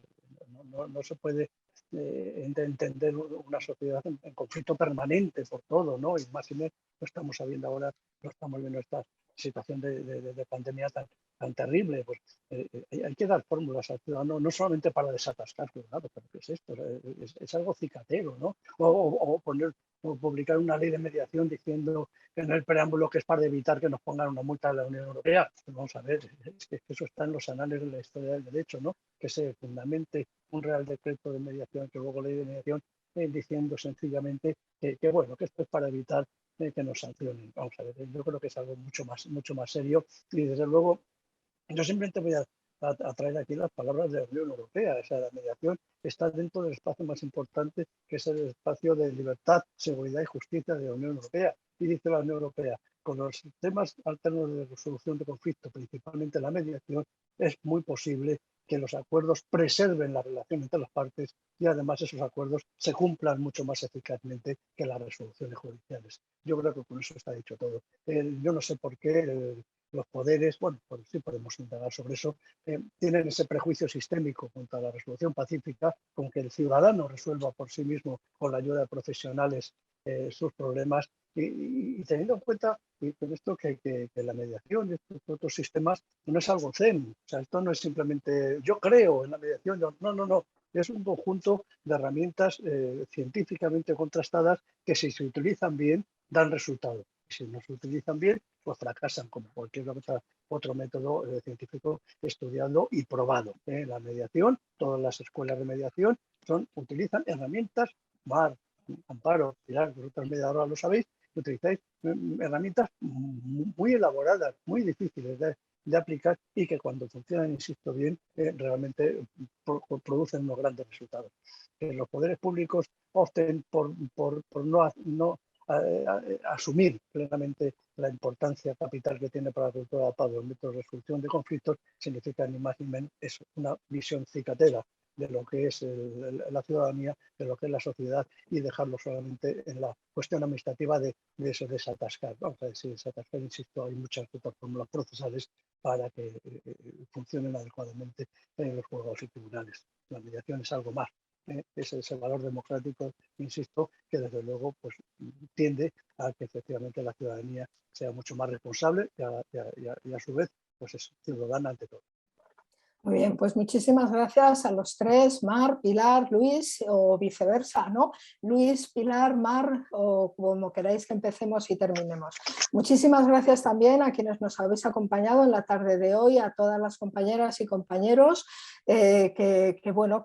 No se puede entender una sociedad en conflicto permanente por todo, ¿no? Y más y menos lo estamos sabiendo ahora, lo estamos viendo esta situación de pandemia tan terrible. Pues hay que dar fórmulas al ciudadano, no solamente para desatascar juzgados, pero ¿qué es esto? Es algo cicatero, ¿no? O publicar una ley de mediación diciendo en el preámbulo que es para evitar que nos pongan una multa de la Unión Europea. Pues vamos a ver, es que eso está en los anales de la historia del derecho, ¿no? Que se fundamente un real decreto de mediación, que luego ley de mediación, diciendo sencillamente que bueno, que esto es para evitar que nos sancionen. Vamos a ver, yo creo que es algo mucho más serio y desde luego yo simplemente voy a traer aquí las palabras de la Unión Europea. O sea, la mediación está dentro del espacio más importante, que es el espacio de libertad, seguridad y justicia de la Unión Europea. Y dice la Unión Europea, con los sistemas alternos de resolución de conflicto, principalmente la mediación, es muy posible que los acuerdos preserven la relación entre las partes y además esos acuerdos se cumplan mucho más eficazmente que las resoluciones judiciales. Yo creo que con eso está dicho todo. Yo no sé por qué los poderes, bueno, pues sí podemos indagar sobre eso, tienen ese prejuicio sistémico contra la resolución pacífica, con que el ciudadano resuelva por sí mismo con la ayuda de profesionales sus problemas y teniendo en cuenta y con esto que la mediación y estos otros sistemas no es algo zen, o sea, esto no es simplemente yo creo en la mediación, no, es un conjunto de herramientas científicamente contrastadas que si se utilizan bien dan resultados. Si no se utilizan bien, pues fracasan como cualquier otro método científico estudiado y probado. La mediación, todas las escuelas de mediación utilizan herramientas, MAR, Amparo, Pilar, vosotros mediadoras lo sabéis, utilizáis herramientas muy elaboradas, muy difíciles de aplicar y que cuando funcionan, insisto bien, realmente producen unos grandes resultados. Que los poderes públicos opten por no asumir plenamente la importancia capital que tiene para la cultura de la paz los métodos de resolución de conflictos significa ni más ni menos es una visión cicatera de lo que es la ciudadanía, de lo que es la sociedad y dejarlo solamente en la cuestión administrativa de eso desatascar. Vamos a decir, desatascar, insisto, hay muchas otras fórmulas procesales para que funcionen adecuadamente en los juzgados y tribunales. La mediación es algo más. Ese es el valor democrático, insisto, que desde luego pues, tiende a que efectivamente la ciudadanía sea mucho más responsable y a su vez pues es ciudadana ante todo. Muy bien, pues muchísimas gracias a los tres, Mar, Pilar, Luis o viceversa, ¿no? Luis, Pilar, Mar o como queráis que empecemos y terminemos. Muchísimas gracias también a quienes nos habéis acompañado en la tarde de hoy, a todas las compañeras y compañeros que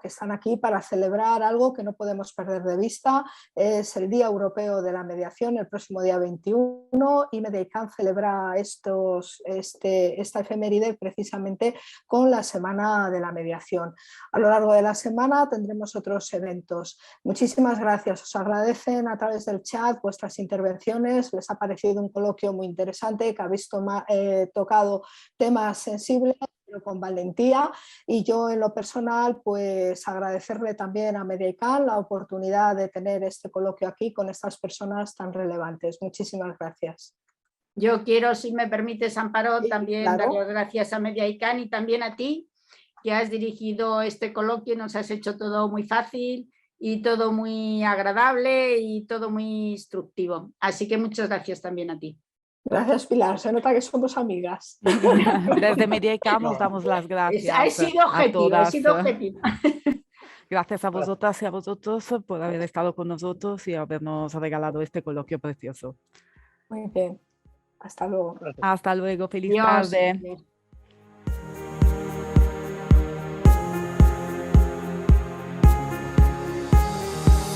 están aquí para celebrar algo que no podemos perder de vista. Es el Día Europeo de la Mediación, el próximo día 21 y Mediaican celebra esta efeméride precisamente con la Semana de la Mediación. A lo largo de la semana tendremos otros eventos. Muchísimas gracias. Os agradecen a través del chat vuestras intervenciones. Les ha parecido un coloquio muy interesante que habéis tocado temas sensibles pero con valentía y yo en lo personal pues agradecerle también a Mediaican la oportunidad de tener este coloquio aquí con estas personas tan relevantes. Muchísimas gracias. Yo quiero, si me permites, Amparo, también claro. dar las gracias a Mediaican y también a ti, que has dirigido este coloquio, nos has hecho todo muy fácil y todo muy agradable y todo muy instructivo. Así que muchas gracias también a ti. Gracias, Pilar. Se nota que somos amigas. Desde Mediaican nos damos las gracias. He sido objetiva, he sido objetiva. Gracias a vosotras y a vosotros por haber estado con nosotros y habernos regalado este coloquio precioso. Muy bien. Hasta luego. Hasta luego. Feliz Dios. tarde.